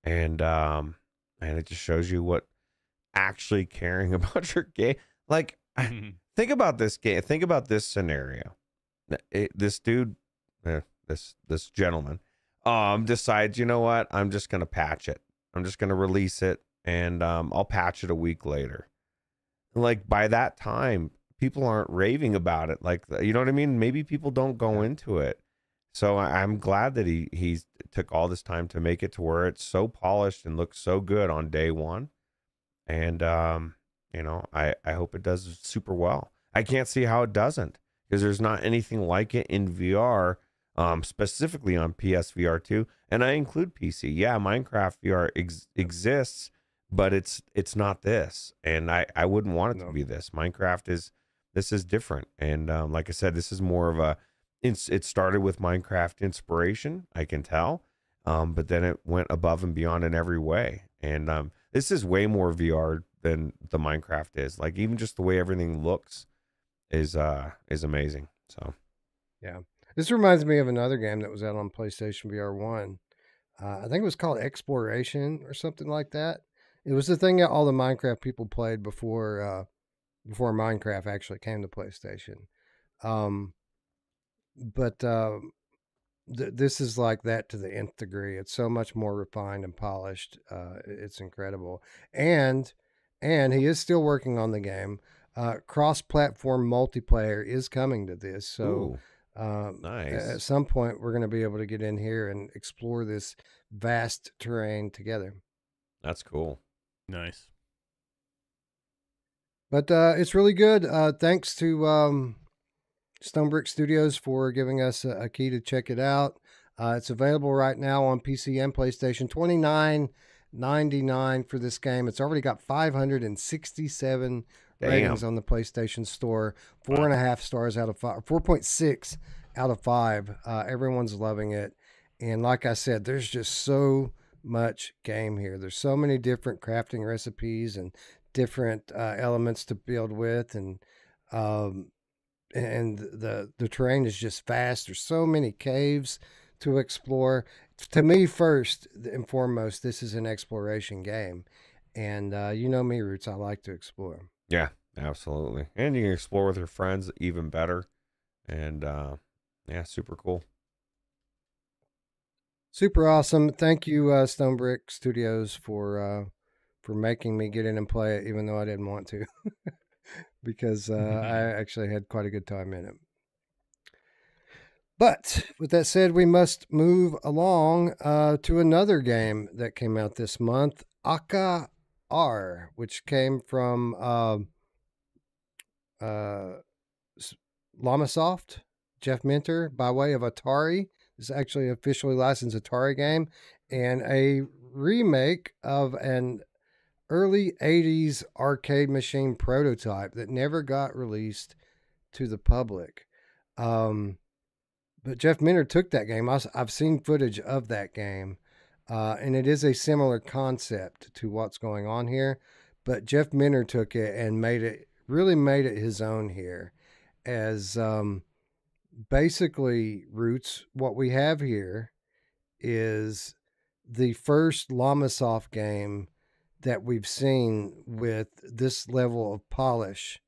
and it just shows you what actually caring about your game. Like, think about this game. Think about this scenario. This dude, this gentleman, decides, you know what? I'm just gonna patch it. I'm just gonna release it, and I'll patch it a week later. like by that time, people aren't raving about it. Like, you know what I mean? Maybe people don't go into it. So I'm glad that he took all this time to make it to where it's so polished and looks so good on day one. And, you know, I hope it does super well. I can't see how it doesn't, because there's not anything like it in VR, specifically on PSVR 2. And I include PC. Yeah, Minecraft VR exists, but it's not this. And I wouldn't want it to be this. This is different. And like I said, this is more of a, it started with Minecraft inspiration, I can tell. But then it went above and beyond in every way. And this is way more VR than the Minecraft is. Like, even just the way everything looks is amazing. So
yeah, this reminds me of another game that was out on PlayStation VR 1. I think it was called Exploration or something like that. It was the thing that all the Minecraft people played before Minecraft actually came to PlayStation. But this is like that to the nth degree. It's so much more refined and polished. It's incredible. And he is still working on the game. Cross-platform multiplayer is coming to this. So
nice.
At some point, we're going to be able to get in here and explore this vast terrain together.
That's cool.
Nice.
But it's really good. Thanks to Stonebrick Studios for giving us a key to check it out. It's available right now on PC and PlayStation. $29.99 for this game. It's already got 567 ratings on the PlayStation Store. 4.5 stars out of 5. 4.6 out of 5. Everyone's loving it. And like I said, there's just so much game here. There's so many different crafting recipes and different elements to build with, and the terrain is just vast. There's so many caves to explore. To me, first and foremost, this is an exploration game, and you know me, Ruuts, I like to explore.
Yeah, absolutely. And you can explore with your friends even better. And yeah, super cool.
Super awesome. Thank you, Stonebrick Studios, for making me get in and play it, even though I didn't want to, because I actually had quite a good time in it. But with that said, we must move along to another game that came out this month, Akka Arrh, which came from Llamasoft, Jeff Minter, by way of Atari. It's actually an officially licensed Atari game, and a remake of an early 80s arcade machine prototype that never got released to the public. But Jeff Minter took that game. I've seen footage of that game, and it is a similar concept to what's going on here. But Jeff Minter took it and really made it his own here. As basically, Ruuts, what we have here is the first Llamasoft game that we've seen with this level of polish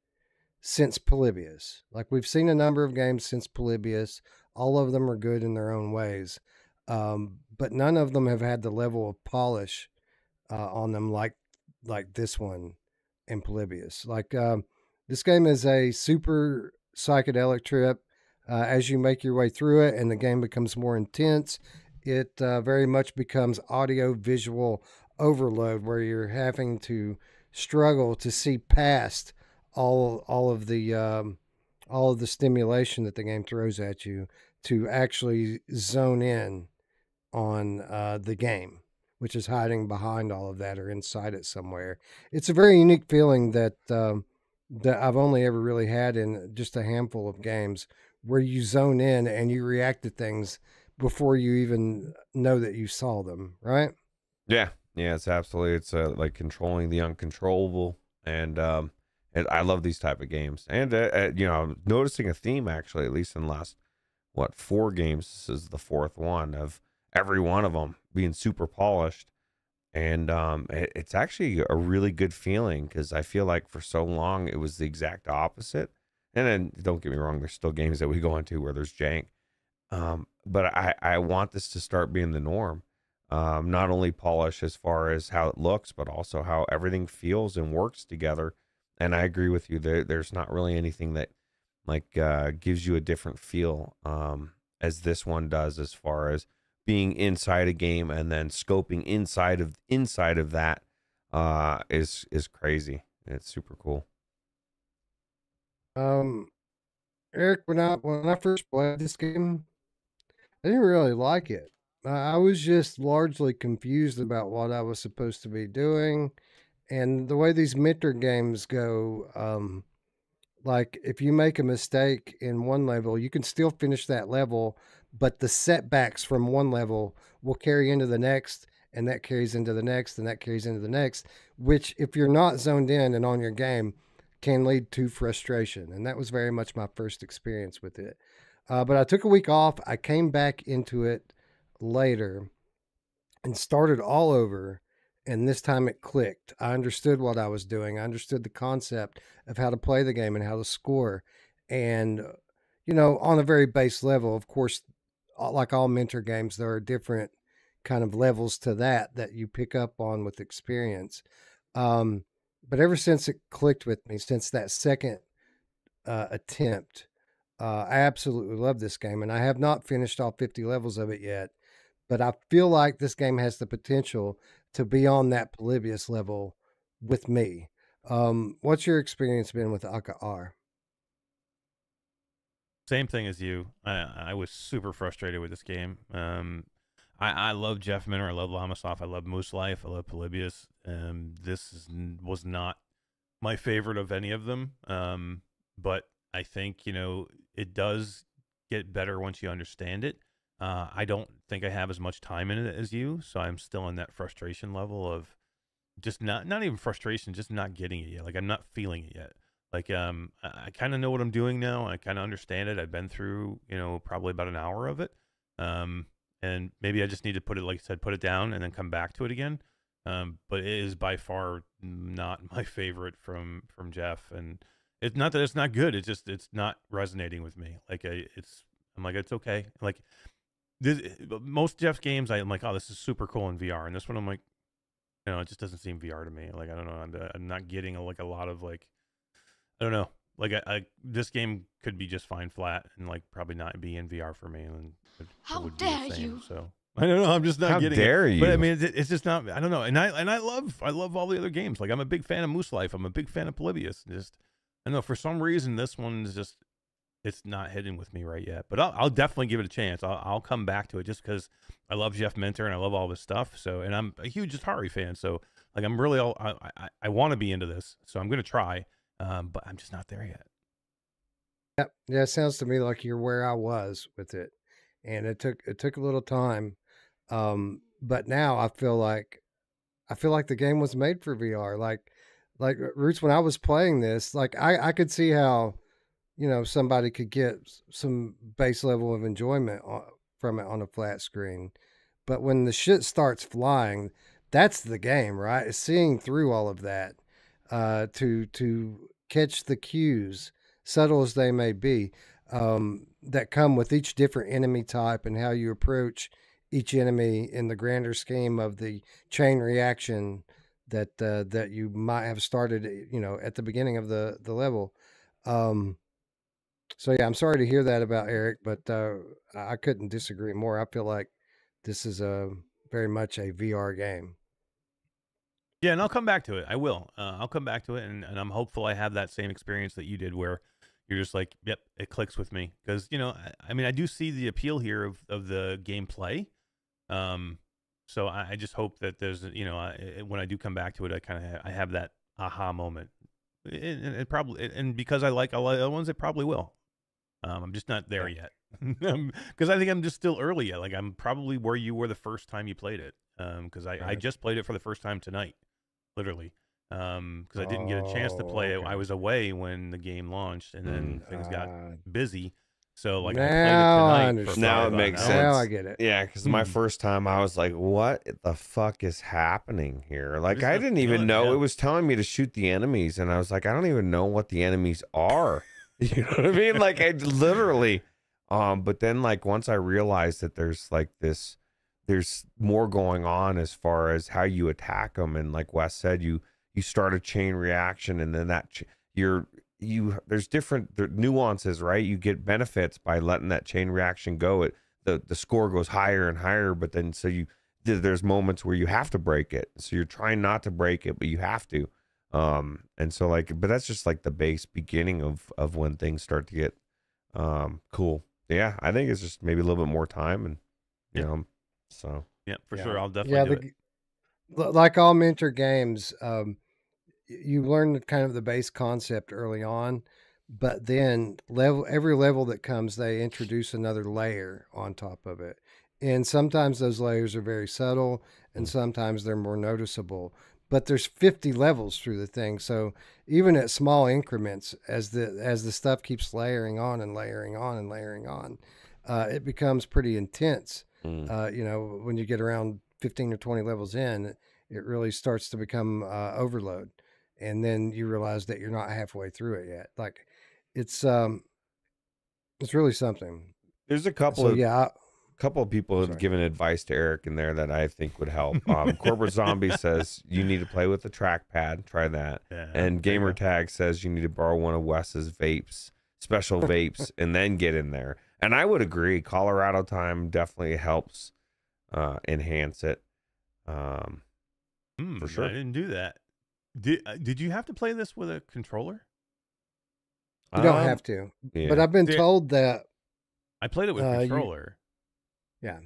since Polybius. Like, we've seen a number of games since Polybius. All of them are good in their own ways. But none of them have had the level of polish on them like this one in Polybius. Like, this game is a super psychedelic trip. As you make your way through it and the game becomes more intense, it very much becomes audio-visual overload, where you're having to struggle to see past all of the stimulation that the game throws at you to actually zone in on the game, which is hiding behind all of that or inside it somewhere. It's a very unique feeling that I've only ever really had in just a handful of games, where you zone in and you react to things before you even know that you saw them, right?
Yeah, it's absolutely, it's like controlling the uncontrollable, and I love these type of games. And you know, noticing a theme, actually, at least in the last 4 games. This is the 4th one of every one of them being super polished, and it's actually a really good feeling, because I feel like for so long it was the exact opposite. And then, don't get me wrong, there's still games that we go into where there's jank, but I want this to start being the norm. Not only polish as far as how it looks, but also how everything feels and works together And I agree with you. There's not really anything that like gives you a different feel as this one does, as far as being inside a game and then scoping inside of that is crazy. It's super cool.
Eric, when I first played this game, I didn't really like it. I was just largely confused about what I was supposed to be doing, and the way these mentor games go. Like if you make a mistake in one level, you can still finish that level, but the setbacks from one level will carry into the next, and that carries into the next, and that carries into the next, which if you're not zoned in and on your game can lead to frustration. And that was very much my first experience with it. But I took a week off. I came back into it later and started all over. And this time it clicked. I understood what I was doing. I understood the concept of how to play the game and how to score. And, you know, on a very base level, of course, like all mentor games, there are different kind of levels to that you pick up on with experience. But ever since it clicked with me, since that second attempt, I absolutely love this game. And I have not finished all 50 levels of it yet. But I feel like this game has the potential to be on that Polybius level with me. What's your experience been with Akka Arrh?
Same thing as you. I was super frustrated with this game. I love Jeff Minter. I love Lamasoft. I love Moose Life. I love Polybius. Was not my favorite of any of them. But I think, you know, it does get better once you understand it. I don't think I have as much time in it as you, so I'm still in that frustration level of just not even frustration, just not getting it yet. Like I'm not feeling it yet. Like I kind of know what I'm doing now. I kind of understand it. I've been through, you know, probably about an hour of it. And maybe I just need to put it, like I said, put it down and then come back to it again. But it is by far not my favorite from Jeff, and it's not that it's not good. It's just it's not resonating with me. Like I'm like, it's okay. Like most Jeff's games, I'm like, oh, this is super cool in VR, and this one I'm like, you know, it just doesn't seem VR to me. Like I don't know, I'm not getting a lot of like, I don't know, like I this game could be just fine flat and like probably not be in VR for me, and
how dare you?
So I don't know, I'm just not
how
getting
dare
it.
you?
But I mean, it's just not. I don't know, and I love all the other games. Like I'm a big fan of Moose Life. I'm a big fan of Polybius. Just I don't know, for some reason this one's just, it's not hitting with me right yet, but I'll definitely give it a chance. I'll come back to it just because I love Jeff Minter and I love all his stuff. So, and I'm a huge Atari fan. So like, I'm really, I want to be into this. So I'm going to try, but I'm just not there yet.
Yep. Yeah. It sounds to me like you're where I was with it. And it took a little time. But now I feel like the game was made for VR. Like Ruuts, when I was playing this, like I could see how, you know, somebody could get some base level of enjoyment from it on a flat screen. But when the shit starts flying, that's the game, right? It's seeing through all of that to catch the cues, subtle as they may be, that come with each different enemy type and how you approach each enemy in the grander scheme of the chain reaction that you might have started, you know, at the beginning of the level. So yeah, I'm sorry to hear that about Eric, but I couldn't disagree more. I feel like this is very much a VR game.
Yeah, and I'll come back to it. I will. I'll come back to it, and I'm hopeful I have that same experience that you did, where you're just like, yep, it clicks with me. Because, you know, I mean, I do see the appeal here of the gameplay. So I just hope that there's, you know, when I do come back to it, I have that aha moment. It probably, and because I like a lot of the other ones, it probably will. I'm just not there yet, because I think I'm just still early yet. Like I'm probably where you were the first time you played it, because I just played it for the first time tonight, literally, because I didn't get a chance to play it. I was away when the game launched, and then things got busy. So like I played it tonight.
Now it makes sense.
Now I get it.
Yeah, because my first time I was like, what the fuck is happening here? Like I didn't even know. It was telling me to shoot the enemies, and I was like, I don't even know what the enemies are. You know what I mean? Like I literally, but then like once I realized that there's like there's more going on as far as how you attack them, and like Wes said, you you start a chain reaction, and then there's different nuances, right? You get benefits by letting that chain reaction go. The score goes higher and higher, but then there's moments where you have to break it. So you're trying not to break it, but you have to. And so but that's just like the base beginning of when things start to get cool. Yeah, I think it's just maybe a little bit more time, and you know, so
yeah, for sure, I'll definitely do it.
Like all mentor games, you learn kind of the base concept early on, but then every level that comes, they introduce another layer on top of it. And sometimes those layers are very subtle, and sometimes they're more noticeable. But there's 50 levels through the thing, so even at small increments, as the stuff keeps layering on and layering on and layering on, it becomes pretty intense. You know, when you get around 15 or 20 levels in, it really starts to become overload. And then you realize that you're not halfway through it yet. Like it's really something.
There's a couple of people have given advice to Eric in there that I think would help. Corporate Zombie says you need to play with the trackpad. Try that. Yeah, and Gamertag says you need to borrow one of Wes's special vapes, and then get in there. And I would agree. Colorado time definitely helps enhance it. For sure.
I didn't do that. Did you have to play this with a controller?
You don't have to, but I've been told that.
I played it with a controller.
Yeah.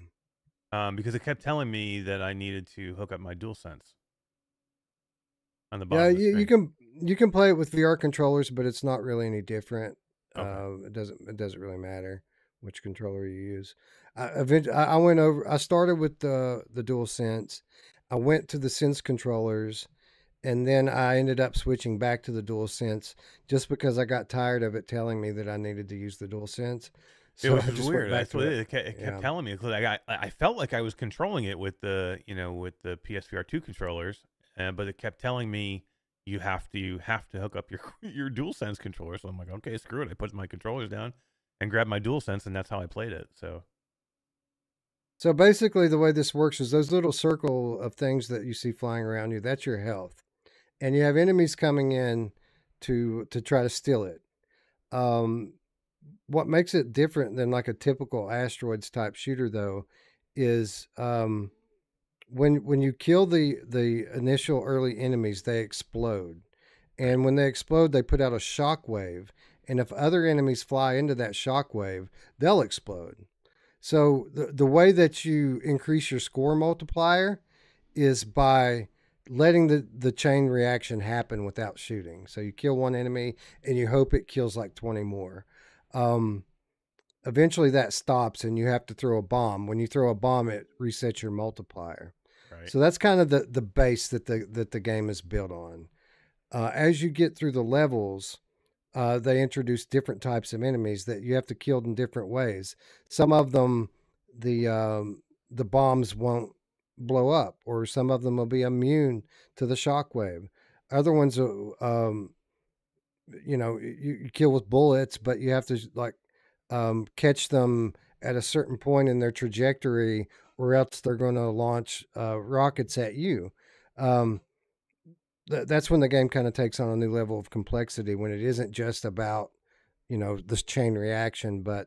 Because it kept telling me that I needed to hook up my DualSense on the bottom.
Yeah, you can play it with VR controllers, but it's not really any different. Okay. It doesn't really matter which controller you use. I started with the DualSense. I went to the Sense controllers. And then I ended up switching back to the DualSense just because I got tired of it telling me that I needed to use the DualSense.
So it was weird. That's what it kept telling me. I felt like I was controlling it with the PSVR 2 controllers, but it kept telling me you have to hook up your DualSense controller. So I'm like, okay, screw it. I put my controllers down and grabbed my DualSense, and that's how I played it.
So basically, the way this works is those little circle of things that you see flying around you, that's your health. And you have enemies coming in to try to steal it. What makes it different than like a typical asteroids type shooter, though, is when you kill the initial early enemies, they explode. And when they explode, they put out a shock wave. And if other enemies fly into that shock wave, they'll explode. So the way that you increase your score multiplier is by letting the chain reaction happen without shooting. So you kill one enemy and you hope it kills like 20 more. Eventually that stops and you have to throw a bomb. When you throw a bomb, it resets your multiplier. Right. So that's kind of the base that the game is built on. As you get through the levels, they introduce different types of enemies that you have to kill in different ways. Some of them, the bombs won't blow up, or some of them will be immune to the shockwave. Other ones, you kill with bullets, but you have to catch them at a certain point in their trajectory, or else they're going to launch rockets at you. That's when the game kind of takes on a new level of complexity, when it isn't just about, this chain reaction, but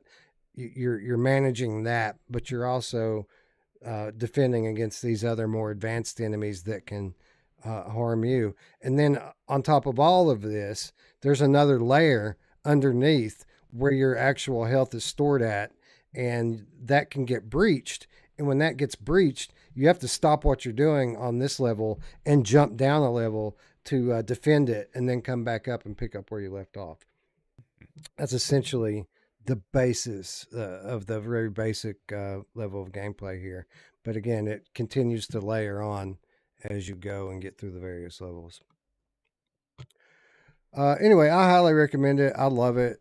you're managing that, but you're also defending against these other more advanced enemies that can harm you. And then on top of all of this, there's another layer underneath where your actual health is stored at, and that can get breached. And when that gets breached, you have to stop what you're doing on this level and jump down a level to defend it, and then come back up and pick up where you left off. That's essentially the basis of the very basic level of gameplay here. But again, it continues to layer on as you go and get through the various levels. Anyway, I highly recommend it. I love it.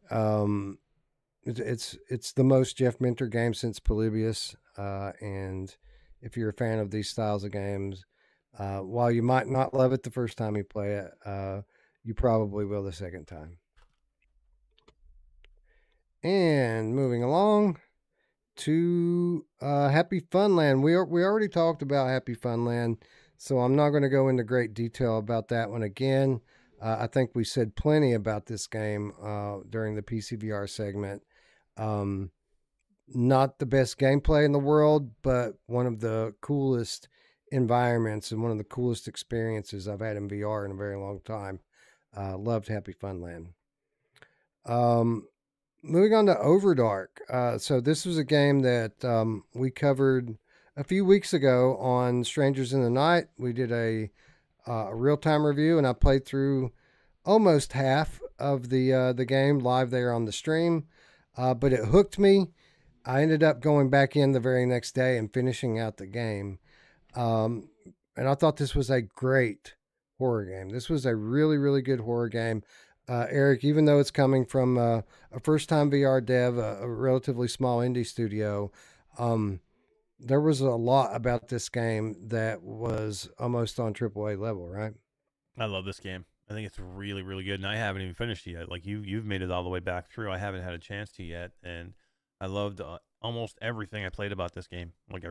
It's the most Jeff Minter game since Polybius. And if you're a fan of these styles of games, while you might not love it the first time you play it, you probably will the second time. And moving along to HappyFunland. We already talked about HappyFunland So I'm not going to go into great detail about that one again. I think we said plenty about this game during the PCVR segment. Not the best gameplay in the world, but one of the coolest environments and one of the coolest experiences I've had in VR in a very long time. Loved HappyFunland. Moving on to OVRDARK. So this was a game that we covered a few weeks ago on Strangers in the Night. We did a real-time review, and I played through almost half of the game live there on the stream, but it hooked me. I ended up going back in the very next day and finishing out the game, and I thought this was a great horror game. This was a really, really good horror game. Eric, even though it's coming from a first-time VR dev, a relatively small indie studio, there was a lot about this game that was almost on AAA level, right?
I love this game. I think it's really, really good, and I haven't even finished it yet. Like you've made it all the way back through. I haven't had a chance to yet, and I loved almost everything I played about this game. Like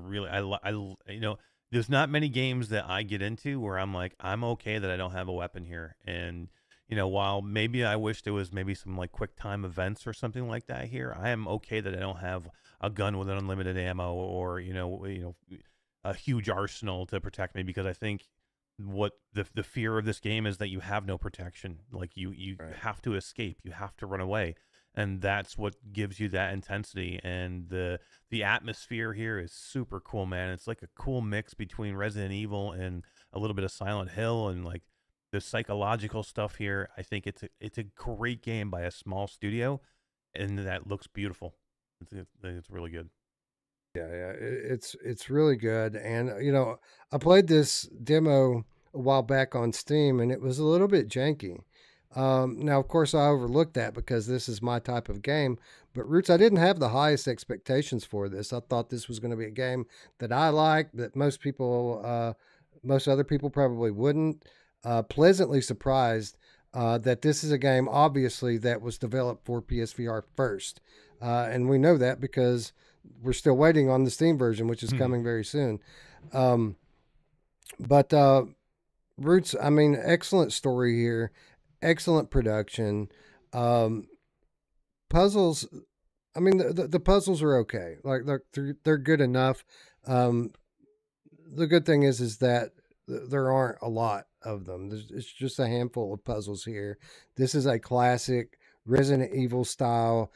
there's not many games that I get into where I'm like, I'm okay that I don't have a weapon here, and while maybe I wish there was maybe some like quick time events or something like that here, I am okay that I don't have a gun with unlimited ammo or a huge arsenal to protect me, because I think what the fear of this game is that you have no protection. Like you right. have to escape, you have to run away, and that's what gives you that intensity. And the atmosphere here is super cool, man. It's like a cool mix between Resident Evil and a little bit of Silent Hill, and like the psychological stuff here. I think it's a great game by a small studio, and that looks beautiful. It's really good.
Yeah, it's really good. And I played this demo a while back on Steam, and it was a little bit janky. Now, of course, I overlooked that because this is my type of game. But Ruuts, I didn't have the highest expectations for this. I thought this was going to be a game that I liked, that most other people probably wouldn't. Pleasantly surprised that this is a game, obviously, that was developed for PSVR first. And we know that because we're still waiting on the Steam version, which is coming very soon. But Ruuts, I mean, excellent story here, excellent production. Puzzles, I mean, the puzzles are okay. Like they're good enough. The good thing is that there aren't a lot of them. It's just a handful of puzzles here. This is a classic Resident Evil style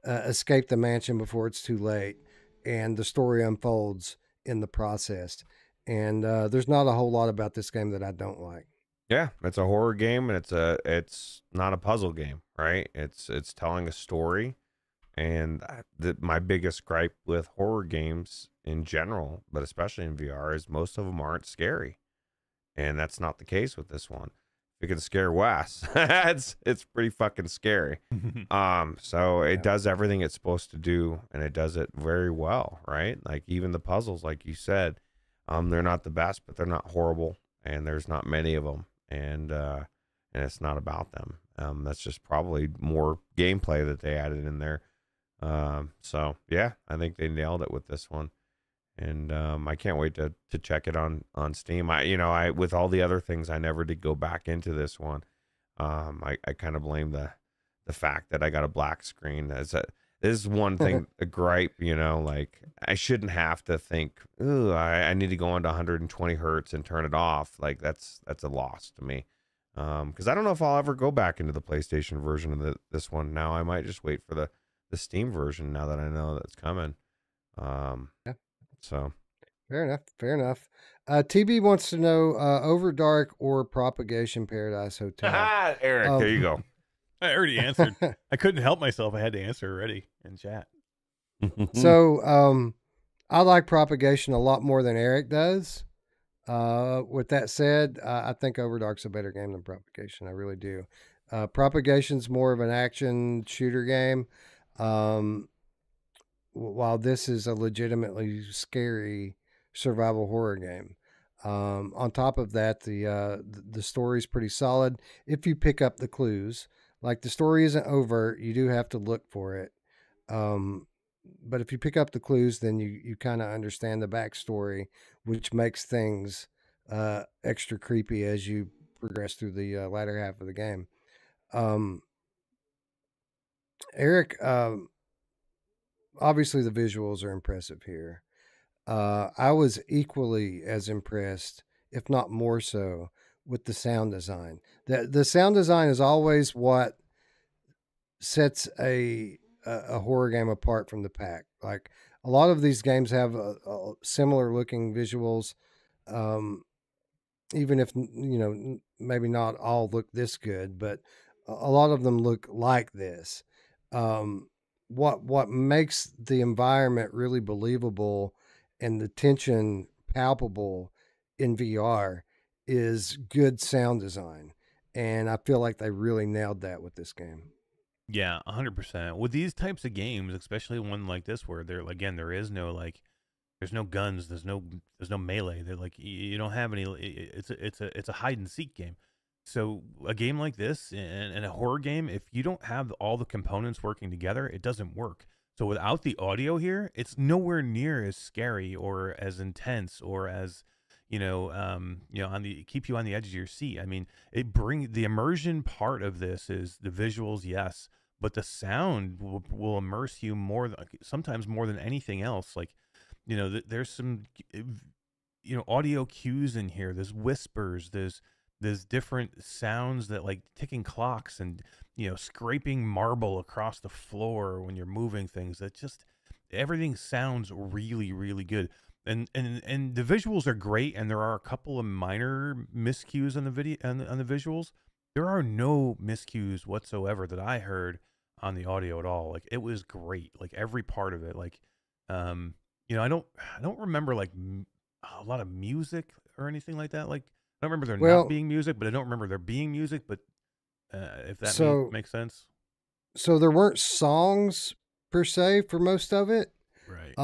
escape the mansion before it's too late, and the story unfolds in the process. And there's not a whole lot about this game that I don't like.
Yeah, it's a horror game, and it's not a puzzle game, right? It's telling a story. And my biggest gripe with horror games in general, but especially in VR, is most of them aren't scary. And that's not the case with this one. If it can scare Wes, it's pretty fucking scary. So it does everything it's supposed to do, and it does it very well, right? Like even the puzzles, like you said, they're not the best, but they're not horrible, and there's not many of them, and it's not about them. That's just probably more gameplay that they added in there. So yeah, I think they nailed it with this one. And I can't wait to check it on Steam. I with all the other things, I never did go back into this one. I kind of blame the fact that I got a black screen. This is one thing, a gripe, like I shouldn't have to think, ooh, I need to go on to 120 hertz and turn it off. Like that's a loss to me. Because I don't know if I'll ever go back into the PlayStation version of this one. Now I might just wait for the Steam version now that I know that's coming.
Yeah.
So
fair enough. TB wants to know OVRDARK or Propagation Paradise Hotel.
Eric, there you go.
I already answered. I couldn't help myself. I had to answer already in chat.
So I like Propagation a lot more than Eric does. With that said, I think OVRDARK's a better game than Propagation. I really do. Propagation's more of an action shooter game. While this is a legitimately scary survival horror game. On top of that, the story's pretty solid if you pick up the clues. Like the story isn't overt, you do have to look for it. But if you pick up the clues, then you kind of understand the backstory, which makes things extra creepy as you progress through the latter half of the game. Eric, obviously the visuals are impressive here. I was equally as impressed, if not more so, with the sound design. The sound design is always what sets a horror game apart from the pack. Like a lot of these games have a similar looking visuals, even if maybe not all look this good, but a lot of them look like this. What makes the environment really believable and the tension palpable in VR is good sound design, and I feel like they really nailed that with this game.
Yeah, 100%. With these types of games, especially one like this, where there is no like, there's no guns, there's no melee. They're like, you don't have any. It's a hide and seek game. So a game like this and a horror game, if you don't have all the components working together, it doesn't work. So without the audio here, it's nowhere near as scary or as intense or as keep you on the edge of your seat. I mean, the immersion part of this is the visuals, yes, but the sound will immerse you sometimes more than anything else. Like, there's some, audio cues in here. There's whispers. There's different sounds that like ticking clocks and, scraping marble across the floor when you're moving things. That just, everything sounds really, really good. And the visuals are great, and there are a couple of minor miscues on the video on the visuals. There are no miscues whatsoever that I heard on the audio at all. Like, it was great, like every part of it. Like, I don't remember like a lot of music or anything like that. Like, I don't remember there not being music, but I don't remember there being music. But if that makes sense.
So there weren't songs per se for most of it,
right?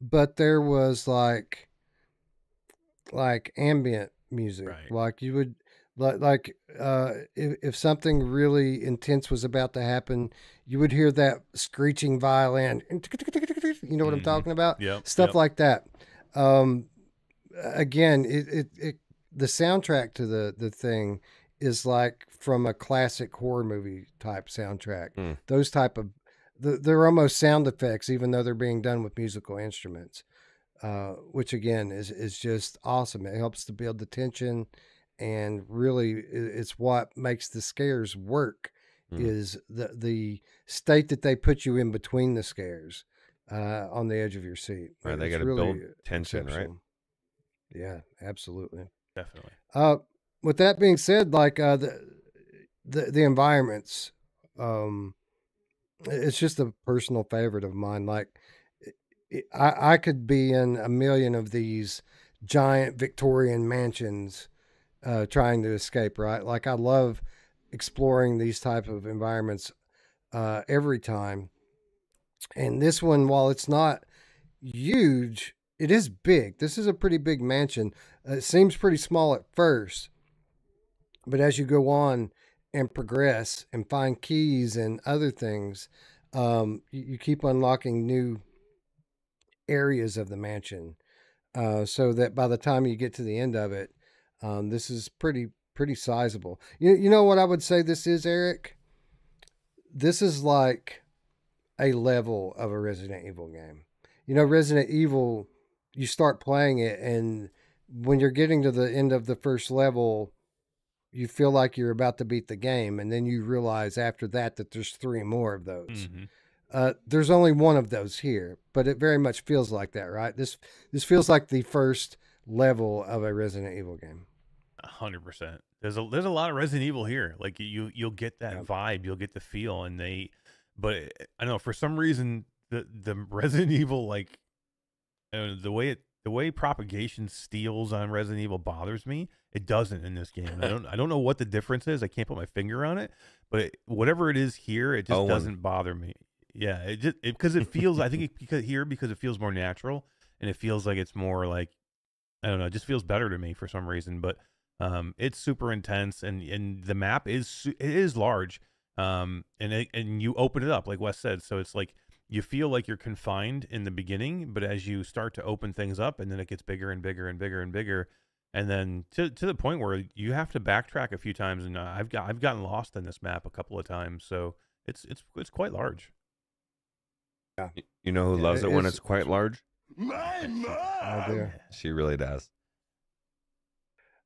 But there was like ambient music,
right.
Like you would if something really intense was about to happen, you would hear that screeching violin. You know what I'm talking about?
Yeah,
stuff like that. Again, the soundtrack to the thing is like from a classic horror movie type soundtrack. Those type of they're almost sound effects, even though they're being done with musical instruments, which again is just awesome. It helps to build the tension, and really it's what makes the scares work. Is the state that they put you in between the scares, on the edge of your seat.
Right, they got to build tension, right?
Yeah, absolutely,
definitely.
With that being said, like the environments, it's just a personal favorite of mine. Like I could be in a million of these giant Victorian mansions, trying to escape. Right, like I love exploring these type of environments every time. And this one, while it's not huge, it is big. This is a pretty big mansion. It seems pretty small at first, but as you go on and progress and find keys and other things, you keep unlocking new areas of the mansion, so that by the time you get to the end of it, this is pretty sizable. You know what I would say this is, Eric? This is like a level of a Resident Evil game. Resident Evil, you start playing it, and when you're getting to the end of the first level, you feel like you're about to beat the game, and then you realize after that there's 3 more of those. There's only one of those here, but it very much feels like that, right? This feels like the first level of a Resident Evil game.
100%. There's a lot of Resident Evil here. Like you'll get that vibe, you'll get the feel, but I don't know, for some reason the Resident Evil, like, the way propagation steals on Resident Evil bothers me. It doesn't in this game. I don't know what the difference is. I can't put my finger on it, but whatever it is here, it just doesn't bother me. Yeah, because it feels. I think because it feels more natural, and it feels like it's more like, I don't know. It just feels better to me for some reason. But it's super intense, and the map is large. And you open it up like Wes said, so it's like you feel like you're confined in the beginning, but as you start to open things up, and then it gets bigger and bigger and bigger and bigger, And then to the point where you have to backtrack a few times, and I've gotten lost in this map a couple of times. So it's quite large.
Yeah. You know who loves it when it's quite large?
My mom.
She really does.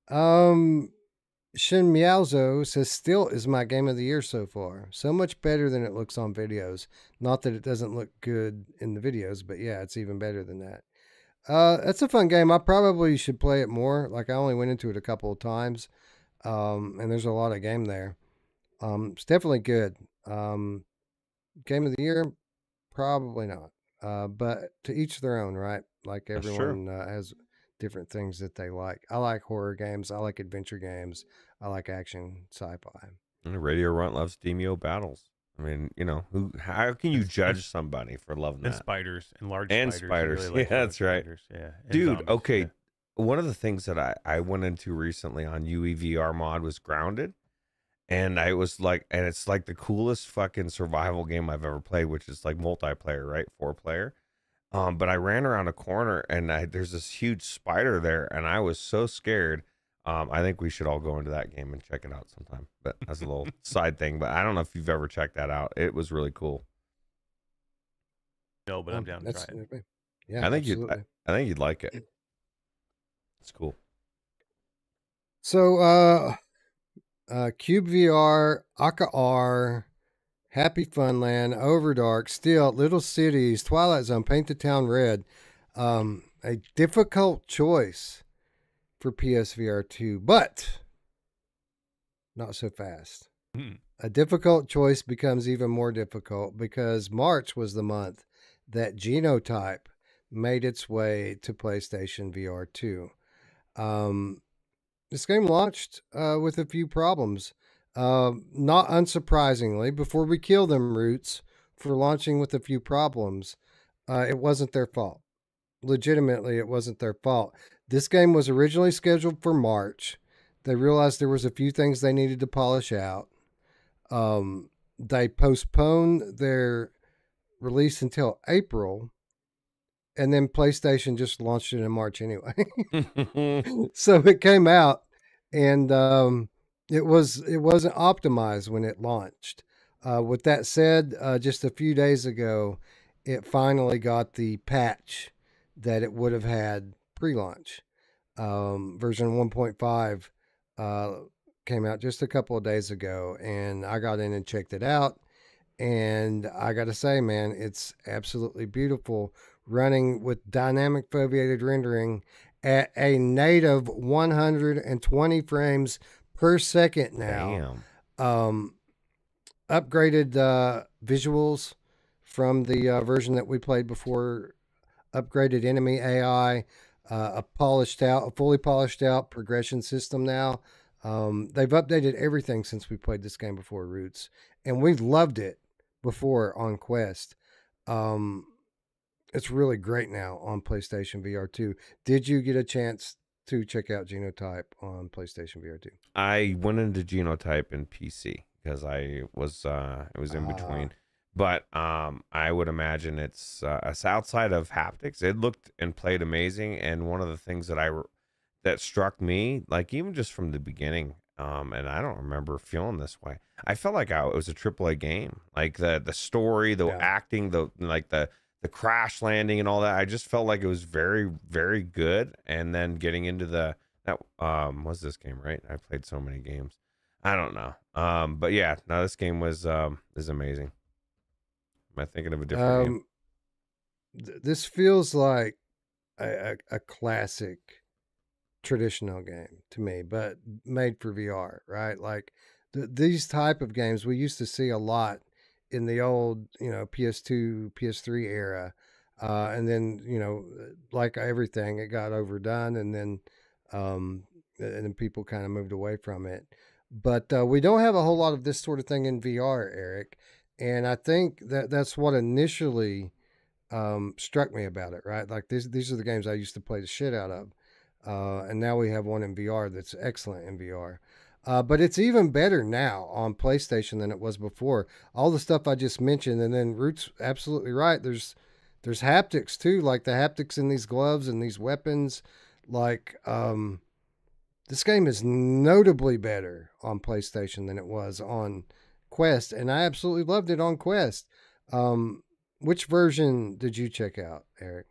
Shin Miaozo says Stilt is my game of the year so far. So much better than it looks on videos. Not that it doesn't look good in the videos, but yeah, it's even better than that. That's a fun game. I probably should play it more. Like, I only went into it a couple of times. And there's a lot of game there. It's definitely good. Game of the year, probably not. But to each their own, right? Like, everyone has different things that they like. I like horror games. I like adventure games. I like action sci-fi.
And Radio Runt loves Demio battles. I mean, you know, how can you judge somebody for loving that?
And spiders and large
spiders.
Really like
that's right.
Spiders. Yeah.
Dude,
zombies,
okay.
Yeah.
One of the things that I went into recently on UEVR mod was Grounded. And I was like, and it's like the coolest fucking survival game I've ever played, which is like multiplayer, right? 4-player. But I ran around a corner and there's this huge spider there, and I was so scared. I think we should all go into that game and check it out sometime. But that's a little side thing. But I don't know if you've ever checked that out. It was really cool.
No, but I'm down to try it.
Yeah,
I think you'd like it. It's cool.
So, CubeVR, Akka Arrh, HappyFunland, OVRDARK, Stilt, Little Cities, Twilight Zone, Paint the Town Red. A difficult choice for PSVR 2, but not so fast. A difficult choice becomes even more difficult because March was the month that Genotype made its way to PlayStation VR 2. This game launched with a few problems. Not unsurprisingly, before we kill them, Ruuts, for launching with a few problems, it wasn't their fault. Legitimately, it wasn't their fault. This game was originally scheduled for March. They realized there was a few things they needed to polish out. They postponed their release until April, and then PlayStation just launched it in March anyway. So it came out, and it wasn't optimized when it launched. With that said, just a few days ago, it finally got the patch that it would have had pre-launch. Version 1.5 came out just a couple of days ago, and I got in and checked it out. And I got to say, man, it's absolutely beautiful, running with dynamic foveated rendering at a native 120 frames per second now.
Damn.
Upgraded visuals from the version that we played before, upgraded enemy AI, a fully polished out progression system now. They've updated everything since we played this game before, Ruuts, and we loved it before on Quest. It's really great now on PlayStation VR 2. Did you get a chance to check out Genotype on PlayStation VR 2?
I went into Genotype in PC because it was in between. But I would imagine it's outside of haptics. It looked and played amazing. And one of the things that struck me, like even just from the beginning, and I don't remember feeling this way. I felt like it was a AAA game. Like the story, the acting, the crash landing and all that. I just felt like it was very, very good. And then getting into was this game, right? I played so many games. I don't know. But yeah, no, this game is amazing. Am I thinking of a different game?
This feels like a classic traditional game to me, but made for VR, right? Like these type of games we used to see a lot in the old, PS2, PS3 era. And then, like everything, it got overdone, and then people kind of moved away from it. But we don't have a whole lot of this sort of thing in VR, Eric. And I think that's what initially struck me about it, right? Like these are the games I used to play the shit out of. And now we have one in VR that's excellent in VR. But it's even better now on PlayStation than it was before. All the stuff I just mentioned, and then Ruuts absolutely right. There's haptics too, like the haptics in these gloves and these weapons. Like this game is notably better on PlayStation than it was on Quest, and I absolutely loved it on Quest. Which version did you check out, Eric?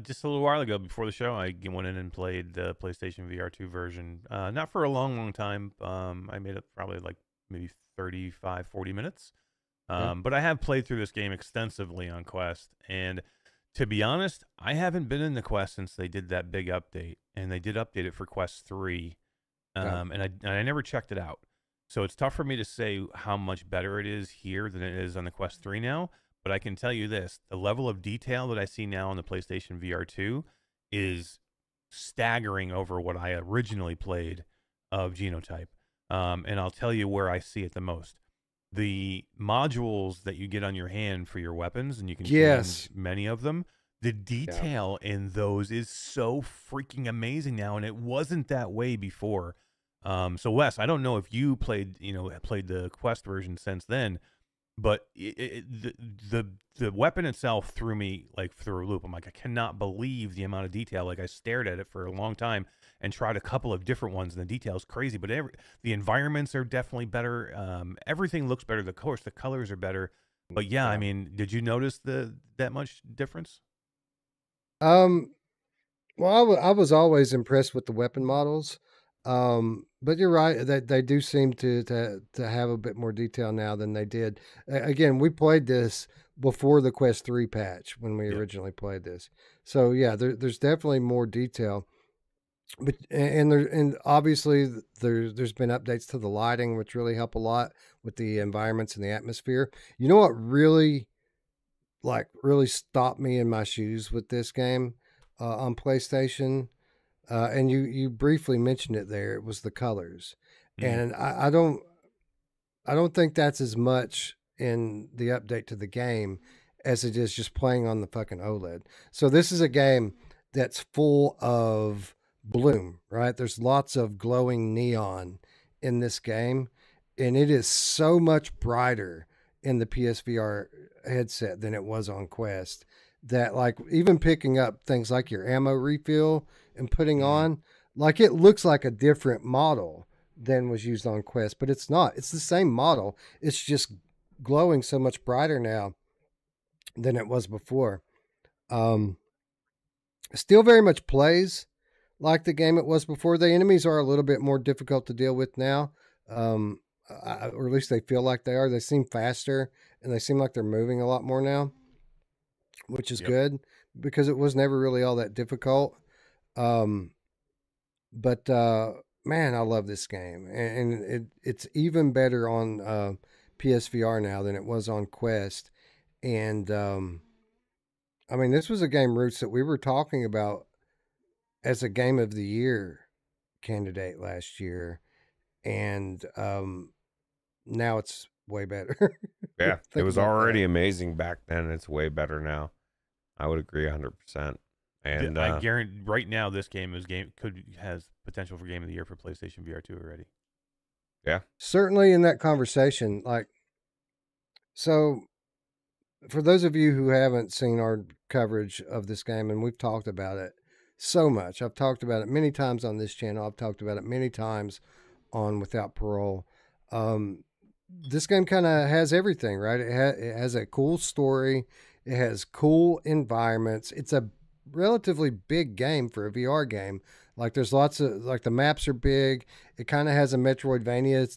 Just a little while ago before the show, I went in and played the PlayStation VR 2 version. Not for a long time. I made it probably like maybe 35, 40 minutes. But I have played through this game extensively on Quest. And to be honest, I haven't been in the Quest since they did that big update. And they did update it for Quest 3. And I never checked it out. So it's tough for me to say how much better it is here than it is on the Quest 3 now. But I can tell you this, the level of detail that I see now on the PlayStation VR 2 is staggering over what I originally played of Genotype. And I'll tell you where I see it the most. The modules that you get on your hand for your weapons, and you can change many of them, the detail in those is so freaking amazing now, and it wasn't that way before. So Wes, I don't know if you played the Quest version since then, but the weapon itself threw me like through a loop. I'm like, I cannot believe the amount of detail. Like I stared at it for a long time and tried a couple of different ones, and the detail is crazy. But the environments are definitely better. Everything looks better. Of course, the colors are better. But yeah, I mean, did you notice that much difference?
Well, I was always impressed with the weapon models. But you're right that they do seem to have a bit more detail now than they did. Again, we played this before the Quest 3 patch when we originally played this. So yeah, there's definitely more detail. But and obviously there's been updates to the lighting, which really help a lot with the environments and the atmosphere. You know what really stopped me in my shoes with this game on PlayStation? And you briefly mentioned it there. It was the colors, and I don't think that's as much in the update to the game as it is just playing on the fucking OLED. So this is a game that's full of bloom, right? There's lots of glowing neon in this game, and it is so much brighter in the PSVR headset than it was on Quest. That like even picking up things like your ammo refill and putting on, like it looks like a different model than was used on Quest, but it's not. It's the same model. It's just glowing so much brighter now than it was before. Still very much plays like the game it was before. The enemies are a little bit more difficult to deal with now, or at least they feel like they are. They seem faster, and they seem like they're moving a lot more now, which is good because it was never really all that difficult. But man, I love this game, and it's even better on PSVR now than it was on Quest. And I mean, this was a game, Ruuts, that we were talking about as a game of the year candidate last year, and now it's way better.
Yeah, it was already amazing back then. It's way better now. I would agree 100%. And
I guarantee right now this game has potential for game of the year for PlayStation VR 2 already.
Yeah,
certainly in that conversation. Like, so for those of you who haven't seen our coverage of this game, and we've talked about it so much, I've talked about it many times on this channel. I've talked about it many times on Without Parole. This game kind of has everything, right? It has a cool story. It has cool environments. It's a relatively big game for a VR game. Like there's lots of, like the maps are big. It kind of has a Metroidvania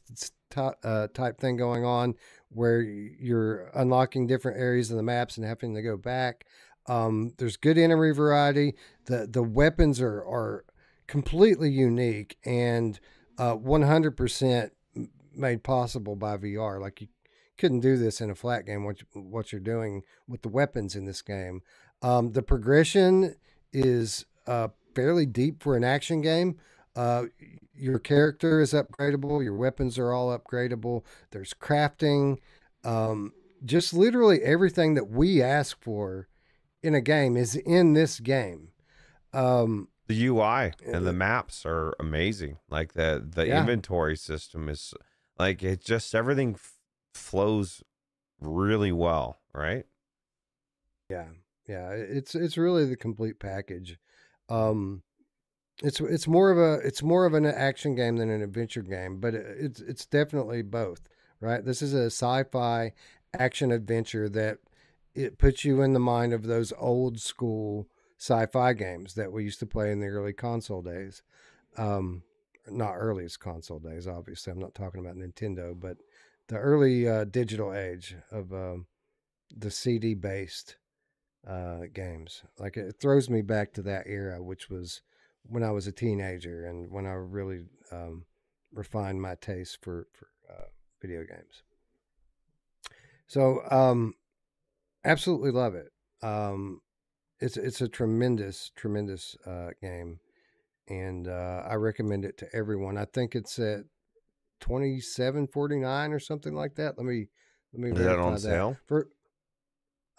type thing going on where you're unlocking different areas of the maps and having to go back. There's good enemy variety. The weapons are completely unique and 100% made possible by VR. Like you couldn't do this in a flat game, what you're doing with the weapons in this game. The progression is fairly deep for an action game. Your character is upgradable. Your weapons are all upgradable. There's crafting. Just literally everything that we ask for in a game is in this game.
The UI and the maps are amazing. Like the inventory system is like, it just, everything flows really well, right?
Yeah. Yeah, it's really the complete package. It's more of an action game than an adventure game, but it's definitely both, right? This is a sci-fi action adventure that it puts you in the mind of those old school sci-fi games that we used to play in the early console days. Not earliest console days, obviously. I'm not talking about Nintendo, but the early digital age of the CD based games. Like it throws me back to that era, which was when I was a teenager and when I really refined my taste for video games. So absolutely love it. It's a tremendous game, and I recommend it to everyone. I think it's at $27.49 or something like that. Let me
Is that on sale?
For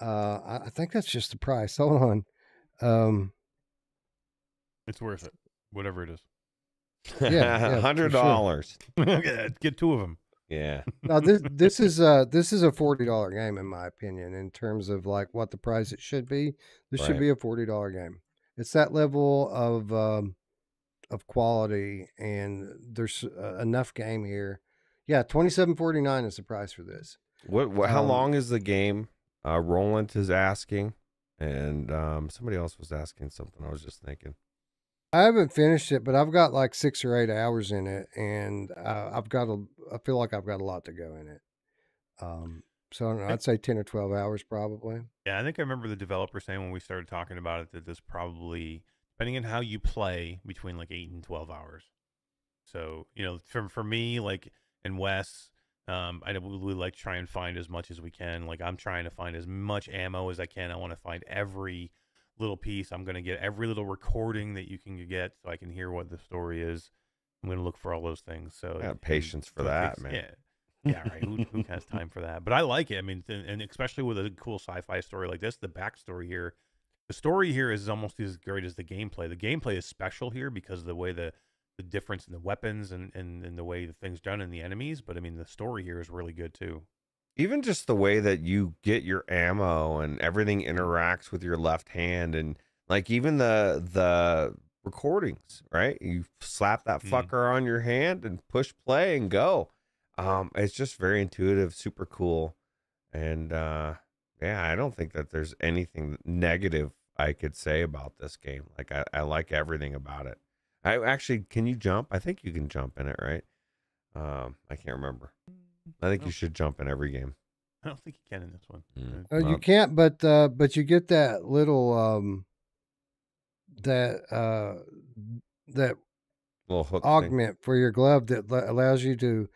I think that's just the price. Hold on.
It's worth it, whatever it is.
Yeah,
$100.
Sure. Get two of them.
Yeah.
Now this is a $40 game in my opinion in terms of like what the price it should be. This should be a $40 game. It's that level of quality, and there's enough game here. Yeah, $27.49 is the price for this.
What how long is the game? Roland is asking, and somebody else was asking something. I was just thinking.
I haven't finished it, but I've got like 6 or 8 hours in it, and I feel like I've got a lot to go in it. So I don't know, I'd say 10 or 12 hours probably.
Yeah, I think I remember the developer saying when we started talking about it that this probably, depending on how you play, between like 8 and 12 hours. So, you know, for me, like, and Wes, I really like to try and find as much as we can. Like, I'm trying to find as much ammo as I can. I want to find every little piece. I'm going to get every little recording that you can get so I can hear what the story is. I'm going to look for all those things. So
I got patience for that, man.
Yeah, right. Who has time for that? But I like it. I mean, and especially with a cool sci-fi story like this, the backstory here, the story here is almost as great as the gameplay. The gameplay is special here because of the way the difference in the weapons and the way the things done in the enemies. But I mean, the story here is really good too.
Even just the way that you get your ammo and everything interacts with your left hand, and like even the recordings, right? You slap that fucker on your hand and push play and go. It's just very intuitive, super cool. And yeah, I don't think that there's anything negative I could say about this game. Like I like everything about it. I actually, can you jump? I think you can jump in it, right? I can't remember. I think you should jump in every game.
I don't think you can in this one.
You can't, but you get that little that
little hook
augment for your glove that allows you to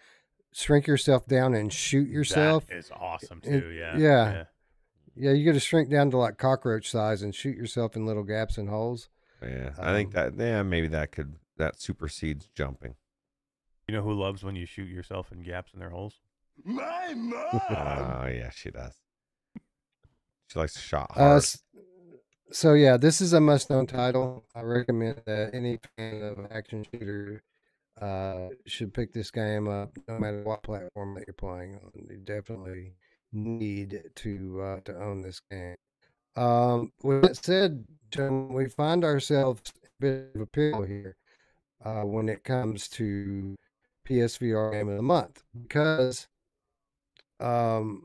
shrink yourself down and shoot yourself.
That is awesome too.
Yeah. You got to shrink down to like cockroach size and shoot yourself in little gaps and holes.
Yeah, I think that maybe that supersedes jumping.
You know who loves when you shoot yourself in gaps in their holes?
My mom!
Oh, yeah, she does. She likes to shot hard.
So, yeah, this is a must-known title. I recommend that any fan of action shooter should pick this game up, no matter what platform that you're playing on. You definitely need to own this game. With that said, John, we find ourselves a bit of a pickle here when it comes to PSVR Game of the Month because, well,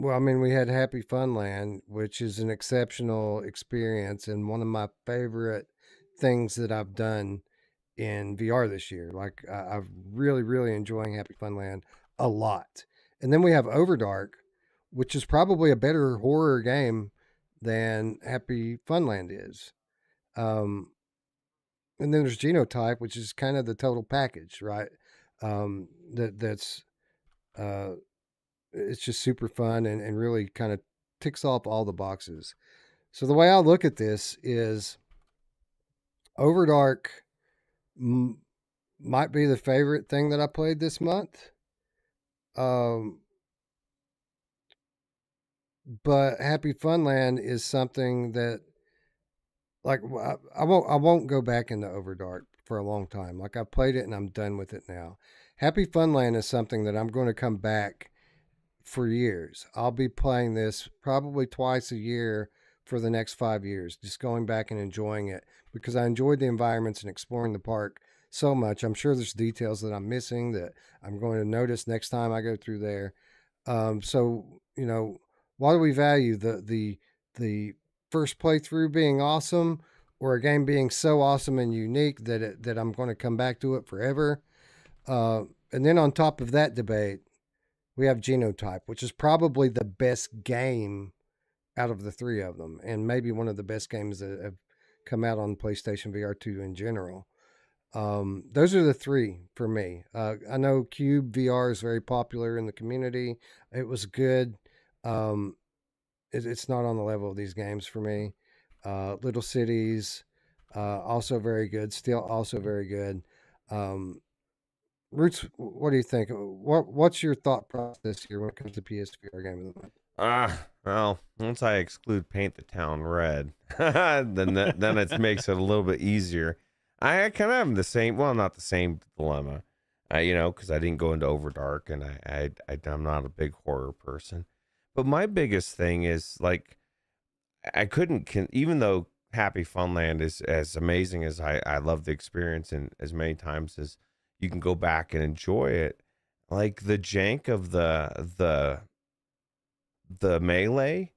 I mean, we had HappyFunland, which is an exceptional experience and one of my favorite things that I've done in VR this year. Like, I'm really enjoying HappyFunland a lot. And then we have OVRDARK, which is probably a better horror game than HappyFunland is. And then there's Genotype, which is kind of the total package, right? That's it's just super fun and really kind of ticks off all the boxes. So the way I look at this is OVRDARK might be the favorite thing that I played this month. But HappyFunland is something that, like, I won't go back into OVRDARK for a long time. Like, I've played it and I'm done with it now. HappyFunland is something that I'm going to come back for years. I'll be playing this probably twice a year for the next 5 years, just going back and enjoying it because I enjoyed the environments and exploring the park so much. I'm sure there's details that I'm missing that I'm going to notice next time I go through there. So, you know, why do we value the first playthrough being awesome or a game being so awesome and unique that I'm going to come back to it forever? And then on top of that debate, we have Genotype, which is probably the best game out of the three of them, and maybe one of the best games that have come out on PlayStation VR 2 in general. Those are the three for me. I know CubeVR is very popular in the community. It was good. It's not on the level of these games for me. Little Cities, also very good. Stilt, also very good. Ruuts, what do you think? What's your thought process here when it comes to PSVR game of the month?
Well, once I exclude Paint the Town Red, then it makes it a little bit easier. I kind of have the same, well, not the same dilemma, you know, because I didn't go into OVRDARK, and I'm not a big horror person. But my biggest thing is, like, I couldn't, even though HappyFunland is as amazing as I love the experience and as many times as you can go back and enjoy it, like the jank of the melee,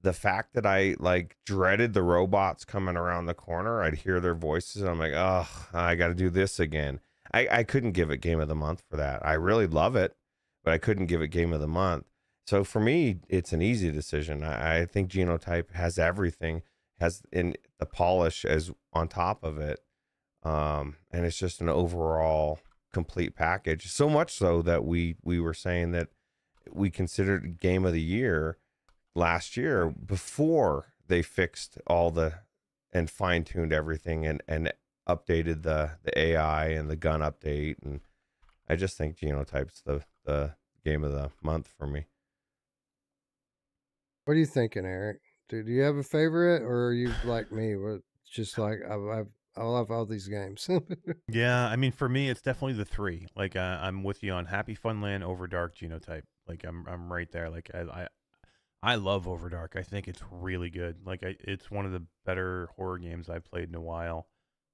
the fact that I like dreaded the robots coming around the corner, I'd hear their voices and I'm like, oh, I got to do this again. I couldn't give it game of the month for that. I really love it, but I couldn't give it game of the month. So for me, it's an easy decision. I think Genotype has everything, has in the polish as on top of it. And it's just an overall complete package. So much so that we were saying that we considered game of the year last year before they fixed all and fine-tuned everything and updated the AI and the gun update. And I just think Genotype's the game of the month for me.
What are you thinking, Eric? Do you have a favorite, or are you like me? Where it's just like I love all these games.
Yeah, I mean, for me, it's definitely the three. Like, I'm with you on HappyFunland, OVRDARK, Genotype. Like, I'm right there. Like, I love OVRDARK. I think it's really good. Like, it's one of the better horror games I've played in a while.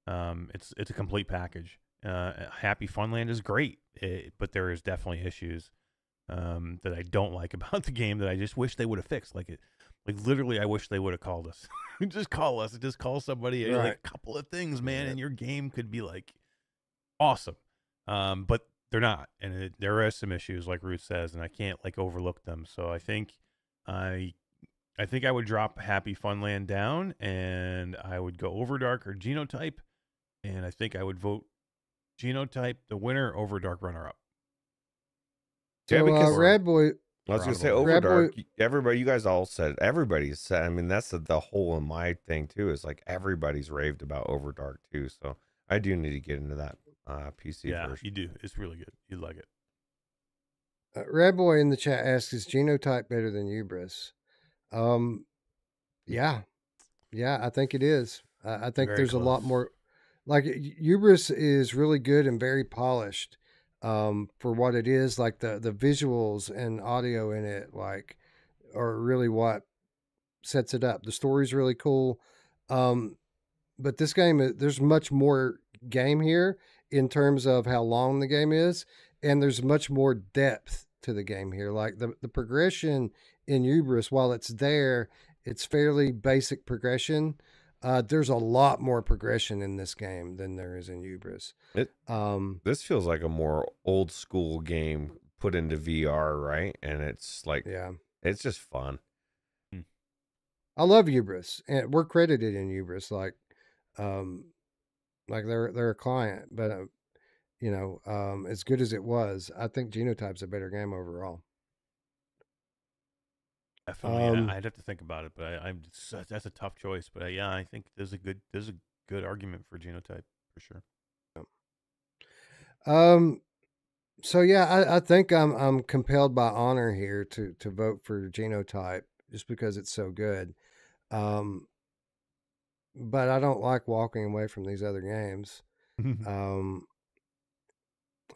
It's a complete package. HappyFunland is great, but there is definitely issues that I don't like about the game that I just wish they would have fixed. Like literally, I wish they would have called us. Just call us. Just call somebody. Right. Like a couple of things, man, and your game could be like awesome. But they're not, and there are some issues, like Ruth says, and I can't like overlook them. So I think I would drop HappyFunland down, and I would go OVRDARK or Genotype, and I think I would vote Genotype the winner, OVRDARK runner up.
So, yeah, because Red Boy.
I was gonna say OVRDARK. Everybody, you guys all said, everybody's said. I mean, that's the whole of my thing too. Is like everybody's raved about OVRDARK too. So I do need to get into that PC version.
You do. It's really good. You like it.
Red Boy in the chat asks, "Is Genotype better than Hubris?" Yeah, I think it is. I think there's close. A lot more. Like Hubris is really good and very polished. For what it is, like the visuals and audio in it, like, are really what sets it up. The story's really cool. But this game, there's much more game here in terms of how long the game is, and there's much more depth to the game here. Like the progression in Hubris, while it's there, it's fairly basic progression. There's a lot more progression in this game than there is in Hubris.
This feels like a more old school game put into VR, right? And it's like, it's just fun.
I love Hubris, and we're credited in Hubris, like they're a client, but as good as it was, I think Genotype's a better game overall.
Definitely, I'd have to think about it, but that's a tough choice. But I think there's a good argument for Genotype for sure.
So yeah, I think I'm compelled by honor here to vote for Genotype just because it's so good. But I don't like walking away from these other games.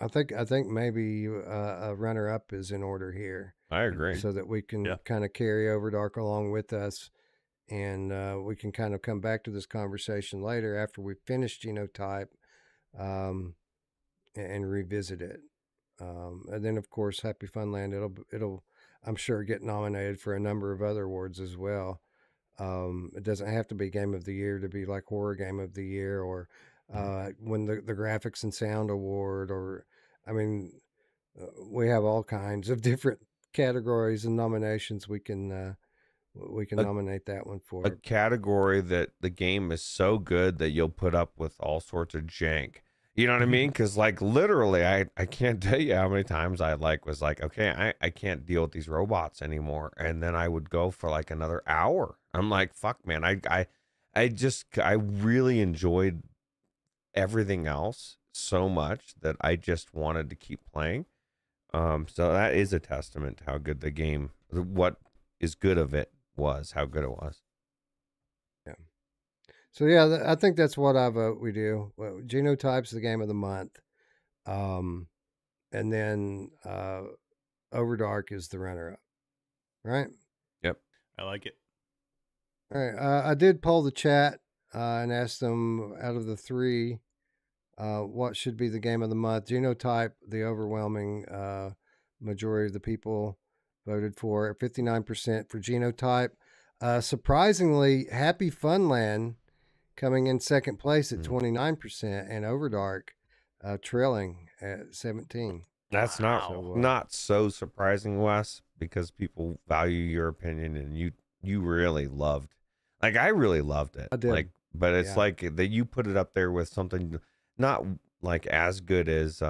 I think maybe a runner up is in order here.
I agree.
So that we can kind of carry OVRDARK along with us and we can kind of come back to this conversation later after we finish Genotype and revisit it. And then, of course, HappyFunland, it'll I'm sure get nominated for a number of other awards as well. It doesn't have to be Game of the Year to be like Horror Game of the Year, or win the Graphics and Sound Award, or I mean, we have all kinds of different categories and nominations we can nominate that one for.
A category that the game is so good that you'll put up with all sorts of jank. You know what I mean? Because like literally, I can't tell you how many times I was like, okay, I can't deal with these robots anymore, and then I would go for like another hour. I'm like, fuck, man, I really enjoyed everything else so much that I just wanted to keep playing. So that is a testament to how good the game, what is good of it was, how good it was.
Yeah. So yeah, I think that's what I vote we do. Well, Genotype's the game of the month. And then OVRDARK is the runner-up. Right?
Yep.
I like it.
All right. I did poll the chat and asked them, out of the three, what should be the game of the month. Genotype, the overwhelming majority of the people voted for, 59% for Genotype. Surprisingly, HappyFunland coming in second place at 29%, and OVRDARK trailing at 17%.
That's not so surprising, Wes, because people value your opinion, and you really loved. Like, I really loved it.
I did.
Like, but it's like that you put it up there with something not like as good as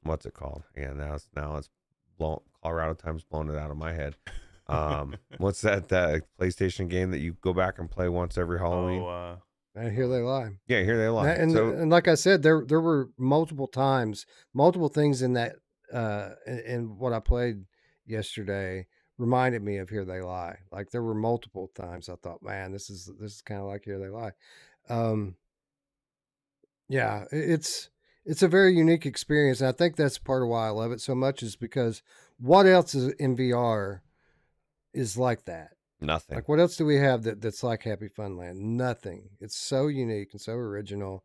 what's it called? Yeah, now it's blown. Colorado Times blown it out of my head. What's that PlayStation game that you go back and play once every Halloween?
And Here They Lie.
Yeah, Here They Lie.
And like I said, there were multiple things in that in what I played yesterday reminded me of Here They Lie. Like, there were multiple times I thought, man, this is kind of like Here They Lie. Yeah, it's a very unique experience, and I think that's part of why I love it so much, is because what else is in VR is like that?
Nothing.
Like, what else do we have that's like HappyFunland? Nothing. It's so unique and so original.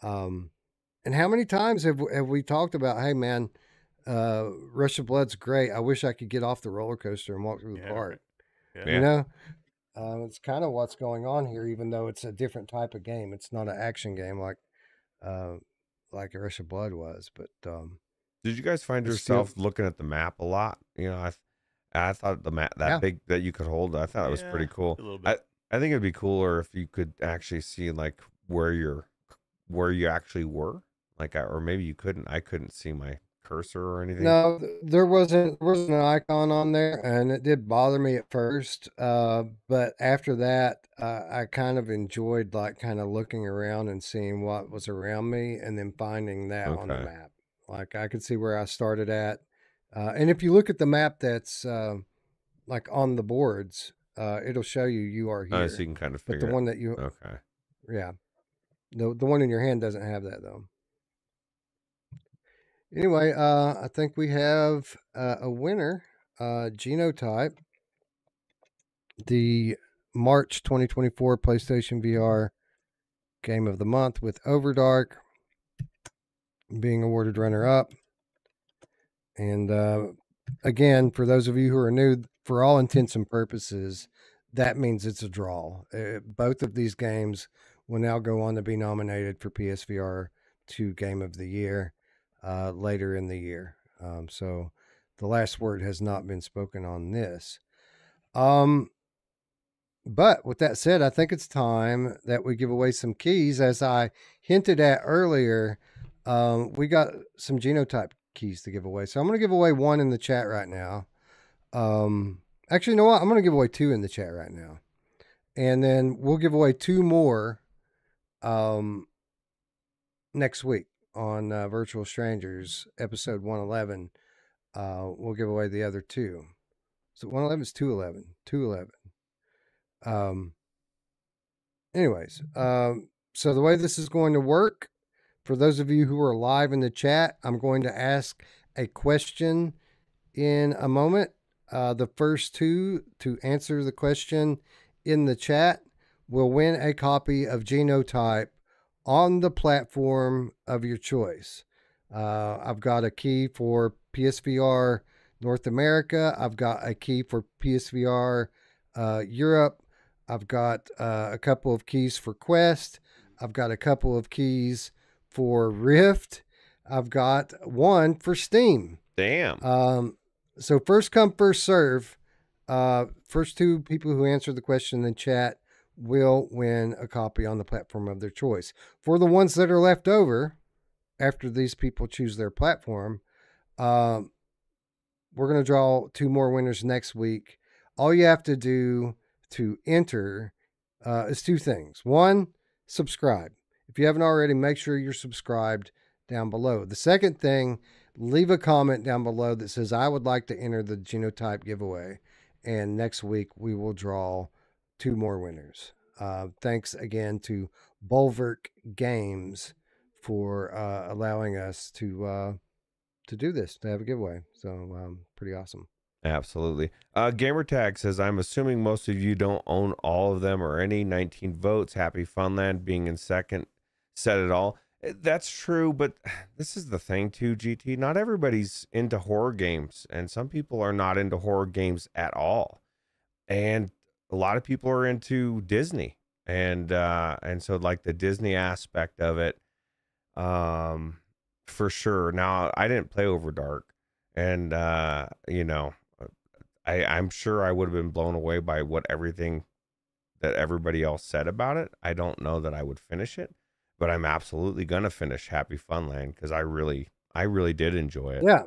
And how many times have we talked about, hey man, Rush of Blood's great. I wish I could get off the roller coaster and walk through the park.
Yeah.
You know, it's kind of what's going on here, even though it's a different type of game. It's not an action game like Rush of Blood was. But
did you guys find yourself looking at the map a lot? You know, I thought the map big that you could hold, I thought it was pretty cool.
A little bit.
I think it'd be cooler if you could actually see like where you actually were, like, or maybe you couldn't. I couldn't see my cursor or anything.
No, there wasn't an icon on there, and it did bother me at first. But after that, I kind of enjoyed like kind of looking around and seeing what was around me, and then finding that on the map. Like, I could see where I started at. And if you look at the map that's like on the boards, it'll show you are here.
So you can kind of figure
but the one that you yeah, the one in your hand doesn't have that though. Anyway, I think we have a winner, Genotype, the March 2024 PlayStation VR Game of the Month, with OVRDARK being awarded runner-up. And again, for those of you who are new, for all intents and purposes, that means it's a draw. Both of these games will now go on to be nominated for PSVR 2 Game of the Year later in the year. So the last word has not been spoken on this. But with that said, I think it's time that we give away some keys. As I hinted at earlier, we got some Genotype keys to give away. So I'm going to give away one in the chat right now. Actually, you know what? I'm going to give away two in the chat right now. And then we'll give away two more next week on Virtual Strangers, episode 111. We'll give away the other two. So 111 is 211. 211. Anyways, so the way this is going to work, for those of you who are live in the chat, I'm going to ask a question in a moment. The first two to answer the question in the chat will win a copy of Genotype on the platform of your choice. I've got a key for PSVR North America. I've got a key for PSVR Europe. I've got a couple of keys for Quest. I've got a couple of keys for Rift. I've got one for Steam.
Damn.
So first come, first serve. First two people who answer the question in the chat will win a copy on the platform of their choice. For the ones that are left over, after these people choose their platform, we're going to draw two more winners next week. All you have to do to enter is two things. One, subscribe. If you haven't already, make sure you're subscribed down below. The second thing, leave a comment down below that says, I would like to enter the Genotype giveaway. And next week, we will draw two more winners. Thanks again to OVRDARK Games for allowing us to do this, to have a giveaway. So pretty awesome.
Absolutely. Gamertag says, I'm assuming most of you don't own all of them or any. 19 votes. HappyFunland being in second said it all. That's true, but this is the thing too, GT. Not everybody's into horror games, and some people are not into horror games at all. And a lot of people are into Disney, and so like the Disney aspect of it, for sure. Now, I didn't play OVRDARK, and you know, I'm sure I would have been blown away by everything that everybody else said about it. I don't know that I would finish it, but I'm absolutely gonna finish HappyFunland because I really did enjoy it.
Yeah,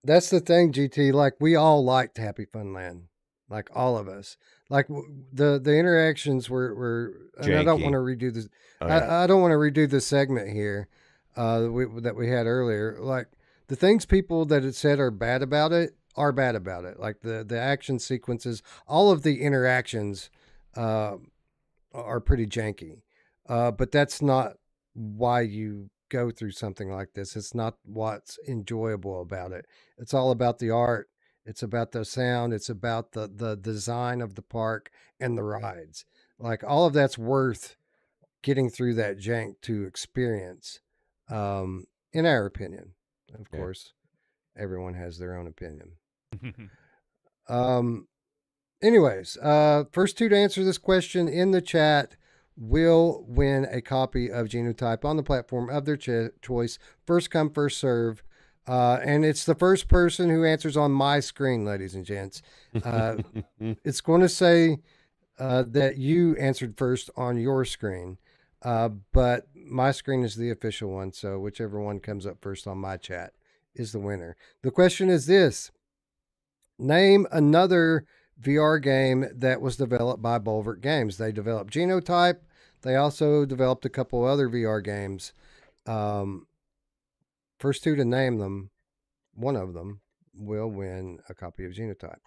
that's the thing, GT. Like, we all liked HappyFunland, like all of us. Like the interactions were and I don't want to redo this. Oh, yeah. I don't want to redo the segment here that we had earlier. Like, the things people that had said are bad about it are bad about it. Like the action sequences, all of the interactions are pretty janky. But that's not why you go through something like this. It's not what's enjoyable about it. It's all about the art. It's about the sound. It's about the design of the park and the rides. Like, all of that's worth getting through that jank to experience, in our opinion. Of course, everyone has their own opinion. Anyways, first two to answer this question in the chat will win a copy of Genotype on the platform of their choice. First come, first serve. And it's the first person who answers on my screen, ladies and gents. It's going to say that you answered first on your screen. But my screen is the official one. So whichever one comes up first on my chat is the winner. The question is this: name another VR game that was developed by OVRDARK Games. They developed Genotype. They also developed a couple other VR games. First two to name them, one of them will win a copy of Genotype.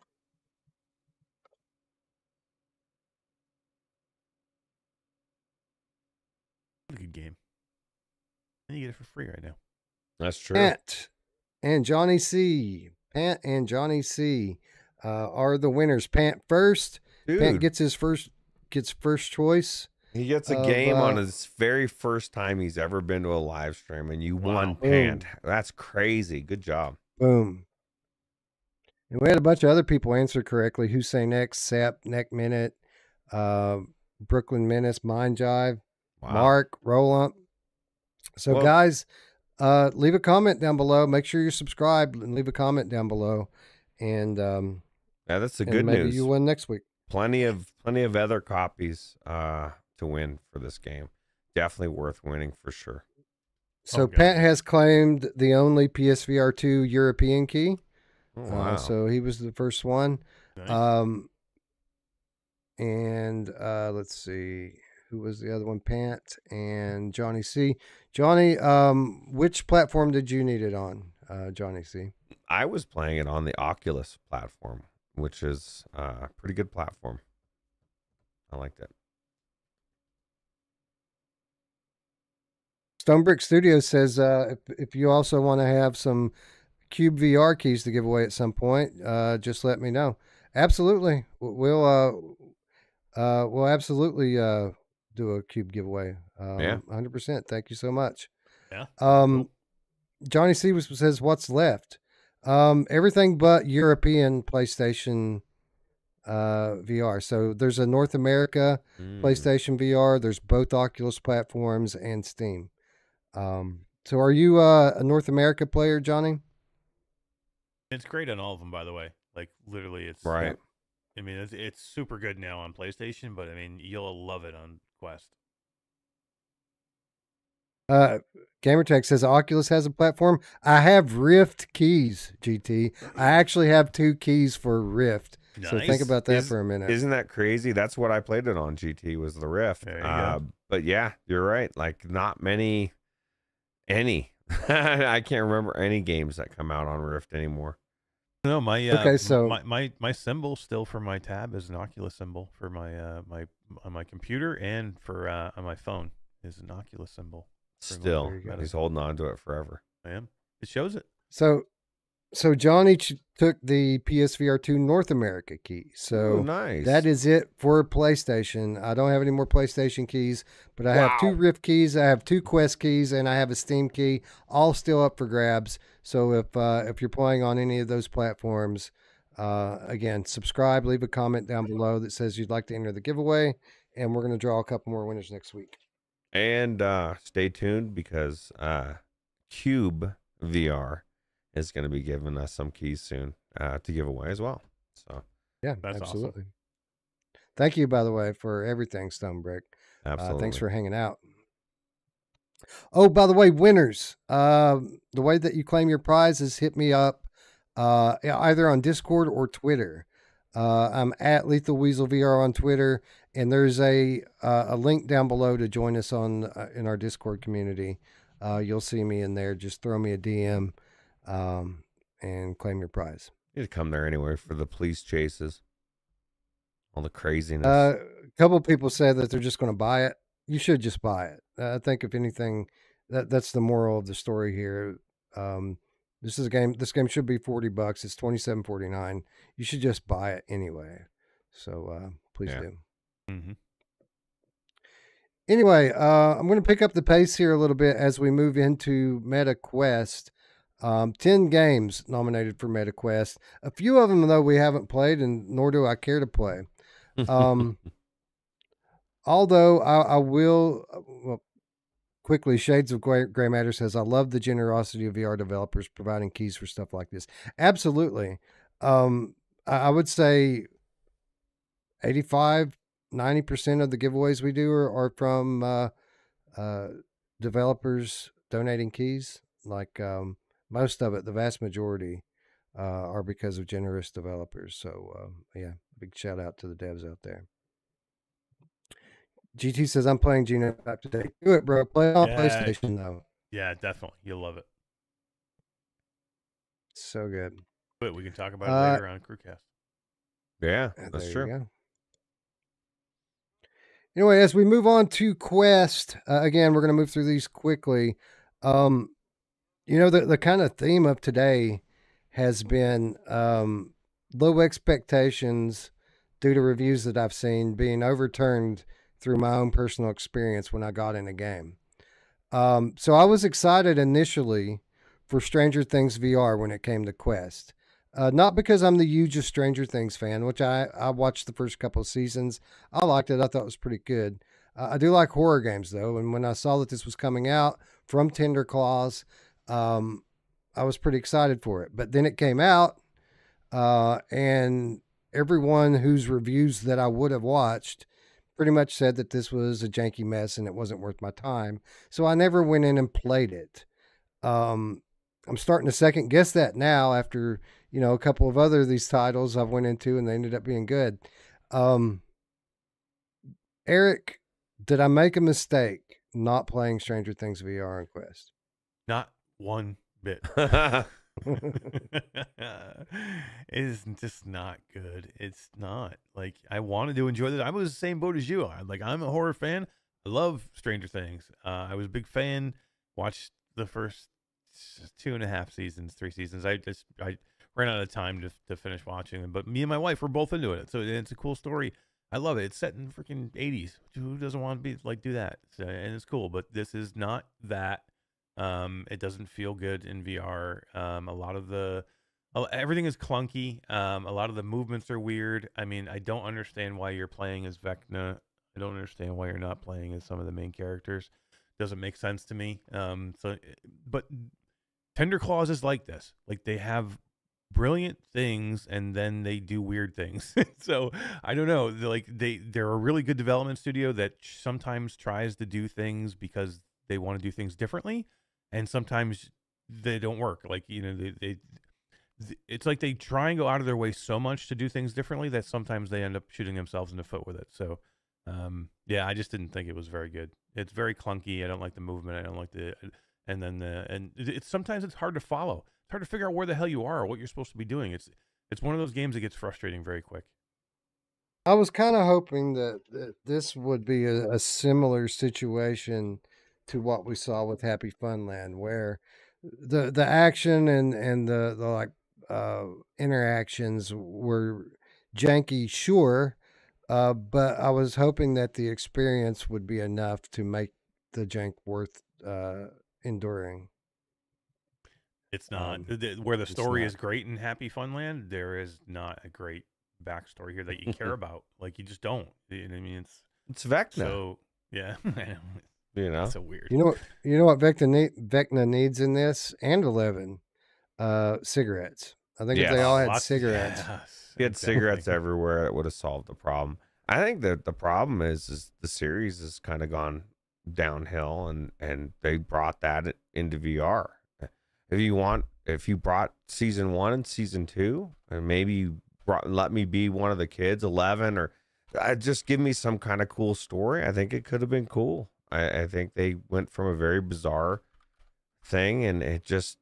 Good game. And you get it for free right now.
That's true.
Pant and Johnny C. Pant and Johnny C. Are the winners. Pant first. Dude. Pant gets first choice.
He gets a game on his very first time he's ever been to a live stream, and you won, Pant. That's crazy. Good job.
Boom. And we had a bunch of other people answer correctly. Hussein X, Sep, Neck Minute, Brooklyn Menace, Mind Jive, Mark, Roll-Ump. So, guys, leave a comment down below. Make sure you're subscribed and leave a comment down below. And
yeah, that's the good news.
Maybe you win next week.
Plenty of other copies to win for this game. Definitely worth winning for sure.
So Pat has claimed the only PSVR 2 European key.
Oh, wow.
So he was the first one. Nice. And let's see, who was the other one? Pant and Johnny C. Johnny, which platform did you need it on, Johnny C?
I was playing it on the Oculus platform, which is a pretty good platform. I liked it.
Stonebrick Studios says if you also want to have some CubeVR keys to give away at some point, just let me know. Absolutely. We'll absolutely do a cube giveaway.
Yeah.
100%. Thank you so much.
Yeah.
Cool. Johnny C says, what's left? Everything but European PlayStation VR. So there's a North America PlayStation VR. There's both Oculus platforms and Steam. So are you a North America player, Johnny?
It's great on all of them, by the way. Like literally, it's
right.
I mean, it's super good now on PlayStation, but I mean, you'll love it on Quest.
Gamertech says Oculus has a platform. I have Rift keys, GT. I actually have 2 keys for Rift. Nice. So think about that for a minute.
Isn't that crazy? That's what I played it on, GT, was the Rift.
There you go.
But yeah, you're right. Like not many, I can't remember any games that come out on Rift anymore.
No, my
okay, so
my symbol still for my tab is an Oculus symbol for my on my computer, and for on my phone is an Oculus symbol.
Still, he's holding on to it forever.
I am. It shows it.
So Johnny took the PSVR 2 North America key. So
nice.
That is it for PlayStation. I don't have any more PlayStation keys, but I have 2 Rift keys, I have 2 Quest keys, and I have a Steam key, all still up for grabs. So if you're playing on any of those platforms, again, subscribe, leave a comment down below that says you'd like to enter the giveaway, and we're going to draw a couple more winners next week.
And stay tuned because CubeVR is going to be giving us some keys soon to give away as well. So
yeah, that's absolutely awesome. Thank you, by the way, for everything, Stonebrick.
Absolutely.
Thanks for hanging out. Oh, by the way, winners, the way that you claim your prize is hit me up either on Discord or Twitter. I'm at Lethal Weasel VR on Twitter, and there's a link down below to join us on in our Discord community. You'll see me in there. Just throw me a DM and claim your prize.
You need to come there anyway for the police chases, all the craziness.
A couple of people said that they're just going to buy it. You should just buy it. I think if anything, that's the moral of the story here. This is a game. This game should be $40. It's $27.49. You should just buy it anyway. So please do.
Mm-hmm.
Anyway, I'm going to pick up the pace here a little bit as we move into MetaQuest. 10 games nominated for MetaQuest. A few of them, though, we haven't played, and nor do I care to play. Although I will, well, quickly, Shades of Gray Matter says, I love the generosity of VR developers providing keys for stuff like this. Absolutely. I would say 85, 90% of the giveaways we do are from developers donating keys. Like most of it, the vast majority are because of generous developers. So yeah, big shout out to the devs out there. GT says, I'm playing Genotype today. Do it, bro. Play on PlayStation, though.
Yeah, definitely. You'll love it.
So good.
But we can talk about it later on CruCast.
Yeah, that's true.
Go. Anyway, as we move on to Quest, again, we're going to move through these quickly. You know, the kind of theme of today has been low expectations due to reviews that I've seen being overturned through my own personal experience when I got in a game. So I was excited initially for Stranger Things VR when it came to Quest. Not because I'm the hugest Stranger Things fan, which I watched the first couple of seasons. I liked it. I thought it was pretty good. I do like horror games, though. And when I saw that this was coming out from Tender Claws, I was pretty excited for it. But then it came out, and everyone whose reviews that I would have watched pretty much said that this was a janky mess and it wasn't worth my time. So I never went in and played it. I'm starting to second guess that now after, you know, a couple of other of these titles I've went into and they ended up being good. Eric, did I make a mistake not playing Stranger Things VR and Quest?
Not one bit. It is just not good. It's not. Like, I wanted to enjoy this. I was the same boat as you are. Like, I'm a horror fan. I love Stranger Things. I was a big fan. Watched the first 2.5 seasons, 3 seasons. I ran out of time to finish watching them. But me and my wife were both into it. So it's a cool story. I love it. It's set in freaking 80s. Who doesn't want to be like do that? So, and it's cool, but this is not that. It doesn't feel good in VR. Everything is clunky. A lot of the movements are weird. I mean, I don't understand why you're playing as Vecna. I don't understand why you're not playing as some of the main characters. Doesn't make sense to me. But Tender Claws is like this. Like they have brilliant things and then they do weird things. So I don't know. They're a really good development studio that sometimes tries to do things because they want to do things differently, and sometimes they don't work. Like, you know, it's like they try and go out of their way so much to do things differently that sometimes they end up shooting themselves in the foot with it. So yeah, I just didn't think it was very good. It's very clunky. I don't like the movement. I don't like sometimes it's hard to follow. It's hard to figure out where the hell you are or what you're supposed to be doing. It's one of those games that gets frustrating very quick.
I was kind of hoping that this would be a similar situation to what we saw with HappyFunland, where the action and the like interactions were janky, sure, but I was hoping that the experience would be enough to make the jank worth enduring.
It's not. Where the story is great in HappyFunland, there is not a great backstory here that you care about. Like, you just don't. I mean,
it's Vecna.
So yeah,
you know,
it's so weird.
You know what Vecna needs in this, and 11 cigarettes. I think if they all had cigarettes,
he had cigarettes everywhere, it would have solved the problem. I think that the problem is the series has kind of gone downhill, and they brought that into VR. If you brought season 1 and season 2, and maybe you let me be one of the kids, 11, or just give me some kind of cool story, I think it could have been cool. I think they went from a very bizarre thing, and I just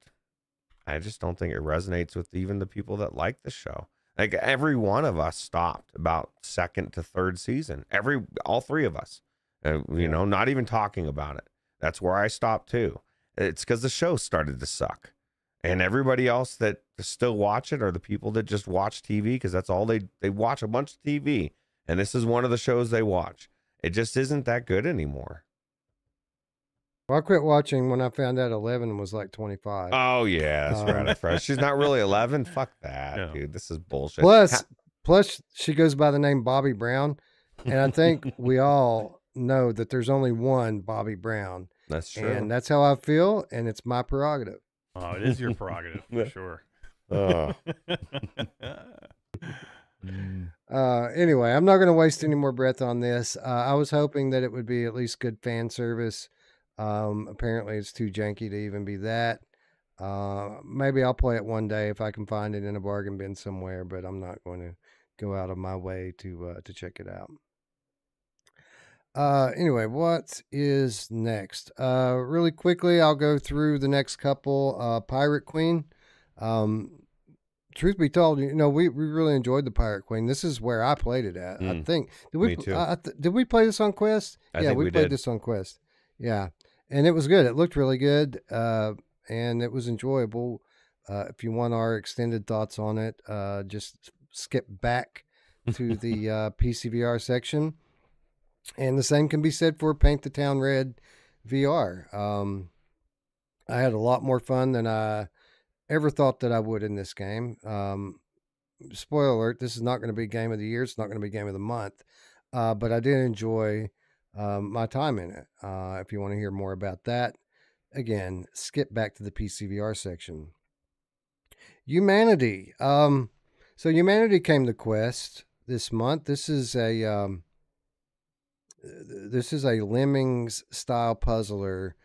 don't think it resonates with even the people that like the show. Like, every one of us stopped about second to third season. All three of us, you know, not even talking about it. That's where I stopped too. It's because the show started to suck, and everybody else that still watch it are the people that just watch TV, because that's all they watch, a bunch of TV, and this is one of the shows they watch. It just isn't that good anymore.
Well, I quit watching when I found out 11 was like 25.
Oh yeah, that's right. She's not really 11. Fuck that, dude. This is bullshit.
Plus, she goes by the name Bobby Brown, and I think we all know that there's only one Bobby Brown.
That's true,
and that's how I feel, and it's my prerogative.
Oh, it is your prerogative for sure.
Anyway, I'm not going to waste any more breath on this. I was hoping that it would be at least good fan service. Apparently it's too janky to even be that. Maybe I'll play it one day if I can find it in a bargain bin somewhere, but I'm not going to go out of my way to check it out. Anyway, what is next? Really quickly, I'll go through the next couple. Pirate Queen. Truth be told, you know, we really enjoyed the Pirate Queen. This is where I played it at. I think.
Me too.
Did we play this on Quest?
Yeah, we
played
did.
this on Quest. Yeah, and it was good. It looked really good, and it was enjoyable. If you want our extended thoughts on it, just skip back to the PCVR section. And the same can be said for Paint the Town Red VR. I had a lot more fun than I ever thought that I would in this game. Spoiler alert, this is not going to be Game of the Year. It's not going to be Game of the Month. But I did enjoy my time in it. If you want to hear more about that, again, skip back to the PCVR section. Humanity. So Humanity came to Quest this month. This is a Lemmings style puzzler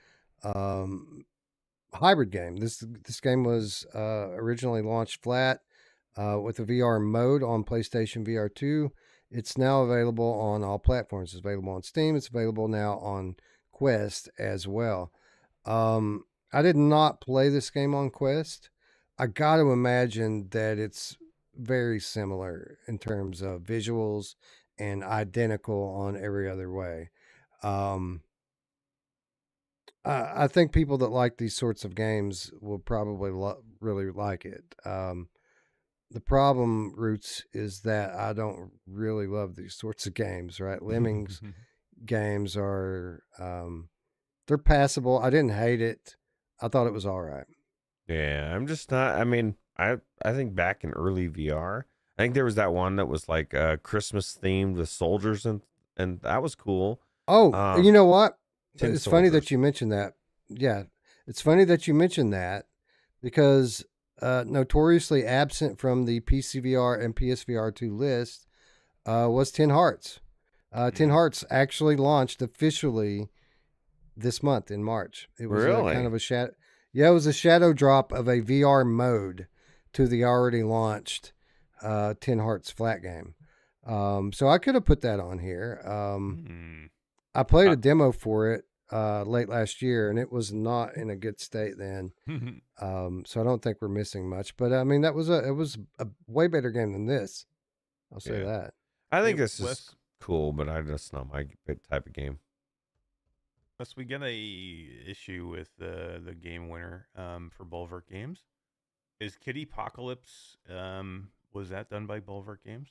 hybrid game. This game was originally launched flat with a VR mode on PlayStation VR 2. It's now available on all platforms. It's available on Steam. It's available now on Quest as well. I did not play this game on Quest. I got to imagine that it's very similar in terms of visuals and identical on every other way. I think people that like these sorts of games will probably really like it. the problem, Ruuts, is that I don't really love these sorts of games, right? Lemmings games are, they're passable. I didn't hate it. I thought it was all right.
Yeah, I'm just not. I mean, I think back in early VR, I think there was that one that was like Christmas themed with soldiers and that was cool.
Oh, you know what? It's funny
soldiers.
that you mentioned that. Yeah, it's funny that you mentioned that because notoriously absent from the PCVR and PSVR 2 list was 10 Hearts. 10 Hearts actually launched officially this month in March. It was kind of a shadow. Yeah, it was a shadow drop of a VR mode to the already launched 10 Hearts flat game. So I could have put that on here. I played a demo for it late last year, and it was not in a good state then. So I don't think we're missing much. But I mean, it was a way better game than this. I'll say that.
I think this is cool, but that's not my type of game.
Unless we get a issue with the game winner for Bulwark Games. Is Kitty Apocalypse, was that done by Bulwark Games?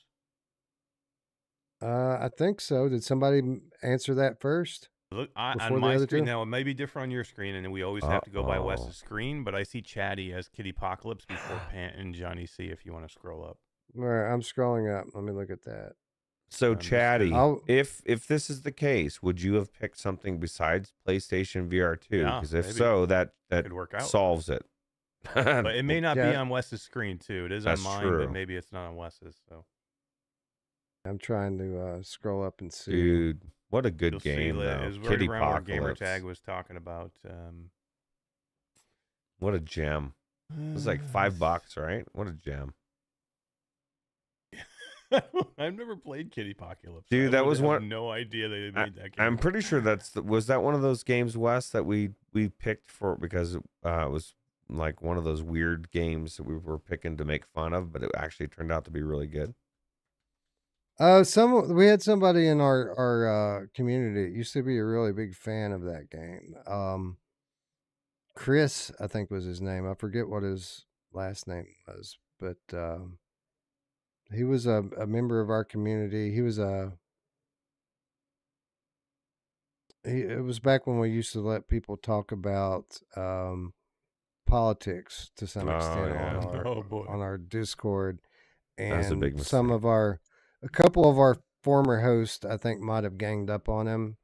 I think so. Did somebody answer that first?
Look, on my screen now, it may be different on your screen, and we always have to go by Wes's screen, but I see Chatty as Kitty Apocalypse before Pant and Johnny C if you want to scroll up.
All right, I'm scrolling up. Let me look at that.
So, Chatty, if this is the case, would you have picked something besides PlayStation VR 2? Because if so, that could work out. Solves it.
But it may not be on Wes's screen, too. It is on mine, but maybe it's not on Wes's. So
I'm trying to scroll up and see.
Dude, what a good game, though.
It was right around where Gamertag was talking about.
What a gem. It was like $5, right? What a gem.
I've never played Kitty Apocalypse.
Dude, that was one.
No idea they made that game.
I'm pretty sure was that one of those games, Wes, that we picked for because it was like one of those weird games that we were picking to make fun of, but it actually turned out to be really good.
We had somebody in our community that used to be a really big fan of that game. Chris, I think was his name. I forget what his last name was, but he was a member of our community. It was back when we used to let people talk about politics to some extent on our Discord, and a couple of our former hosts, I think, might have ganged up on him.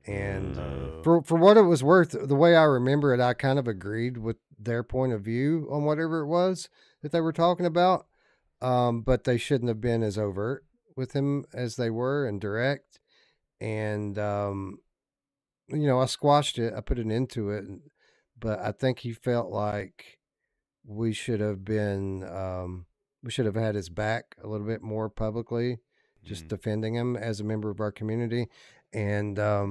And for what it was worth, the way I remember it, I kind of agreed with their point of view on whatever it was that they were talking about. But they shouldn't have been as overt with him as they were and direct. And, I squashed it. I put an end to it. But I think he felt like we should have had his back a little bit more publicly, just defending him as a member of our community. And I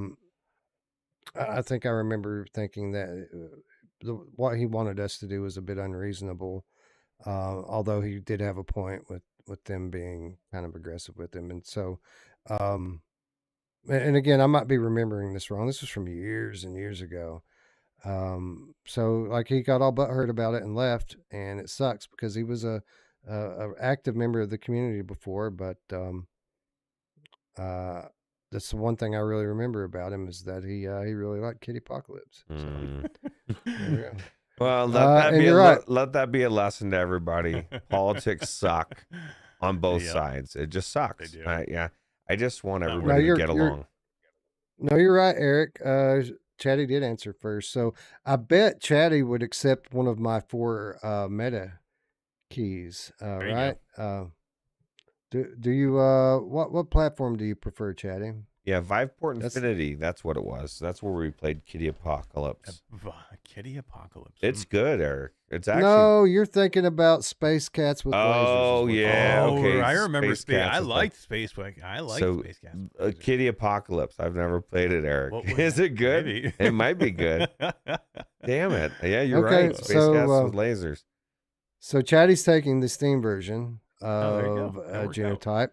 think I remember thinking that what he wanted us to do was a bit unreasonable. Although he did have a point with them being kind of aggressive with him. And so, and again, I might be remembering this wrong. This was from years and years ago. So like he got all butthurt about it and left, and it sucks because he was a active member of the community before. But that's the one thing I really remember about him is that he really liked Kitty Apocalypse. So there we go.
Well, let that be a lesson to everybody. Politics suck on both sides. It just sucks. I just want everybody to get along.
No, you're right, Eric. Chatty did answer first. So I bet Chatty would accept one of my 4 meta keys, right? Do you what platform do you prefer, Chatty?
Yeah, Viveport Infinity. That's what it was. That's where we played Kitty Apocalypse.
Kitty Apocalypse.
It's good, Eric. It's actually
no. You're thinking about Space Cats with lasers.
Oh yeah, okay.
I remember Space. I liked Space. I like Space Cats.
Kitty Apocalypse. I've never played it, Eric. Is it good? Maybe. It might be good. Damn it. Yeah, you're right. Space Cats with lasers.
So Chatty's taking the Steam version of Genotype.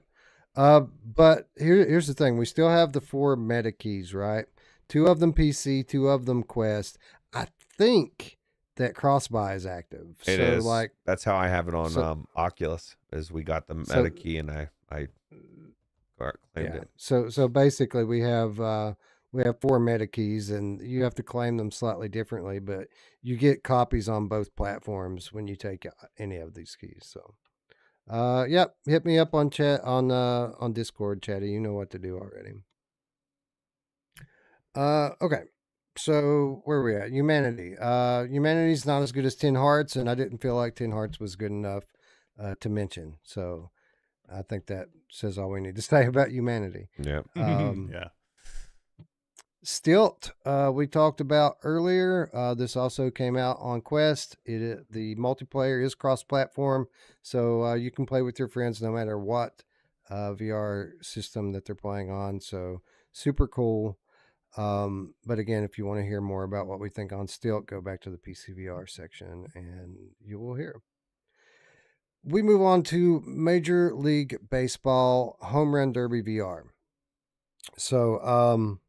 But here's the thing. We still have the 4 meta keys, right? 2 of them PC, 2 of them Quest. I think that cross-buy is active.
It is. Like, that's how I have it on Oculus, is we got the meta key and I claimed it.
So basically we have 4 meta keys, and you have to claim them slightly differently, but you get copies on both platforms when you take any of these keys. So yep, hit me up on chat on Discord, Chatty. You know what to do already. Okay. So where are we at? Humanity. Humanity's not as good as 10 Hearts, and I didn't feel like 10 Hearts was good enough to mention. So I think that says all we need to say about Humanity.
Yeah.
Yeah.
Stilt, we talked about earlier. This also came out on Quest. The multiplayer is cross-platform, so you can play with your friends no matter what VR system that they're playing on. So super cool. But again, if you want to hear more about what we think on Stilt, go back to the PCVR section and you will hear. We move on to Major League Baseball Home Run Derby VR. So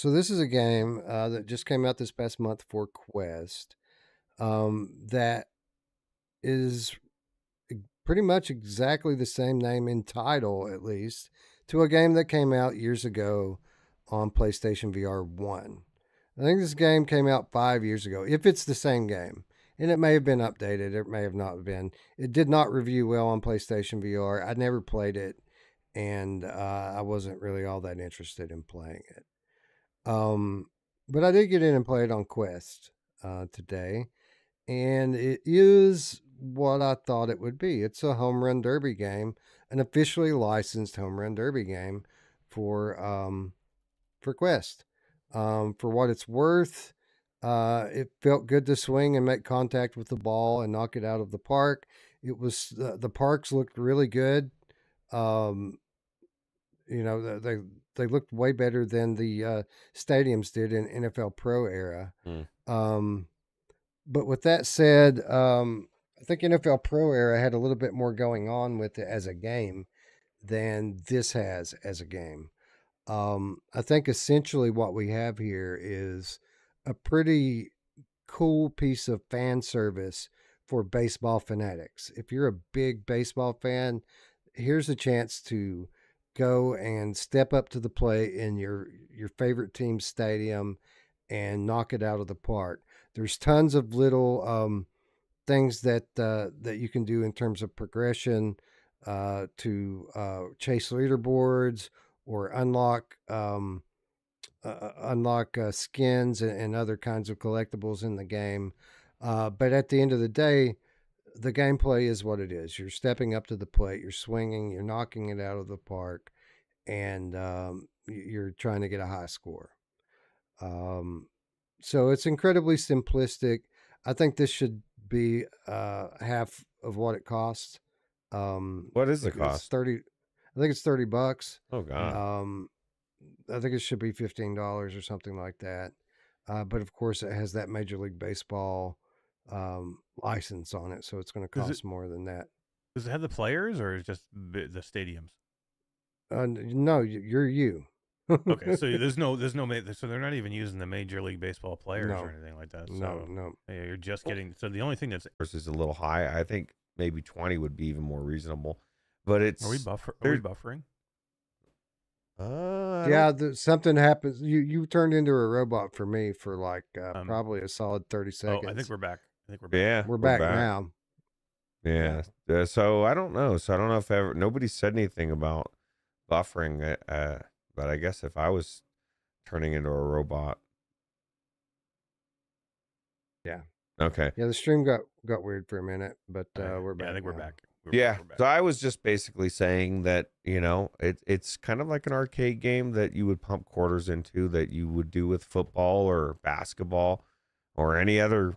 this is a game that just came out this past month for Quest that is pretty much exactly the same name in title, at least, to a game that came out years ago on PlayStation VR 1. I think this game came out 5 years ago, if it's the same game. And it may have been updated. It may have not been. It did not review well on PlayStation VR. I never played it, and I wasn't really all that interested in playing it. But I did get in and play it on Quest today, and it is what I thought it would be. It's a home run derby game, an officially licensed home run derby game for Quest. For what it's worth, it felt good to swing and make contact with the ball and knock it out of the park. It was the parks looked really good. You know, they looked way better than the stadiums did in NFL Pro era. But with that said, I think NFL Pro era had a little bit more going on with it as a game than this has as a game. I think essentially what we have here is a pretty cool piece of fan service for baseball fanatics. If you're a big baseball fan, here's a chance to go and step up to the plate in your favorite team's stadium and knock it out of the park. There's tons of little things that you can do in terms of progression to chase leaderboards or unlock skins and other kinds of collectibles in the game. But at the end of the day, the gameplay is what it is. You're stepping up to the plate, you're swinging, you're knocking it out of the park, and you're trying to get a high score. So it's incredibly simplistic. I think this should be half of what it costs.
What is the cost?
I think it's $30.
Oh God.
I think it should be $15 or something like that. But of course, it has that Major League Baseball license on it, so it's going to cost more than that.
Does it have the players or just the stadiums?
No, you're you.
Okay, so so they're not even using the Major League Baseball players or anything like that. So,
no.
Yeah, you're just getting. So the only thing that's
versus a little high. I think maybe 20 would be even more reasonable. But it's
Are we buffering?
Yeah, something happens. You turned into a robot for me for like probably a solid 30 seconds.
Oh, I think we're back.
Yeah,
we're back now.
Yeah. So I don't know. So I don't know if nobody said anything about buffering. But I guess if I was turning into a robot.
Yeah.
Okay.
Yeah, the stream got weird for a minute, but we're back.
Yeah, I think
now.
we're back.
We're back. So I was just basically saying that, it's kind of like an arcade game that you would pump quarters into, that you would do with football or basketball or any other,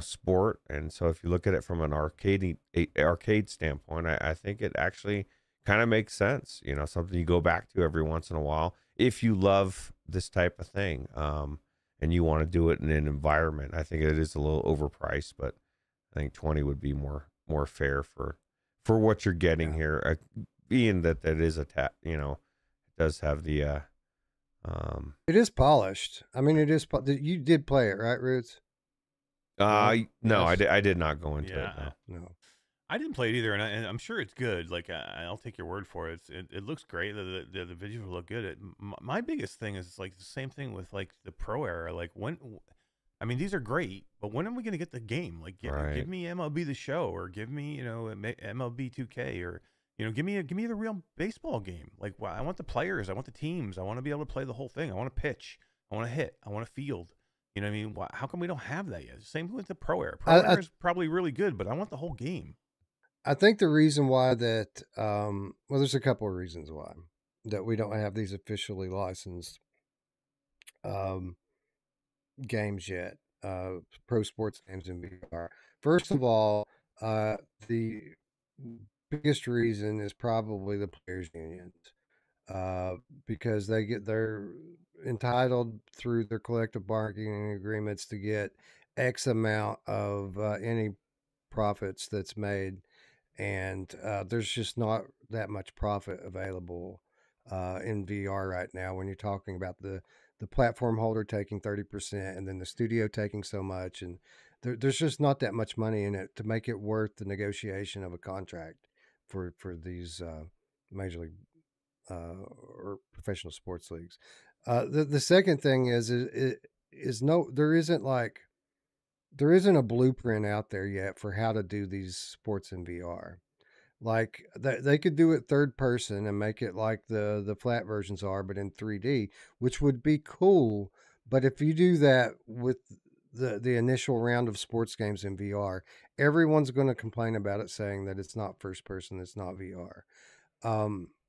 sport. And so if you look at it from an arcade standpoint, I think it actually kind of makes sense, something you go back to every once in a while if you love this type of thing, and you want to do it in an environment. I think it is a little overpriced, but I think 20 would be more fair for what you're getting here, being that is it does have the
It is polished. I mean, it is. You did play it, right, Ruuts?
No, yes. I did not go into it.
No.
I didn't play it either, and I'm sure it's good. Like I'll take your word for it. It looks great. The visuals look good. My biggest thing is like the same thing with like the Pro era. Like I mean, these are great, but when are we going to get the game? Like, give me MLB The Show, or give me MLB 2K, or give me the real baseball game. Like, I want the players, I want the teams, I want to be able to play the whole thing. I want to pitch, I want to hit, I want to field. You know what I mean? How come we don't have that yet? Same with the Pro era. Pro era is probably really good, but I want the whole game.
I think the reason why that, well, there's a couple of reasons why that we don't have these officially licensed games yet, pro sports games in VR. First of all, the biggest reason is probably the players' unions, because they're entitled through their collective bargaining agreements to get X amount of any profits that's made, and there's just not that much profit available in VR right now when you're talking about the platform holder taking 30% and then the studio taking so much, and there's just not that much money in it to make it worth the negotiation of a contract for these major league or professional sports leagues. The second thing is there isn't a blueprint out there yet for how to do these sports in VR. Like they could do it third person and make it like the flat versions are, but in 3D, which would be cool. But if you do that with the initial round of sports games in VR, everyone's going to complain about it, saying that it's not first person, it's not VR.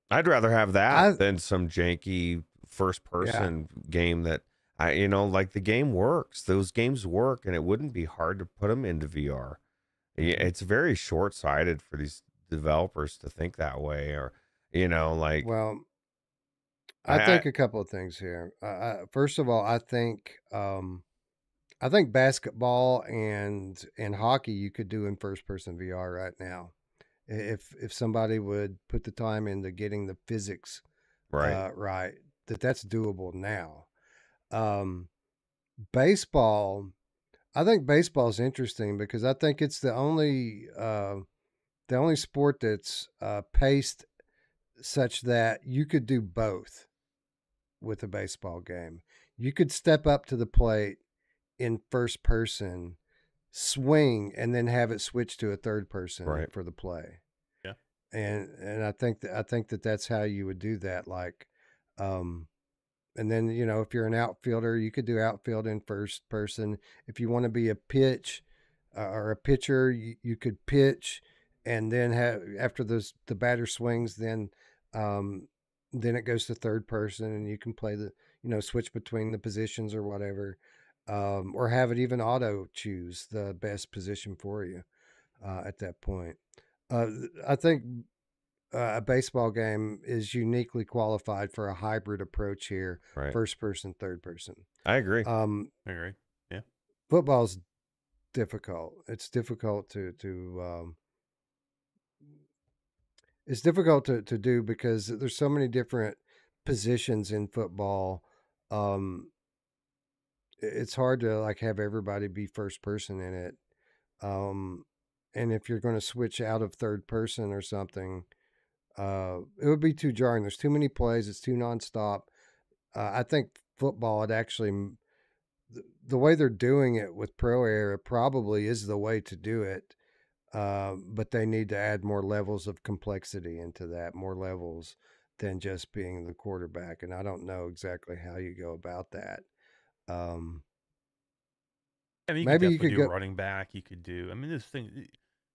I'd rather have that than some janky first person game that like the game works. Those games work, and it wouldn't be hard to put them into VR. It's very short sighted for these developers to think that way, or like.
Well, I think a couple of things here. First of all, I think basketball and hockey you could do in first person VR right now, if somebody would put the time into getting the physics right. That's doable now. Baseball, I think baseball is interesting because I think it's the only sport that's paced such that you could do both with a baseball game. You could step up to the plate in first person, swing, and then have it switch to a third person for the play.
Yeah,
and I think that's how you would do that. Like, and then if you're an outfielder, you could do outfield in first person. If you want to be a pitch or a pitcher, you could pitch, and then after the batter swings, then it goes to third person, and you can play switch between the positions or whatever, or have it even auto choose the best position for you at that point. I think a baseball game is uniquely qualified for a hybrid approach here, first person, third person.
I agree.
I agree. Yeah,
football's difficult. It's difficult to do because there's so many different positions in football. It's hard to like have everybody be first person in it. And if you're going to switch out of third person or something, it would be too jarring. There's too many plays. It's too nonstop. I think football, the way they're doing it with Pro Era probably is the way to do it. But they need to add more levels of complexity into that, more levels than just being the quarterback. And I don't know exactly how you go about that.
I mean, maybe you could do running back. You could do. I mean,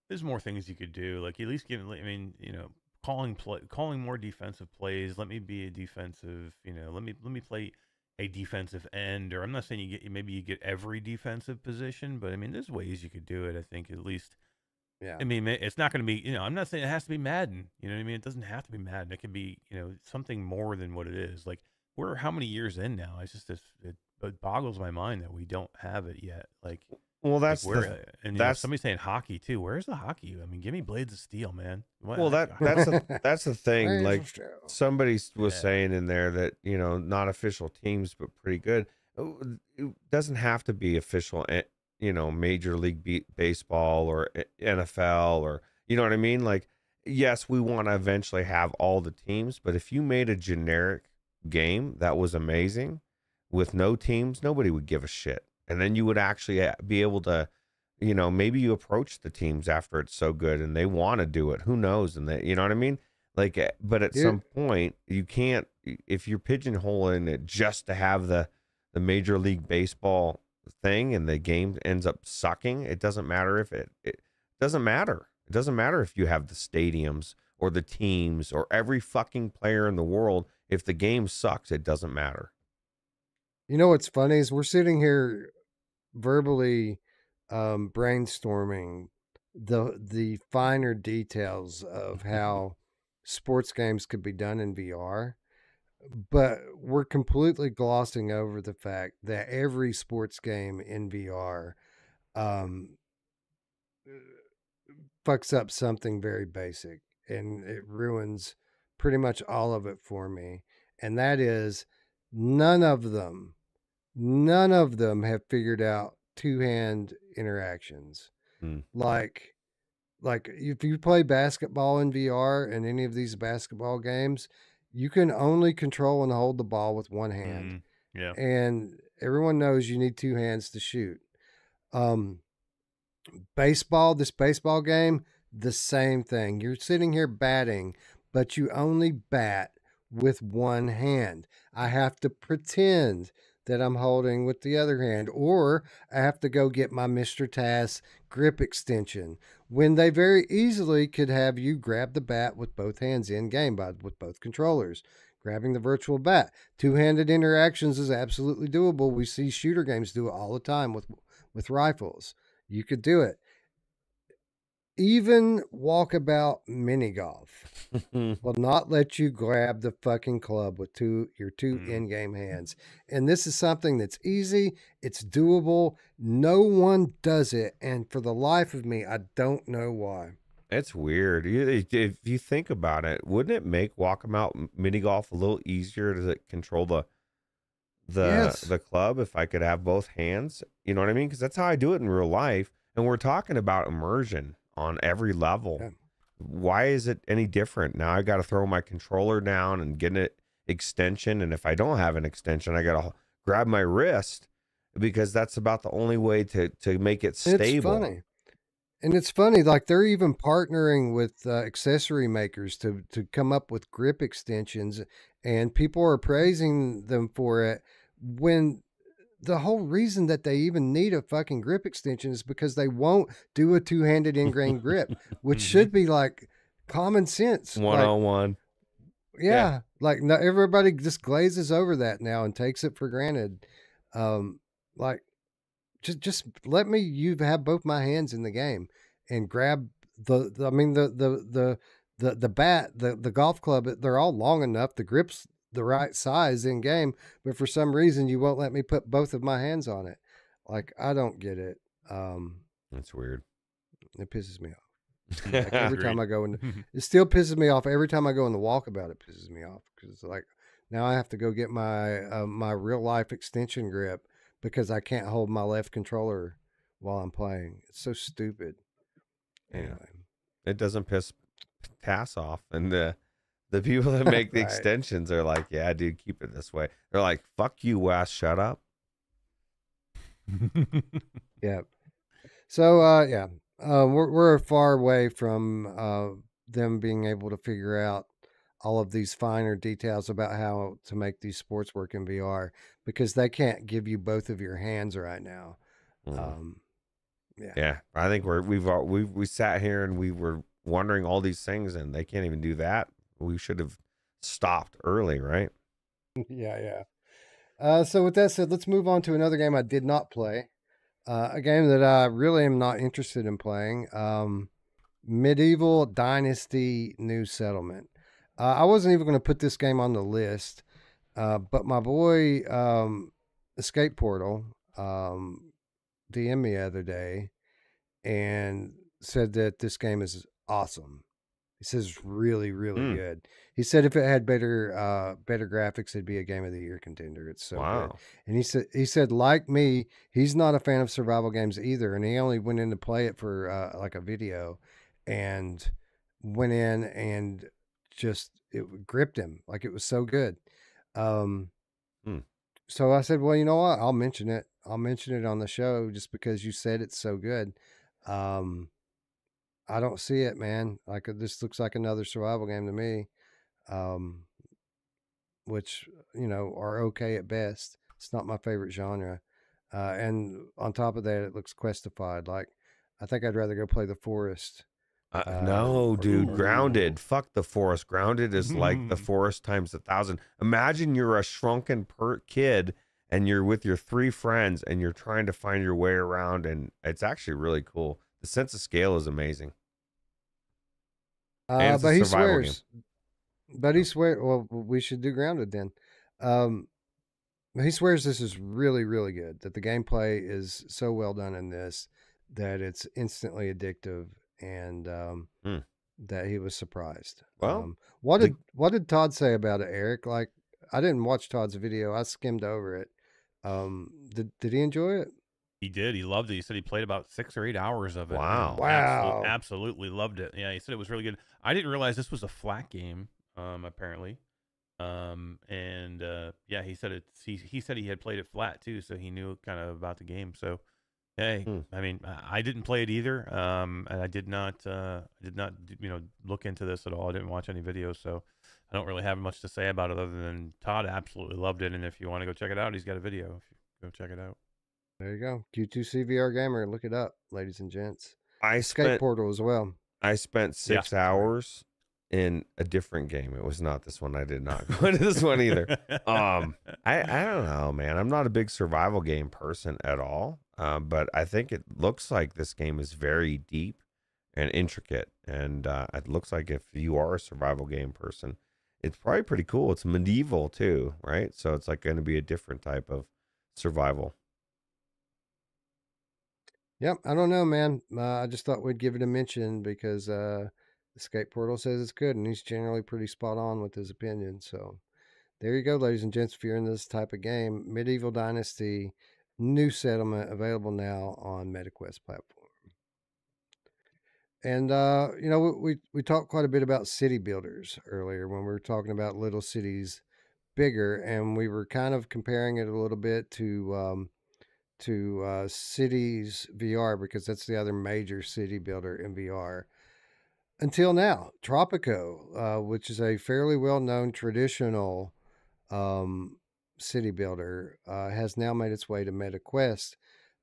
there's more things you could do. Like at least calling more defensive plays. Let me be a defensive. Let me play a defensive end. Or I'm not saying you get every defensive position, but I mean, there's ways you could do it. I think at least. Yeah. I mean, it's not going to be. I'm not saying it has to be Madden. You know what I mean? It doesn't have to be Madden. It can be something more than what it is. Like we're how many years in now? It's just it boggles my mind that we don't have it yet. Like
Well, that's
somebody's saying hockey too. Where's the hockey? I mean, give me Blades of Steel, man.
Well, that's the thing. Like somebody was saying in there that not official teams, but pretty good. It doesn't have to be official, Major League Baseball or NFL or you know what I mean. Like, yes, we want to eventually have all the teams, but if you made a generic game that was amazing with no teams, nobody would give a shit. And then you would actually be able to, maybe you approach the teams after it's so good and they want to do it. Who knows? And they, you know what I mean? Like, but at some point you can't, if you're pigeonholing it just to have the Major League Baseball thing and the game ends up sucking. It doesn't matter if it doesn't matter. It doesn't matter if you have the stadiums or the teams or every fucking player in the world. If the game sucks, it doesn't matter.
You know what's funny is we're sitting here verbally brainstorming the finer details of how sports games could be done in VR, but we're completely glossing over the fact that every sports game in VR fucks up something very basic, and it ruins pretty much all of it for me. And that is none of them have figured out two-hand interactions. Like if you play basketball in VR in any of these basketball games, you can only control and hold the ball with one hand.
Yeah.
And everyone knows you need two hands to shoot. This baseball game, the same thing. You're sitting here batting, but you only bat with one hand. I have to pretend that I'm holding with the other hand, or I have to go get my Mr. Tass grip extension when they very easily could have you grab the bat with both hands in game with both controllers, grabbing the virtual bat. Two-handed interactions is absolutely doable. We see shooter games do it all the time with rifles. You could do it. Even Walkabout Mini Golf will not let you grab the fucking club with your two in-game hands. And this is something that's easy. It's doable. No one does it. And for the life of me, I don't know why.
It's weird. If you think about it, wouldn't it make Walkabout Mini Golf a little easier to control the club if I could have both hands? You know what I mean? Because that's how I do it in real life. And we're talking about immersion on every level. Yeah. Why is it any different? Now I got to throw my controller down and get an extension. And if I don't have an extension, I got to grab my wrist because that's about the only way to make it stable.
It's funny. Like they're even partnering with accessory makers to come up with grip extensions, and people are praising them for it when the whole reason that they even need a fucking grip extension is because they won't do a two-handed in-grain grip, which should be like common sense.
One-on-one.
Yeah. Like no, everybody just glazes over that now and takes it for granted. Like just let me have both my hands in the game and grab the bat, the golf club. They're all long enough. The grip's the right size in game, but for some reason you won't let me put both of my hands on it. Like I don't get it.
That's weird.
It pisses me off. Like every time I go in, it still pisses me off every time I go in the Walkabout. It pisses me off because like now I have to go get my my real life extension grip because I can't hold my left controller while I'm playing. It's so stupid. Anyway,
it doesn't piss Tass off, and the people that make the extensions are like, yeah, dude, keep it this way. They're like, fuck you, Wes, shut up.
Yeah. So, we're far away from them being able to figure out all of these finer details about how to make these sports work in VR because they can't give you both of your hands right now.
Yeah. I think we sat here and we were wondering all these things and they can't even do that. We should have stopped early, right?
Yeah. So with that said, let's move on to another game I did not play. A game that I really am not interested in playing. Medieval Dynasty New Settlement. I wasn't even going to put this game on the list, but my boy Escape Portal DM'd me the other day and said that this game is awesome. He says it's really, really good. He said if it had better graphics, it'd be a Game of the Year contender. It's so good. And he said like me, he's not a fan of survival games either, and he only went in to play it for like a video, and went in and just it gripped him. Like it was so good. So I said, well, you know what? I'll mention it. I'll mention it on the show just because you said it's so good. I don't see it, man. Like this looks like another survival game to me, which, you know, are okay at best. It's not my favorite genre. And on top of that, it looks questified. Like, I think I'd rather go play The Forest.
No, dude, Grounded. Fuck The Forest. Grounded is like The Forest times 1,000. Imagine you're a shrunken kid and you're with your 3 friends and you're trying to find your way around, and it's actually really cool. The sense of scale is amazing.
But he swears. But he swears. Well, we should do Grounded then. He swears this is really, really good. That the gameplay is so well done in this that it's instantly addictive, and that he was surprised.
Well,
what did Todd say about it, Eric? Like, I didn't watch Todd's video. I skimmed over it. Did he enjoy it?
He did. He loved it. He said he played about 6 or 8 hours of it.
Wow.
Absolutely loved it. Yeah, he said it was really good. I didn't realize this was a flat game, apparently. Yeah, he said he said he had played it flat too, so he knew kind of about the game. So, hey, I mean, I didn't play it either. And I did not, look into this at all. I didn't watch any videos, so I don't really have much to say about it other than Todd absolutely loved it. And if you want to go check it out, he's got a video. If you go check it out.
There you go. Q2CVR Gamer. Look it up, ladies and gents.
Escape
Portal as well.
I spent 6 hours in a different game. It was not this one. I did not go into this one either. I don't know, man. I'm not a big survival game person at all. But I think it looks like this game is very deep and intricate. And it looks like if you are a survival game person, it's probably pretty cool. It's medieval too, right? So it's like going to be a different type of survival.
Yep, I don't know, man. I just thought we'd give it a mention because Escape Portal says it's good, and he's generally pretty spot on with his opinion. So there you go, ladies and gents. If you're into this type of game, Medieval Dynasty, new settlement available now on MetaQuest platform. And you know, we talked quite a bit about city builders earlier when we were talking about little cities bigger, and we were kind of comparing it a little bit to Cities VR, because that's the other major city builder in VR. Until now, Tropico, which is a fairly well-known traditional city builder, has now made its way to MetaQuest.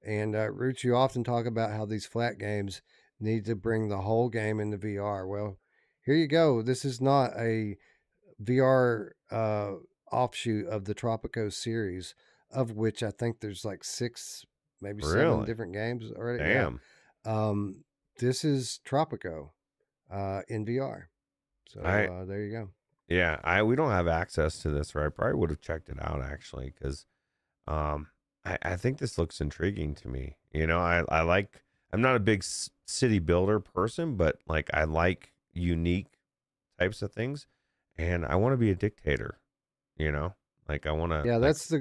And Ruuts, you often talk about how these flat games need to bring the whole game into VR. Well, here you go. This is not a VR offshoot of the Tropico series, of which I think there's like 6, maybe 7 different games already.
Damn.
Yeah. This is Tropico in VR. So there you go.
Yeah, we don't have access to this, right? I probably would have checked it out actually, because I think this looks intriguing to me. You know, I'm not a big city builder person, but like I like unique types of things, and I want to be a dictator. You know, like I want to.
Yeah, that's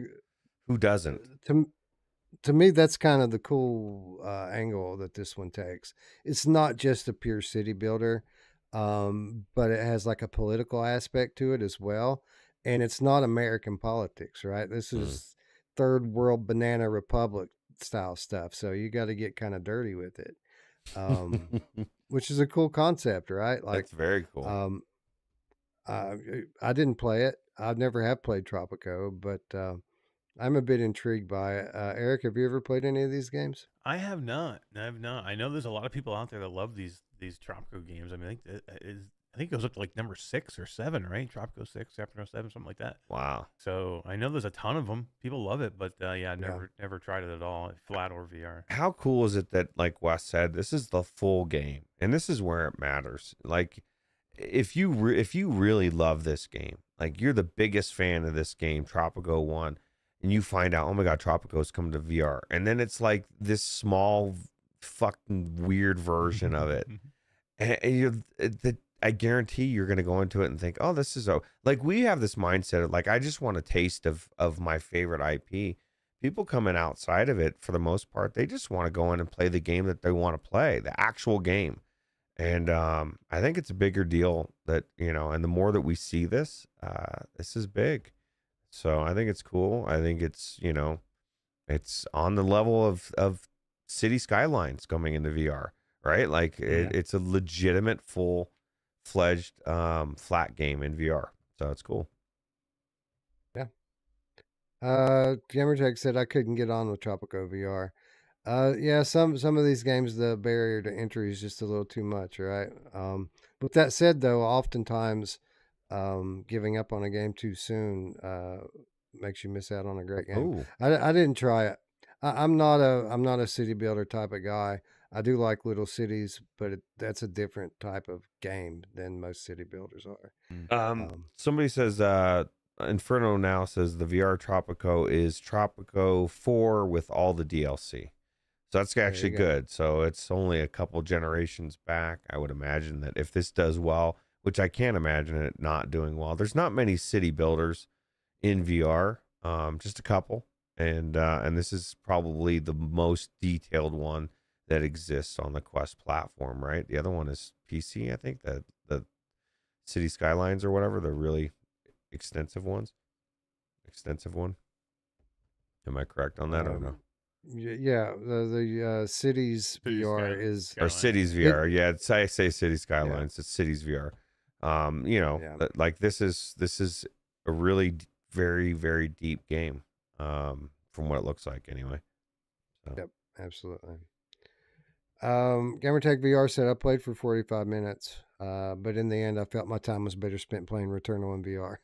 who doesn't?
To me, that's kind of the cool angle that this one takes. It's not just a pure city builder, but it has like a political aspect to it as well. And it's not American politics, right? This is third world banana republic style stuff. So you got to get kind of dirty with it, which is a cool concept, right? Like,
that's very cool.
I didn't play it. I never have played Tropico, but I'm a bit intrigued by it. Eric, have you ever played any of these games?
I have not. I know there's a lot of people out there that love these Tropico games. I mean, I think it goes up to like number 6 or 7, right? Tropico 6, Tropico 7, something like that.
Wow.
So I know there's a ton of them. People love it, but yeah, never tried it at all, flat or VR.
How cool is it that, like Wes said, this is the full game, and this is where it matters. Like, if you really love this game, like you're the biggest fan of this game, Tropico 1. and you find out, oh my God, Tropico's coming to VR. And then it's like this small fucking weird version of it. And I guarantee you're going to go into it and think, oh, this is like, we have this mindset of like, I just want a taste of my favorite IP. People coming outside of it, for the most part, they just want to go in and play the game that they want to play, the actual game. And I think it's a bigger deal that, you know, and the more that we see this, this is big. So I think it's cool. I think it's, you know, it's on the level of City Skylines coming into VR, right? Like it's a legitimate full-fledged flat game in VR. So it's cool.
Yeah. Gamertag said I couldn't get on with Tropico VR. Yeah, some of these games, the barrier to entry is just a little too much, right? With that said, though, oftentimes giving up on a game too soon makes you miss out on a great game. I didn't try it. I'm not a city builder type of guy. I do like little cities, but that's a different type of game than most city builders are.
Somebody says Inferno now says the VR Tropico is Tropico 4 with all the DLC. So that's actually good. So it's only a couple generations back. I would imagine that if this does well, which I can't imagine it not doing well. There's not many city builders in VR, just a couple. And this is probably the most detailed one that exists on the Quest platform, right? The other one is PC, I think, the City Skylines or whatever, the really extensive ones. Extensive one. Am I correct on that or no?
Yeah, the Cities VR is...
Or Cities VR, I say City Skylines, it's Cities VR. You know, like this is a really very, very deep game, from what it looks like anyway. So.
Yep, absolutely. Gamertag VR said I played for 45 minutes, but in the end I felt my time was better spent playing Returnal in VR.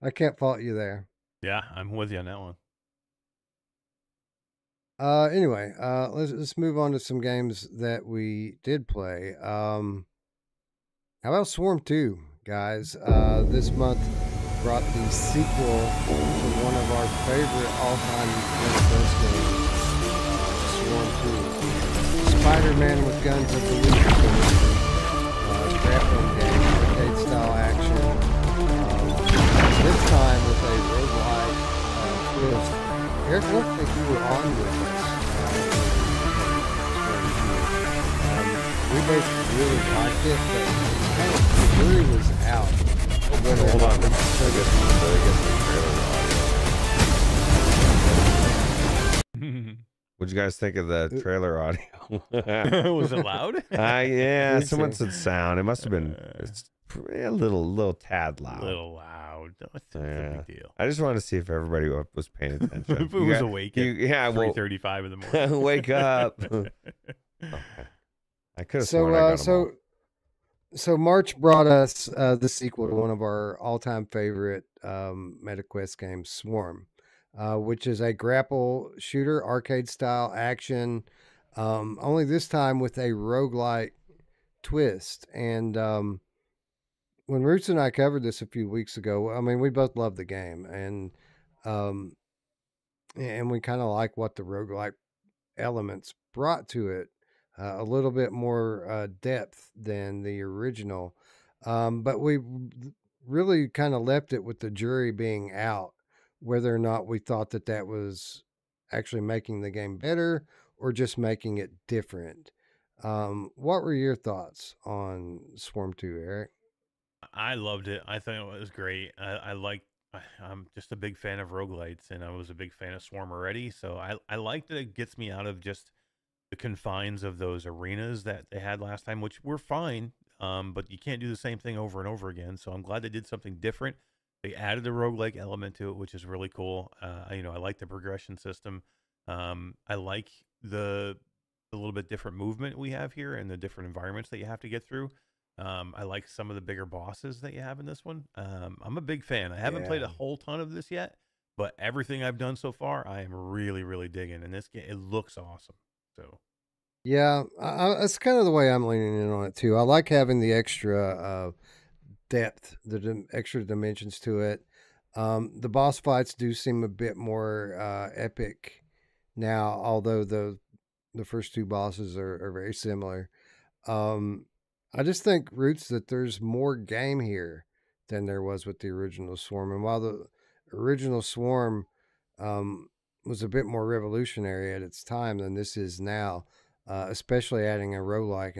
I can't fault you there.
Yeah, I'm with you on that one.
Anyway, let's move on to some games that we did play. How about Swarm 2, guys? This month brought the sequel to one of our favorite all-time Gamescast games, Swarm 2. Spider-Man with guns at the week. Grappling game, arcade-style action. This time with a roguelike twist. Eric, I don't think you were on with us. We both really liked it, but the jury was out.
Hold on. What'd you guys think of the trailer audio?
Was it loud?
Yeah, someone said sound. It must have been a little tad loud.
A little loud. That's a big deal.
I just wanted to see if everybody was paying attention.
If it was awake at 3:35 in the morning.
Wake up. Okay. I could have sworn I got them
So March brought us the sequel to one of our all-time favorite MetaQuest games, Swarm, which is a grapple shooter, arcade-style action, only this time with a roguelike twist. And when Ruuts and I covered this a few weeks ago, I mean, we both love the game, and we kind of like what the roguelike elements brought to it. A little bit more depth than the original. But we really kind of left it with the jury being out, whether or not we thought that was actually making the game better or just making it different. What were your thoughts on Swarm 2, Eric?
I loved it. I thought it was great. I'm just a big fan of roguelites, and I was a big fan of Swarm already. So I like that it gets me out of just the confines of those arenas that they had last time, which were fine, but you can't do the same thing over and over again. So I'm glad they did something different. They added a roguelike element to it, which is really cool. I like the progression system. I like the little bit different movement we have here and the different environments that you have to get through. I like some of the bigger bosses that you have in this one. I'm a big fan. I haven't played a whole ton of this yet, but everything I've done so far, I am really, really digging. And this game, it looks awesome. So,
yeah, that's kind of the way I'm leaning in on it too. I like having the extra depth, the extra dimensions to it. The boss fights do seem a bit more epic now, although the first two bosses are very similar. I just think, Ruuts, that there's more game here than there was with the original Swarm. And while the original Swarm was a bit more revolutionary at its time than this is now, especially adding a roguelike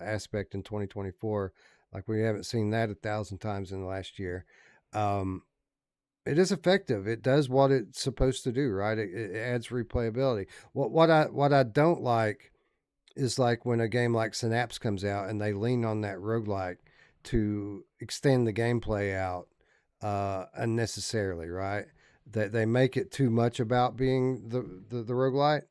aspect in 2024, like we haven't seen that 1,000 times in the last year. It is effective. It does what it's supposed to do, right? It adds replayability. What I don't like is like when a game like Synapse comes out and they lean on that roguelike to extend the gameplay out unnecessarily, right? That they make it too much about being the roguelike.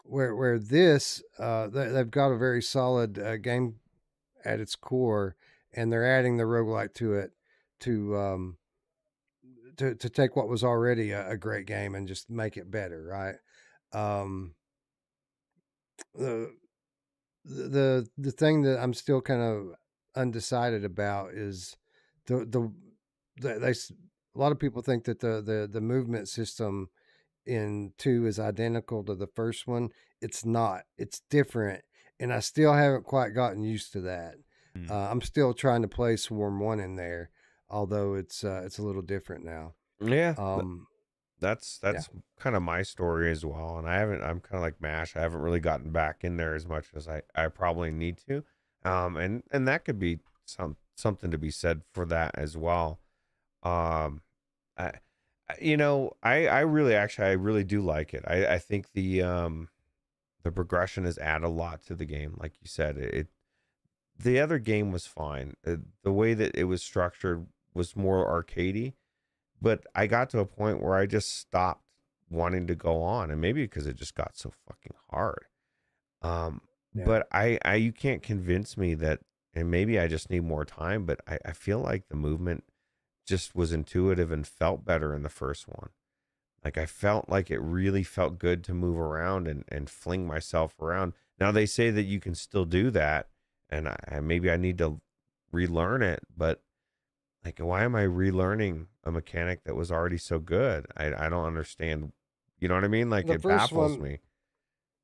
Where this they've got a very solid game at its core, and they're adding the roguelike to it to take what was already a great game and just make it better, right? The thing that I'm still kind of undecided about is a lot of people think that the movement system in 2 is identical to the first one. It's not. It's different, and I still haven't quite gotten used to that. I'm still trying to play Swarm 1 in there, although it's a little different now.
Yeah. That's kind of my story as well. And I'm kind of like MASH. I haven't really gotten back in there as much as I probably need to. And that could be something to be said for that as well. I really do like it. I think the progression has added a lot to the game. Like you said, the other game was fine. The way that it was structured was more arcadey. But I got to a point where I just stopped wanting to go on, and maybe because it just got so fucking hard. But you can't convince me that, and maybe I just need more time, but I feel like the movement just was intuitive and felt better in the first one. Like I felt like it really felt good to move around and fling myself around. Now they say that you can still do that, and maybe I need to relearn it, but like, why am I relearning a mechanic that was already so good? I don't understand. You know what I mean? Like, it baffles me.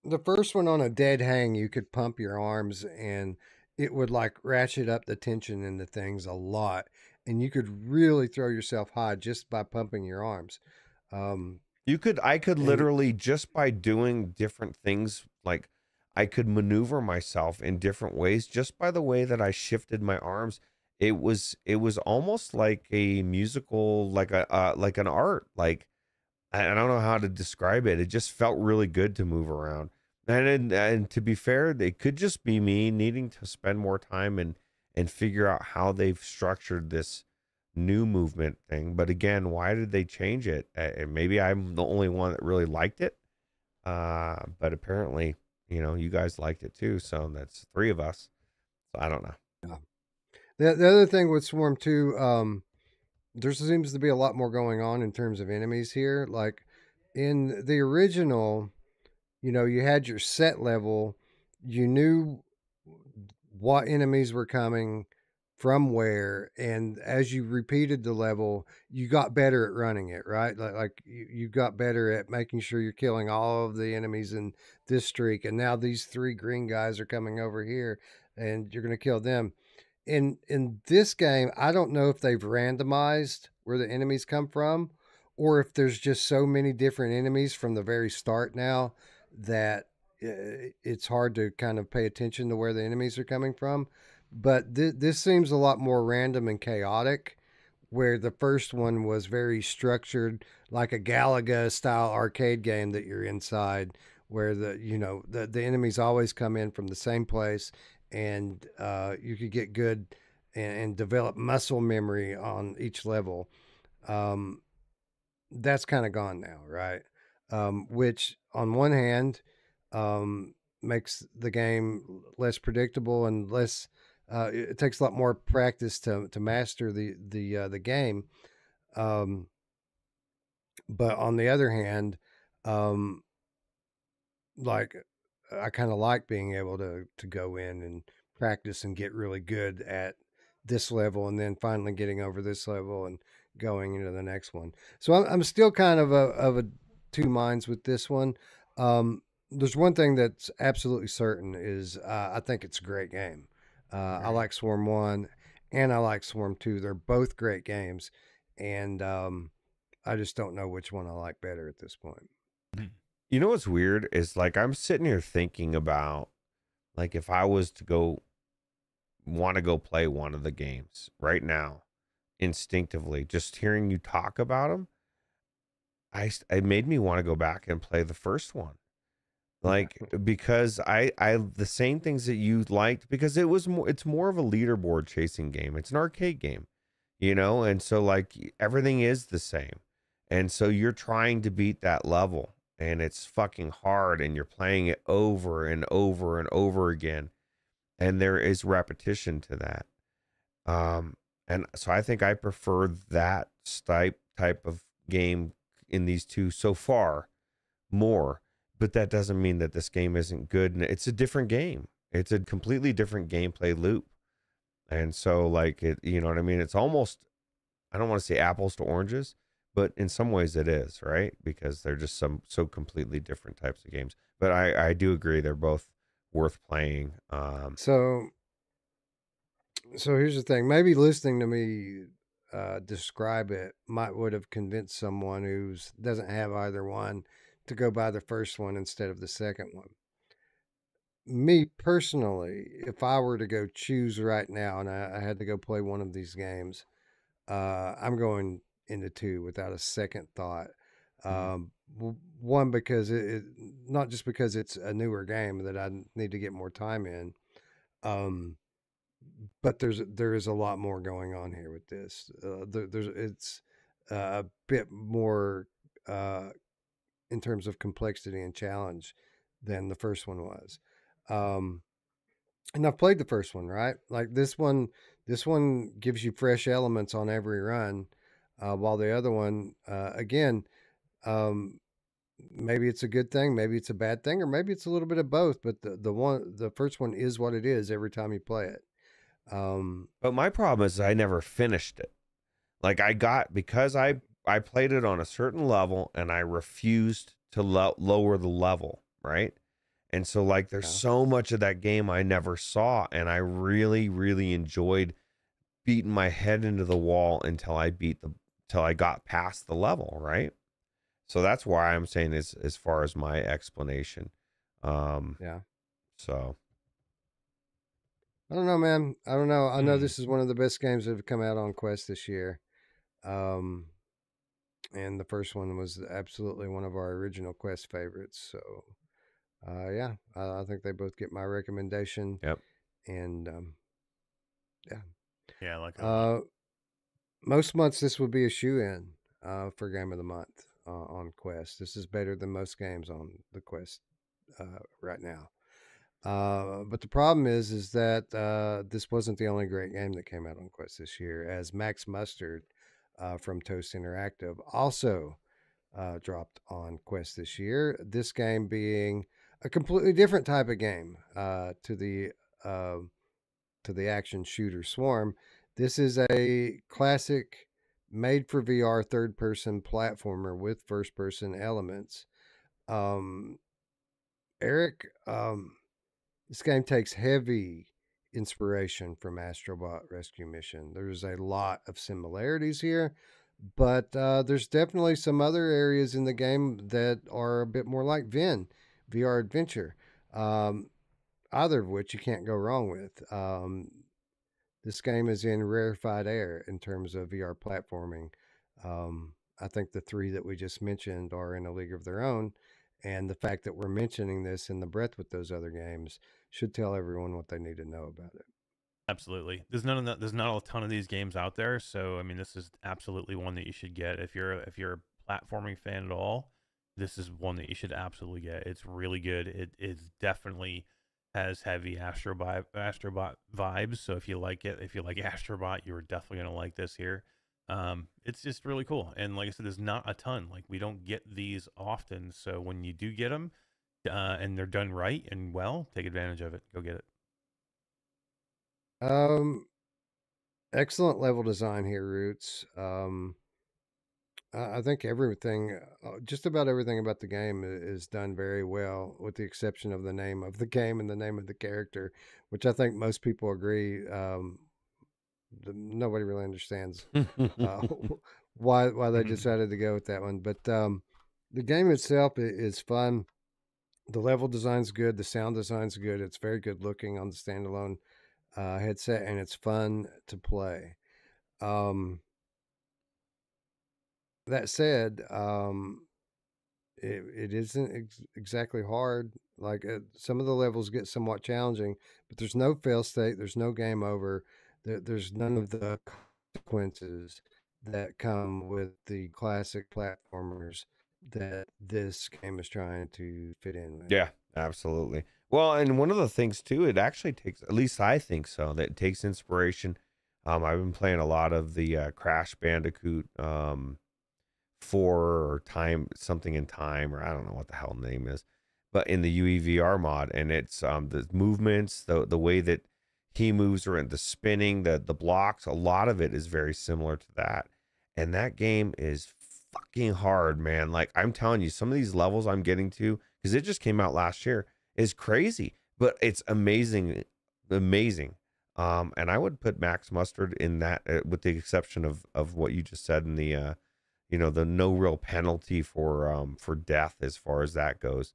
The first one on a dead hang, you could pump your arms and it would like ratchet up the tension into things a lot. And you could really throw yourself high just by pumping your arms.
I could literally, just by doing different things, like I could maneuver myself in different ways just by the way that I shifted my arms. It was almost like a musical, like an art. Like I don't know how to describe it. It just felt really good to move around. And to be fair, it could just be me needing to spend more time and figure out how they've structured this new movement thing. But again, why did they change it? Maybe I'm the only one that really liked it. But apparently, you guys liked it too. So that's 3 of us. So I don't know.
Yeah. The other thing with Swarm 2, there seems to be a lot more going on in terms of enemies here. Like in the original, you had your set level, you knew what enemies were coming from where, and as you repeated the level, you got better at running it, right? Like you got better at making sure you're killing all of the enemies in this streak, and now these 3 green guys are coming over here, and you're going to kill them. In this game, I don't know if they've randomized where the enemies come from, or if there's just so many different enemies from the very start now that it's hard to kind of pay attention to where the enemies are coming from. But this seems a lot more random and chaotic, where the first one was very structured, like a Galaga style arcade game that you're inside, where the enemies always come in from the same place, and you could get good and develop muscle memory on each level. That's kind of gone now, right? Which on one hand makes the game less predictable and less. It takes a lot more practice to master the game. But on the other hand, like I kind of like being able to go in and practice and get really good at this level and then finally getting over this level and going into the next one. So I'm still kind of a two minds with this one. There's one thing that's absolutely certain is I think it's a great game. I like Swarm 1 and I like Swarm 2. They're both great games. And I just don't know which one I like better at this point.
You know what's weird is like I'm sitting here thinking about like if I was to want to go play one of the games right now, instinctively, just hearing you talk about them, it made me want to go back and play the first one. Like, because I the same things that you liked, because it's more of a leaderboard chasing game. It's an arcade game, you know? And so like everything is the same. And so you're trying to beat that level and it's fucking hard and you're playing it over and over and over again. And there is repetition to that. And so I think I prefer that type of game in these two so far more. But that doesn't mean that this game isn't good. And it's a different game. It's a completely different gameplay loop. And so like it, you know what I mean? It's almost, I don't want to say apples to oranges, but in some ways it is, right? Because they're just so completely different types of games. But I do agree they're both worth playing.
So here's the thing. Maybe listening to me describe it would have convinced someone who doesn't have either one to go buy the first one instead of the second one. Me personally, if I were to go choose right now and I had to go play one of these games, I'm going into 2 without a second thought. One, because it not just because it's a newer game that I need to get more time in, but there is a lot more going on here with this. It's a bit more in terms of complexity and challenge than the first one was. And I've played the first one, right? Like this one gives you fresh elements on every run, while the other one, again, maybe it's a good thing, maybe it's a bad thing, or maybe it's a little bit of both. But the first one is what it is every time you play it.
But my problem is I never finished it. Like because I played it on a certain level and I refused to lower the level, right? And so like there's so much of that game I never saw, and I really, really enjoyed beating my head into the wall until I got past the level, right? So that's why I'm saying this as far as my explanation. So
I don't know, man. I don't know. I know this is one of the best games that have come out on Quest this year. And the first one was absolutely one of our original Quest favorites. So, yeah, I think they both get my recommendation.
Yep.
And, yeah.
Yeah, I like it.
Most months this would be a shoe-in for Game of the Month on Quest. This is better than most games on the Quest right now. But the problem is that this wasn't the only great game that came out on Quest this year, as Max Mustard from Toast Interactive also dropped on Quest this year. This game being a completely different type of game to the action shooter Swarm. This is a classic made for VR third-person platformer with first-person elements. Eric, this game takes heavy inspiration from Astrobot Rescue Mission. There's a lot of similarities here, but there's definitely some other areas in the game that are a bit more like VR Adventure, either of which you can't go wrong with. This game is in rarefied air in terms of VR platforming. I think the 3 that we just mentioned are in a league of their own, and the fact that we're mentioning this in the breath with those other games should tell everyone what they need to know about it.
Absolutely. There's not a ton of these games out there, so I mean, this is absolutely one that you should get if you're a platforming fan at all. This is one that you should absolutely get. It's really good. It is definitely has heavy Astrobot vibes. So if you like it, if you like Astrobot, you're definitely gonna like this here. It's just really cool. And like I said, there's not a ton. Like we don't get these often. So when you do get them, and they're done right and well, take advantage of it. Go get it.
Excellent level design here, Ruuts. I think everything, just about everything about the game is done very well, with the exception of the name of the game and the name of the character, which I think most people agree. Nobody really understands uh, why they decided to go with that one. But the game itself is fun. The level design's good. The sound design's good. It's very good looking on the standalone headset, and it's fun to play. That said, it isn't exactly hard. Like some of the levels get somewhat challenging, but there's no fail state. There's no game over. There's none of the consequences that come with the classic platformers that this game is trying to fit in with.
Yeah, absolutely. Well, and one of the things too, it actually takes, at least I think so, that it takes inspiration. I've been playing a lot of the Crash Bandicoot 4 or time something in time, or I don't know what the hell the name is, but in the OVRDARK mod, and it's the movements, the way that he moves around, the spinning, the blocks, a lot of it is very similar to that. And that game is fucking hard, man. Like I'm telling you, some of these levels I'm getting to, because it just came out last year, is crazy, but it's amazing. And I would put Max Mustard in that, with the exception of what you just said in the the no real penalty for death as far as that goes.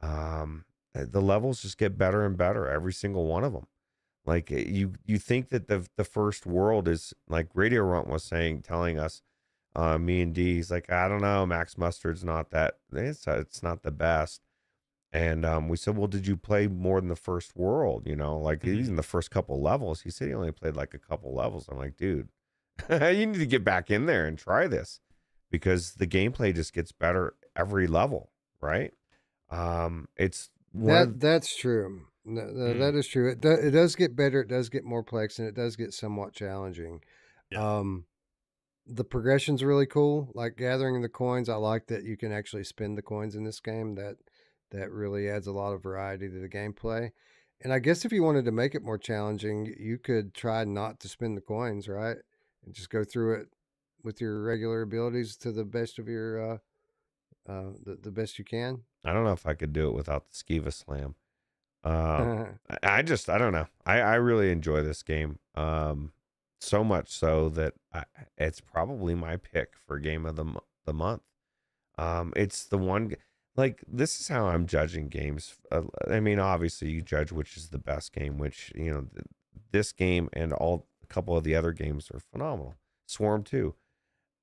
The levels just get better and better, every single one of them. Like you think that the first world is like Radio Runt was telling us, me and D, he's like, I don't know, Max Mustard's not that, it's not the best. And we said, well, did you play more than the first world? Like even the first couple levels. He said he only played like a couple levels. I'm like, dude, you need to get back in there and try this, because the gameplay just gets better every level, right? It's
that's true. That is true. It does get better. It does get more complex, and it does get somewhat challenging. Yeah. The progression's really cool. Like gathering the coins, I like that you can actually spend the coins in this game. That really adds a lot of variety to the gameplay. And I guess if you wanted to make it more challenging, you could try not to spend the coins, right? And just go through it with your regular abilities to the best of your the best you can.
I don't know if I could do it without the Skiva Slam. I don't know. I really enjoy this game. So much so that it's probably my pick for game of the month. It's the one, like, this is how I'm judging games. I mean, obviously you judge which is the best game, which, this game and a couple of the other games are phenomenal. Swarm 2.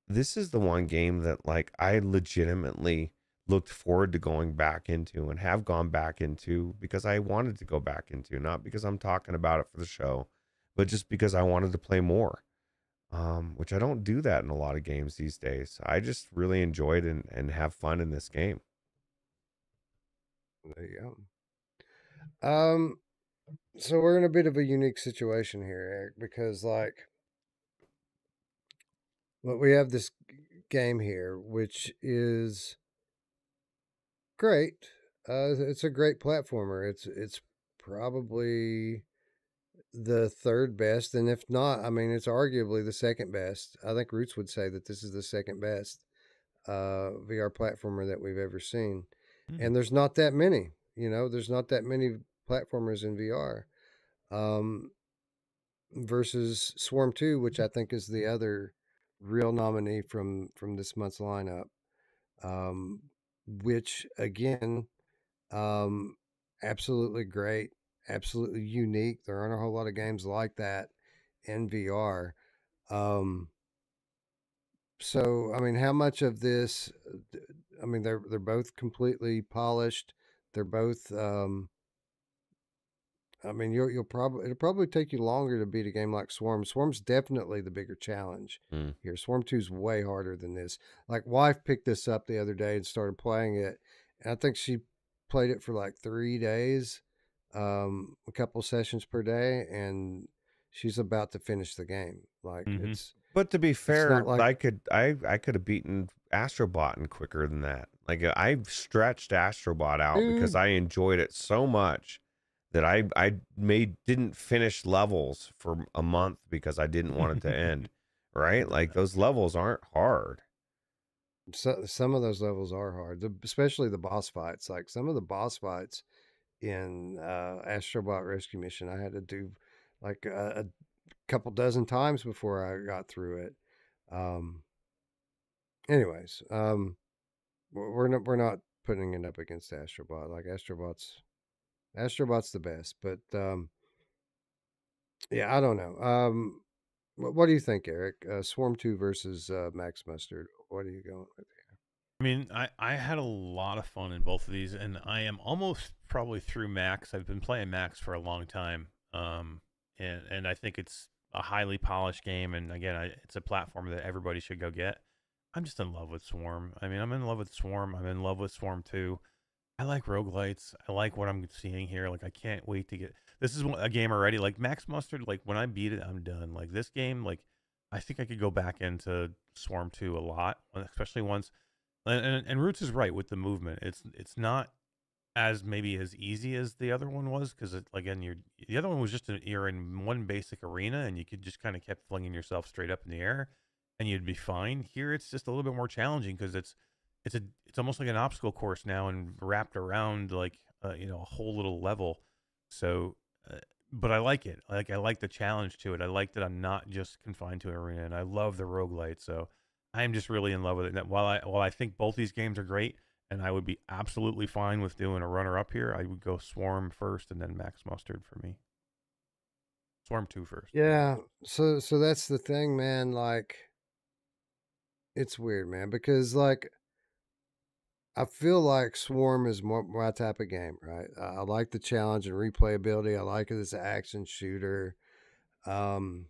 This is the one game that, like, I legitimately looked forward to going back into and have gone back into because I wanted to go back into, not because I'm talking about it for the show, but just because I wanted to play more, which I don't do that in a lot of games these days. I just really enjoyed and have fun in this game.
There you go. So we're in a bit of a unique situation here, Eric, because we have this game here, which is great. It's a great platformer. It's probably the third best, and if not, I mean, it's arguably the second best. I think Ruuts would say that this is the second best VR platformer that we've ever seen. And there's not that many. There's not that many platformers in VR. Versus Swarm 2, which I think is the other real nominee from this month's lineup. Which again, absolutely great, absolutely unique. There aren't a whole lot of games like that in VR. So I mean, how much of this? I mean, they're both completely polished. They're both. I mean, it'll probably take you longer to beat a game like Swarm. Swarm's definitely the bigger challenge here. Swarm 2's way harder than this. Like, wife picked this up the other day and started playing it, and I think she played it for like 3 days, a couple sessions per day, and she's about to finish the game. Like it's.
But to be fair, like, I could have beaten Astrobot quicker than that. Like I've stretched Astrobot out because I enjoyed it so much that I didn't finish levels for a month because I didn't want it to end. Right? Like those levels aren't hard.
So some of those levels are hard, especially the boss fights. Like some of the boss fights in Astrobot Rescue Mission, I had to do like a couple dozen times before I got through it. Anyways, we're not putting it up against Astrobot. Like Astrobot's the best, but yeah, I don't know. What do you think, Eric? Swarm 2 versus Max Mustard. What are you going with here?
I mean, I had a lot of fun in both of these, and I am almost probably through Max. I've been playing Max for a long time, and I think it's a highly polished game. And again, it's a platform that everybody should go get. I'm just in love with Swarm. I mean, I'm in love with Swarm. I'm in love with Swarm 2. I like roguelites. I like what I'm seeing here. Like, I can't wait to get... This is a game already. Like, Max Mustard, like, when I beat it, I'm done. Like, this game, like, I think I could go back into Swarm 2 a lot, especially once... And Ruuts is right with the movement. It's not as maybe as easy as the other one was, because, again, the other one was just you're in one basic arena, and you could just kind of kept flinging yourself straight up in the air, and you'd be fine. Here, it's just a little bit more challenging, because it's almost like an obstacle course now, and wrapped around like a whole little level. So, but I like it. I like the challenge to it. I like that I'm not just confined to an arena, and I love the roguelite. So I'm just really in love with it. And while I think both these games are great, and I would be absolutely fine with doing a runner up here, I would go Swarm first, and then Max Mustard for me. Swarm 2 first.
Yeah. So that's the thing, man. Like, it's weird, man, because like, I feel like Swarm is more my type of game, right? I like the challenge and replayability. I like it as an action shooter. But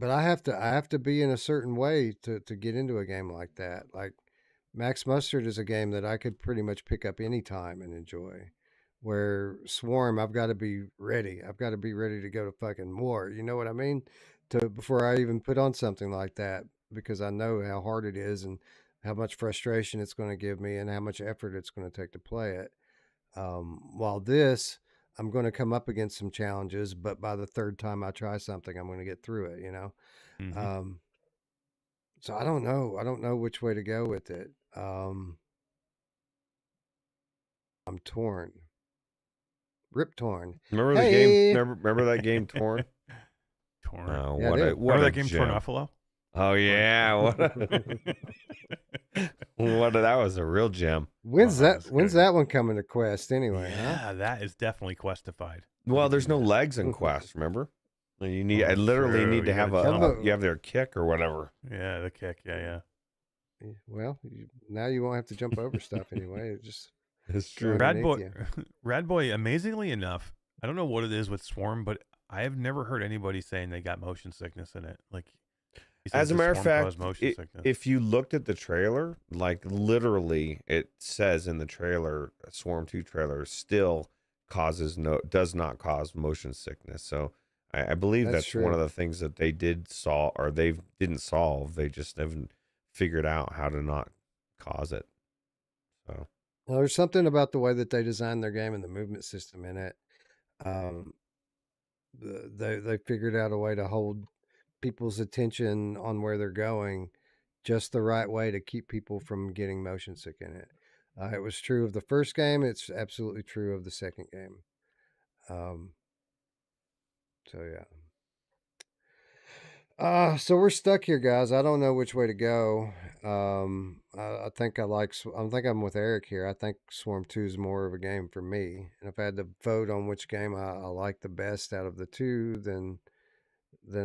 I have to be in a certain way to get into a game like that. Like Max Mustard is a game that I could pretty much pick up anytime and enjoy. Where Swarm, I've got to be ready. I've got to be ready to go to fucking war. You know what I mean? Before I even put on something like that, because I know how hard it is and how much frustration it's going to give me and how much effort it's going to take to play it. While this, I'm going to come up against some challenges, but by the third time I try something, I'm going to get through it,
Mm-hmm.
So I don't know. I don't know which way to go with it. I'm torn. Rip Torn.
Remember the game? Remember that game, Torn?
Torn.
Oh,
Yeah,
what
remember that game,
gem.
Tornuffalo?
Oh yeah, that was a real gem.
When's that one coming to Quest anyway?
Yeah,
huh?
that is definitely questified.
Well, there's no legs in Quest, remember? You need I literally need to have you have their kick or whatever.
Yeah, the kick. Yeah.
Well, now you won't have to jump over stuff anyway.
It's true.
Rad Boy, amazingly enough, I don't know what it is with Swarm, but I have never heard anybody saying they got motion sickness in it. Like,
as a matter of fact, if you looked at the trailer, like literally, it says in the trailer, Swarm 2 trailer still does not cause motion sickness. So I believe that's one of the things that they didn't solve. They just haven't figured out how to not cause it. So.
Well, there's something about the way that they designed their game and the movement system in it. They figured out a way to hold people's attention on where they're going just the right way to keep people from getting motion sick in it. It was true of the first game. It's absolutely true of the second game. So yeah. So we're stuck here, guys. I don't know which way to go. I think I'm with Eric here. I think Swarm 2 is more of a game for me. And if I had to vote on which game I like the best out of the two, then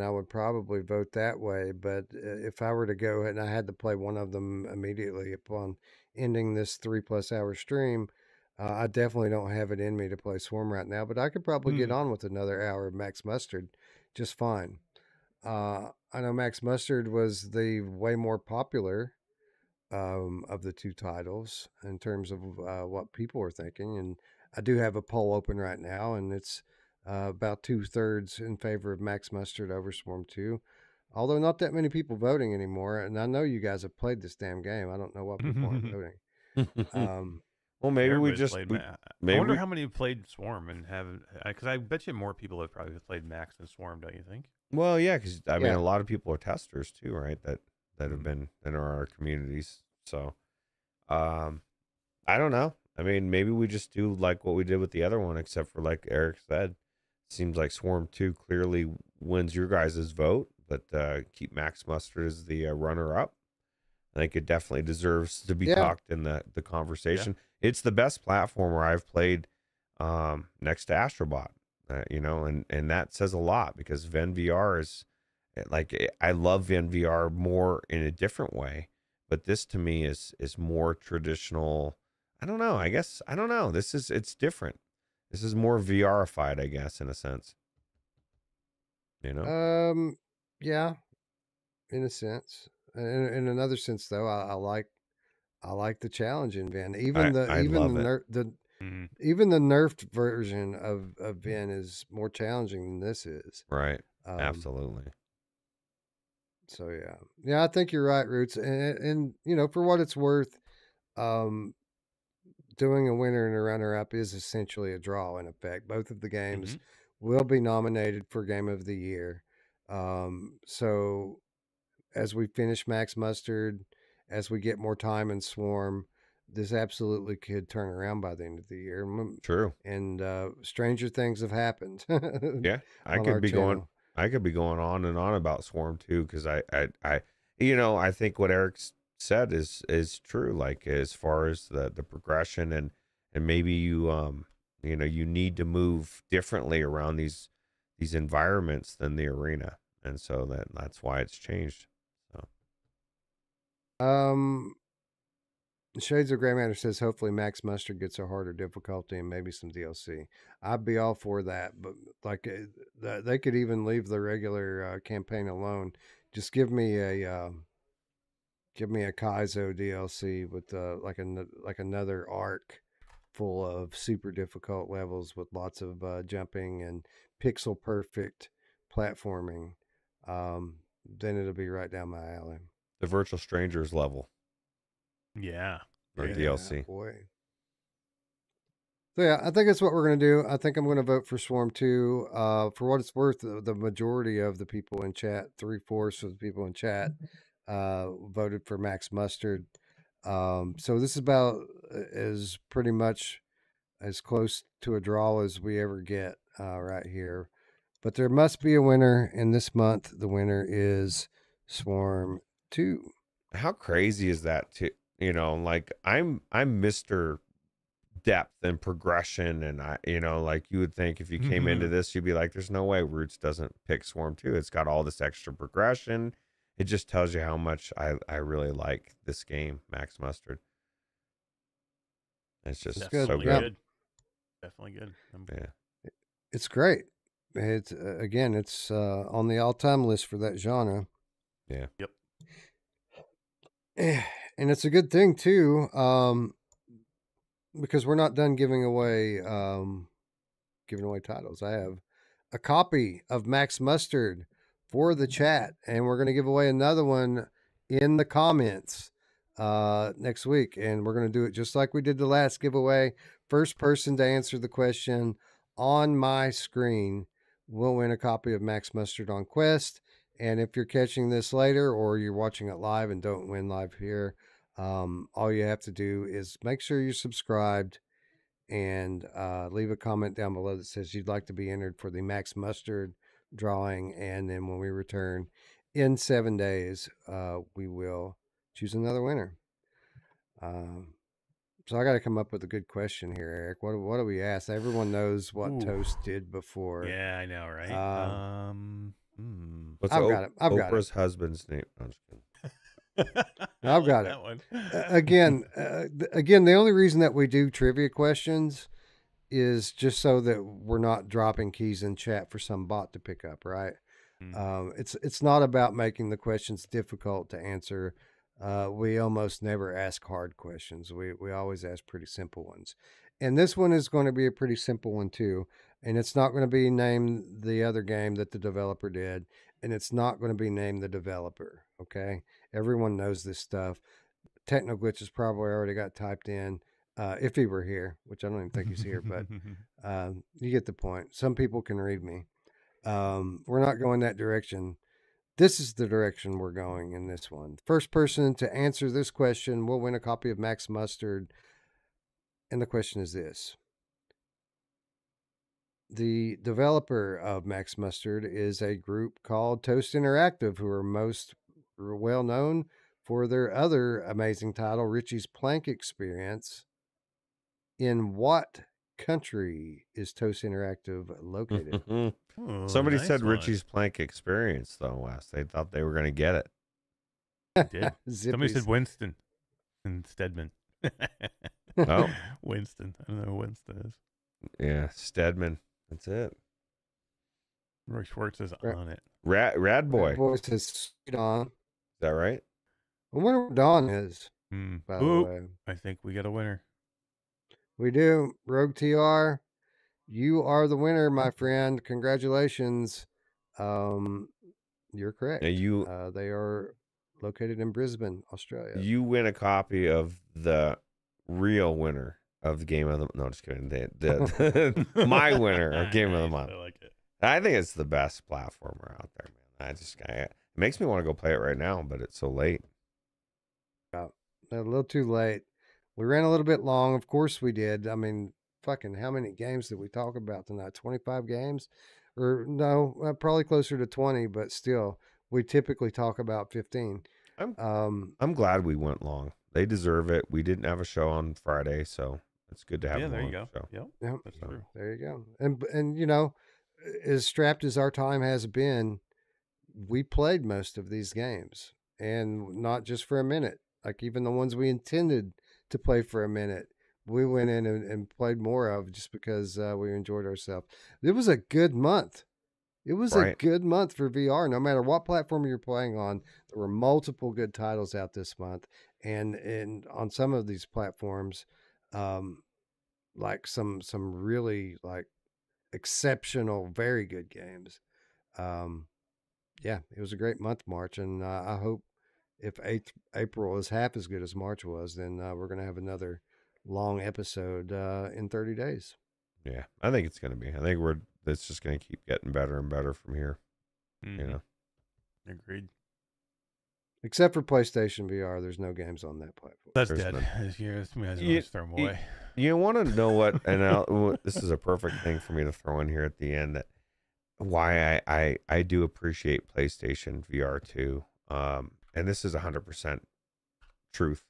I would probably vote that way. But if I were to go and I had to play one of them immediately upon ending this 3+ hour stream, I definitely don't have it in me to play Swarm right now. But I could probably get on with another hour of Max Mustard just fine. I know Max Mustard was the way more popular of the two titles in terms of what people are thinking. And I do have a poll open right now, and it's about 2/3 in favor of Max Mustard over Swarm 2. Although not that many people voting anymore. And I know you guys have played this damn game. I don't know what people aren't voting.
Well, maybe we just
I wonder how many played Swarm and haven't, because I bet you more people have probably played Max than Swarm, don't you think?
Well, yeah, because I mean, a lot of people are testers too, right? That have been in our communities. So, I don't know. I mean, maybe we just do like what we did with the other one, except for like Eric said, seems like Swarm 2 clearly wins your guys' vote, but keep Max Mustard as the runner-up. I think it definitely deserves to be talked in the conversation. Yeah. It's the best platform where I've played next to Astrobot, you know, and that says a lot because VR is like, I love VR more in a different way, but this to me is more traditional. I don't know. I guess, I don't know. It's different. This is more VRified, I guess, in a sense. You know?
Yeah, in a sense. In another sense, though, I like the challenge in Ven. Even the nerfed version of Ven is more challenging than this is.
Right. Absolutely.
So yeah, I think you're right, Ruuts, and you know, for what it's worth, doing a winner and a runner-up is essentially a draw in effect. Both of the games will be nominated for Game of the Year. So as we finish Max Mustard, as we get more time in Swarm, this absolutely could turn around by the end of the year.
True.
And stranger things have happened.
Yeah, I could be going on and on about Swarm too, because I you know, I think what Eric said is true. Like as far as the progression and maybe you you know, you need to move differently around these environments than the arena, and so that's why it's changed. So.
Shades of Grey Matter says hopefully Max Mustard gets a harder difficulty and maybe some DLC. I'd be all for that, but like they could even leave the regular campaign alone. Just give me a Kaizo DLC with like another arc full of super difficult levels with lots of jumping and pixel perfect platforming. Then it'll be right down my alley.
The Virtual Strangers level.
Yeah.
Or DLC.
Boy. So yeah, I think that's what we're going to do. I think I'm going to vote for Swarm 2. For what it's worth, the majority of the people in chat, 3/4 of the people in chat, voted for Max Mustard. So this is about as pretty much as close to a draw as we ever get right here. But there must be a winner, and this month the winner is Swarm 2.
How crazy is that? You know, like I'm Mr. Depth and progression, and I, you know, like you would think if you came into this, you'd be like, "There's no way Ruuts doesn't pick Swarm 2. It's got all this extra progression." It just tells you how much I really like this game, Max Mustard. It's just so good.
Definitely good.
Yeah, it's great. It's again, it's on the all-time list for that genre.
Yeah.
Yep.
And it's a good thing too, because we're not done giving away titles. I have a copy of Max Mustard for the chat, and we're going to give away another one in the comments next week, and we're going to do it just like we did the last giveaway. First person to answer the question on my screen will win a copy of Max Mustard on Quest. And if you're catching this later or you're watching it live and don't win live here, all you have to do is make sure you're subscribed and leave a comment down below that says you'd like to be entered for the Max Mustard drawing. And then when we return in 7 days, we will choose another winner. So I got to come up with a good question here, Eric. What do we ask? Everyone knows what Toast did before.
Yeah, I know, right?
What's Oprah's husband's name? I'm just kidding.
I've got it. Again, the only reason that we do trivia questions is just so that we're not dropping keys in chat for some bot to pick up, right? It's not about making the questions difficult to answer. We almost never ask hard questions. We always ask pretty simple ones. And this one is going to be a pretty simple one too. And it's not going to be named the other game that the developer did. And it's not going to be named the developer. Okay. Everyone knows this stuff. Techno glitches probably already got typed in. if he were here, which I don't even think he's here, but you get the point. Some people can read me. We're not going that direction. This is the direction we're going in this one. First person to answer this question will win a copy of Max Mustard. And the question is this. The developer of Max Mustard is a group called Toast Interactive, who are most well known for their other amazing title, Richie's Plank Experience. In what country is Toast Interactive located?
Somebody said Richie's Plank Experience, though, Wes. They thought they were going to get it.
Did. Somebody said Winston and Stedman.
Oh.
Winston. I don't know who Winston is.
Yeah, Stedman. That's it.
Roy Schwartz is on it.
Rad Boy.
Rad Boy says Sweet On. Is
that right?
I wonder what Dawn is, by the way.
I think we got a winner.
We do. Rogue TR, you are the winner, my friend. Congratulations. You're correct.
Yeah,
they are located in Brisbane, Australia.
You win a copy of the real winner of the game of the... No, just kidding. My winner of Game of the Month.
I like it.
I think it's the best platformer out there, man. It makes me want to go play it right now, but it's so late.
A little too late. We ran a little bit long. Of course we did. I mean, fucking how many games did we talk about tonight? 25 games? Or no, probably closer to 20, but still, we typically talk about 15.
I'm glad we went long. They deserve it. We didn't have a show on Friday, so it's good to have a long show.
Yep, that's true. There you go. And you know, as strapped as our time has been, we played most of these games, and not just for a minute. Like even the ones we intended to play for a minute, we went in and played more of just because we enjoyed ourselves. It was a good month. It was a good month for VR. No matter what platform you're playing on, there were multiple good titles out this month, and on some of these platforms, like some really like exceptional, very good games. Yeah, it was a great month, March, and I hope if April is half as good as March was, then we're going to have another long episode in 30 days.
Yeah, I think it's going to be. I think it's just going to keep getting better and better from here.
Mm-hmm.
You know,
agreed.
Except for PlayStation VR, there's no games on that platform.
That's dead. You throw them away.
You want to know what? And this is a perfect thing for me to throw in here at the end. That why I do appreciate PlayStation VR too. And this is 100% truth.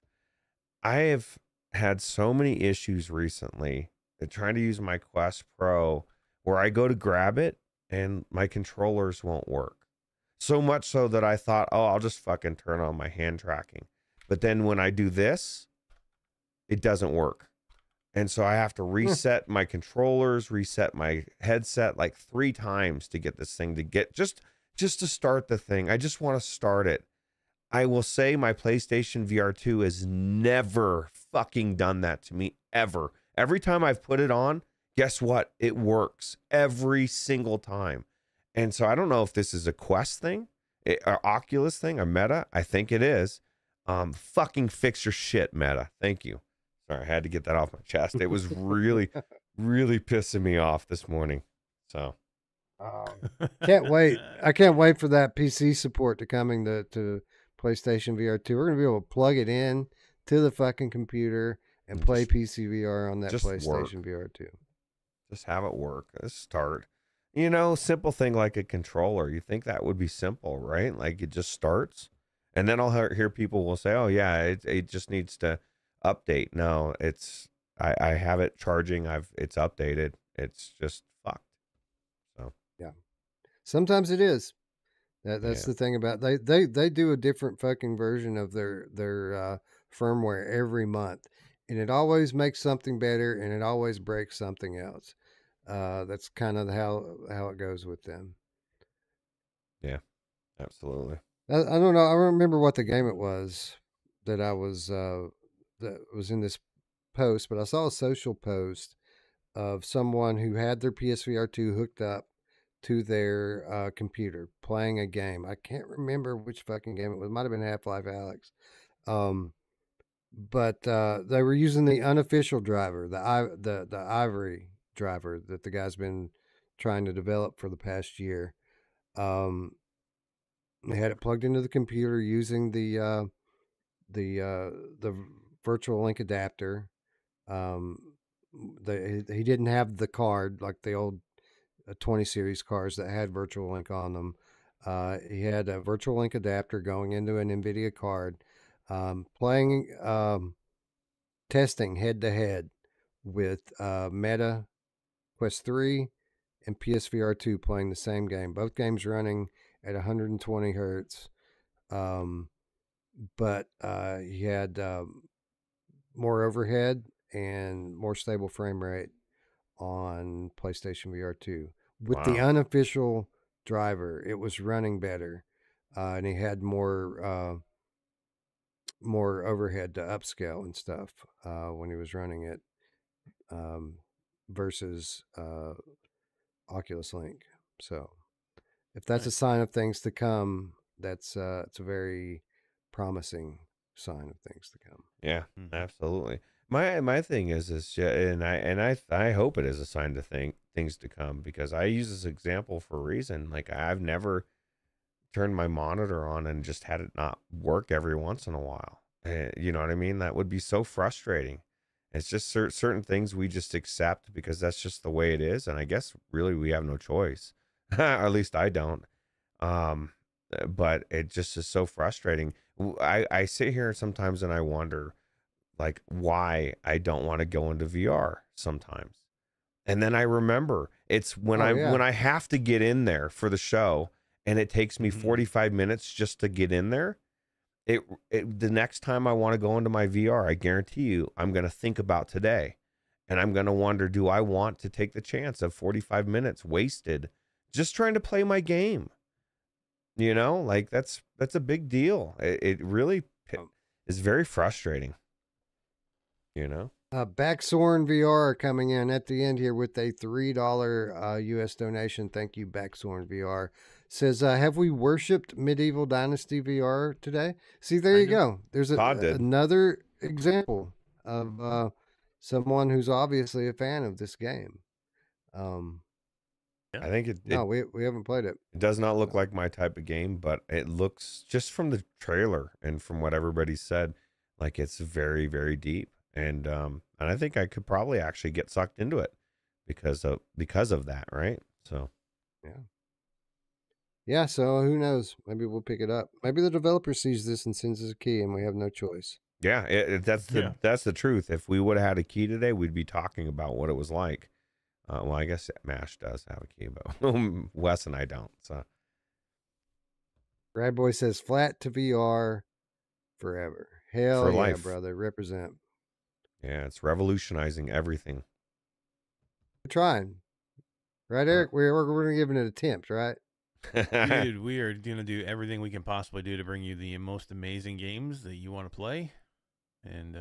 I have had so many issues recently trying to use my Quest Pro where I go to grab it and my controllers won't work. So much so that I thought, oh, I'll just fucking turn on my hand tracking. But then when I do this, it doesn't work. And so I have to reset my controllers, reset my headset like 3 times to get this thing to get just to start the thing. I just want to start it. I will say my PlayStation VR 2 has never fucking done that to me ever. Every time I've put it on, guess what? It works every single time. And so I don't know if this is a Quest thing, or Oculus thing, or Meta. I think it is. Fucking fix your shit, Meta. Thank you. Sorry, I had to get that off my chest. It was really, really pissing me off this morning. So
can't wait. I can't wait for that PC support to coming to PlayStation VR 2. We're gonna be able to plug it in to the fucking computer and play PCVR on that PlayStation VR 2.
Just have it work. Let's start. You know, simple thing like a controller. You think that would be simple, right? Like it just starts, and then I'll hear people will say, "Oh yeah, it just needs to update." No, it's I have it charging. It's updated. It's just fucked. So
yeah, sometimes it is. That's the thing about they do a different fucking version of their firmware every month, and it always makes something better, and it always breaks something else. That's kind of how it goes with them.
Yeah, absolutely.
I don't know. I don't remember what the game it was that was in this post, but I saw a social post of someone who had their PSVR 2 hooked up to their computer playing a game. I can't remember which fucking game it was. It might have been Half-Life Alyx. but they were using the unofficial driver, the Ivory driver that the guy's been trying to develop for the past year. They had it plugged into the computer using the virtual link adapter. He didn't have the card like the old 20 series cars that had virtual link on them. He had a virtual link adapter going into an NVIDIA card, playing, testing head to head with Meta Quest 3 and PSVR 2 playing the same game. Both games running at 120 hertz. But he had more overhead and more stable frame rate on PlayStation VR 2. With the unofficial driver, it was running better, and he had more overhead to upscale and stuff when he was running it, versus Oculus Link. So if that's a sign of things to come, it's a very promising sign of things to come.
Yeah, absolutely. My thing is and I hope it is a sign to things to come, because I use this example for a reason. Like, I've never turned my monitor on and just had it not work every once in a while. You know what I mean? That would be so frustrating. It's just certain things we just accept because that's just the way it is, and I guess really we have no choice. Or at least I don't. But it just is so frustrating. I sit here sometimes and I wonder, like, why I don't want to go into VR sometimes. And then I remember it's when when I have to get in there for the show, and it takes me 45 minutes just to get in there. The next time I want to go into my VR, I guarantee you I'm going to think about today, and I'm going to wonder, do I want to take the chance of 45 minutes wasted just trying to play my game? You know, like that's a big deal. It really is very frustrating. You know,
Backsorn VR coming in at the end here with a $3 US donation. Thank you, Backsorn VR. Says, have we worshipped medieval Dynasty VR today? See, there you go. There's another example of someone who's obviously a fan of this game.
I think
we haven't played it.
It does not look like my type of game, but it looks, just from the trailer and from what everybody said, like it's very, very deep. And I think I could probably actually get sucked into it because of that, right? So
yeah. So who knows? Maybe we'll pick it up. Maybe the developer sees this and sends us a key, and we have no choice.
Yeah, that's the truth. If we would have had a key today, we'd be talking about what it was like. Well, I guess MASH does have a key, but Wes and I don't. So,
Rad Boy says flat to VR forever. Hell yeah, life. Brother, represent.
Yeah, it's revolutionizing everything.
We're trying, right, Eric? We're giving it an attempt, right?
Dude, we are gonna do everything we can possibly do to bring you the most amazing games that you want to play, and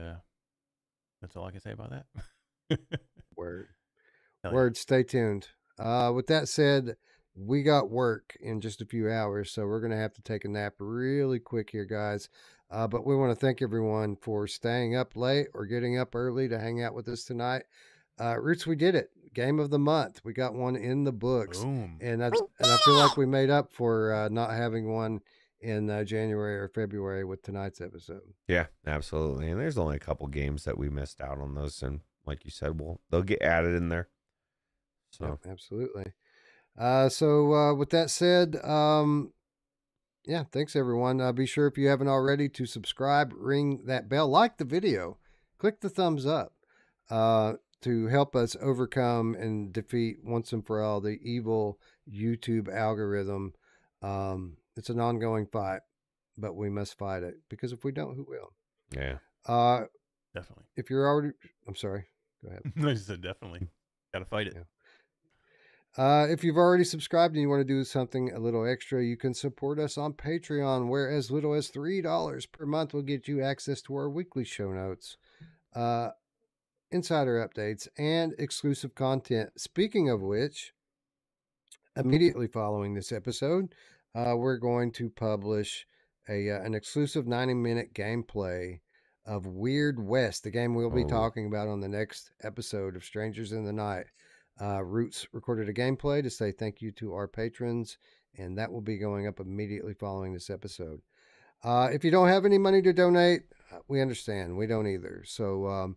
that's all I can say about that.
Word. Word, stay tuned. With that said, we got work in just a few hours, so we're going to have to take a nap really quick here, guys. But we want to thank everyone for staying up late or getting up early to hang out with us tonight. Ruuts, we did it. Game of the month. We got one in the books.
Boom.
And I feel like we made up for not having one in January or February with tonight's episode.
Yeah, absolutely. And there's only a couple games that we missed out on those, and like you said, they'll get added in there. So
yeah, absolutely. So with that said, yeah, thanks everyone. Be sure, if you haven't already, to subscribe, ring that bell, like the video, click the thumbs up to help us overcome and defeat once and for all the evil YouTube algorithm. It's an ongoing fight, but we must fight it, because if we don't, who will?
Yeah.
Definitely.
If you're already, I'm sorry, go ahead.
I said definitely. Gotta fight it.
Yeah. If you've already subscribed and you want to do something a little extra, you can support us on Patreon, where as little as $3 per month will get you access to our weekly show notes, insider updates, and exclusive content. Speaking of which, immediately following this episode, we're going to publish an exclusive 90-minute gameplay of Weird West, the game we'll be talking about on the next episode of Strangers in the Night. Ruuts recorded a gameplay to say thank you to our patrons, and that will be going up immediately following this episode. If you don't have any money to donate, we understand. We don't either. So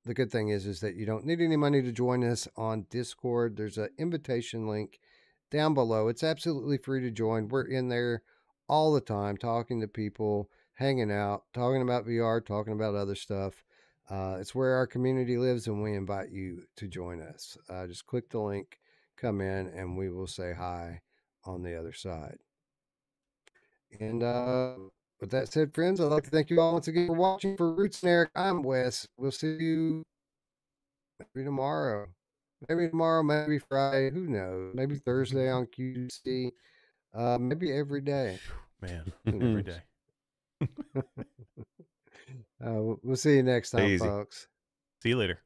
the good thing is that you don't need any money to join us on Discord. There's an invitation link down below. It's absolutely free to join. We're in there all the time talking to people, hanging out, talking about VR, talking about other stuff. It's where our community lives, and we invite you to join us. Just click the link, come in, and we will say hi on the other side. And with that said, friends, I'd like to thank you all once again for watching. For Ruuts and Eric, I'm Wes. We'll see you maybe tomorrow. Maybe Friday. Who knows? Maybe Thursday on QC. Maybe every day.
Man, every day.
We'll see you next time, folks.
See you later.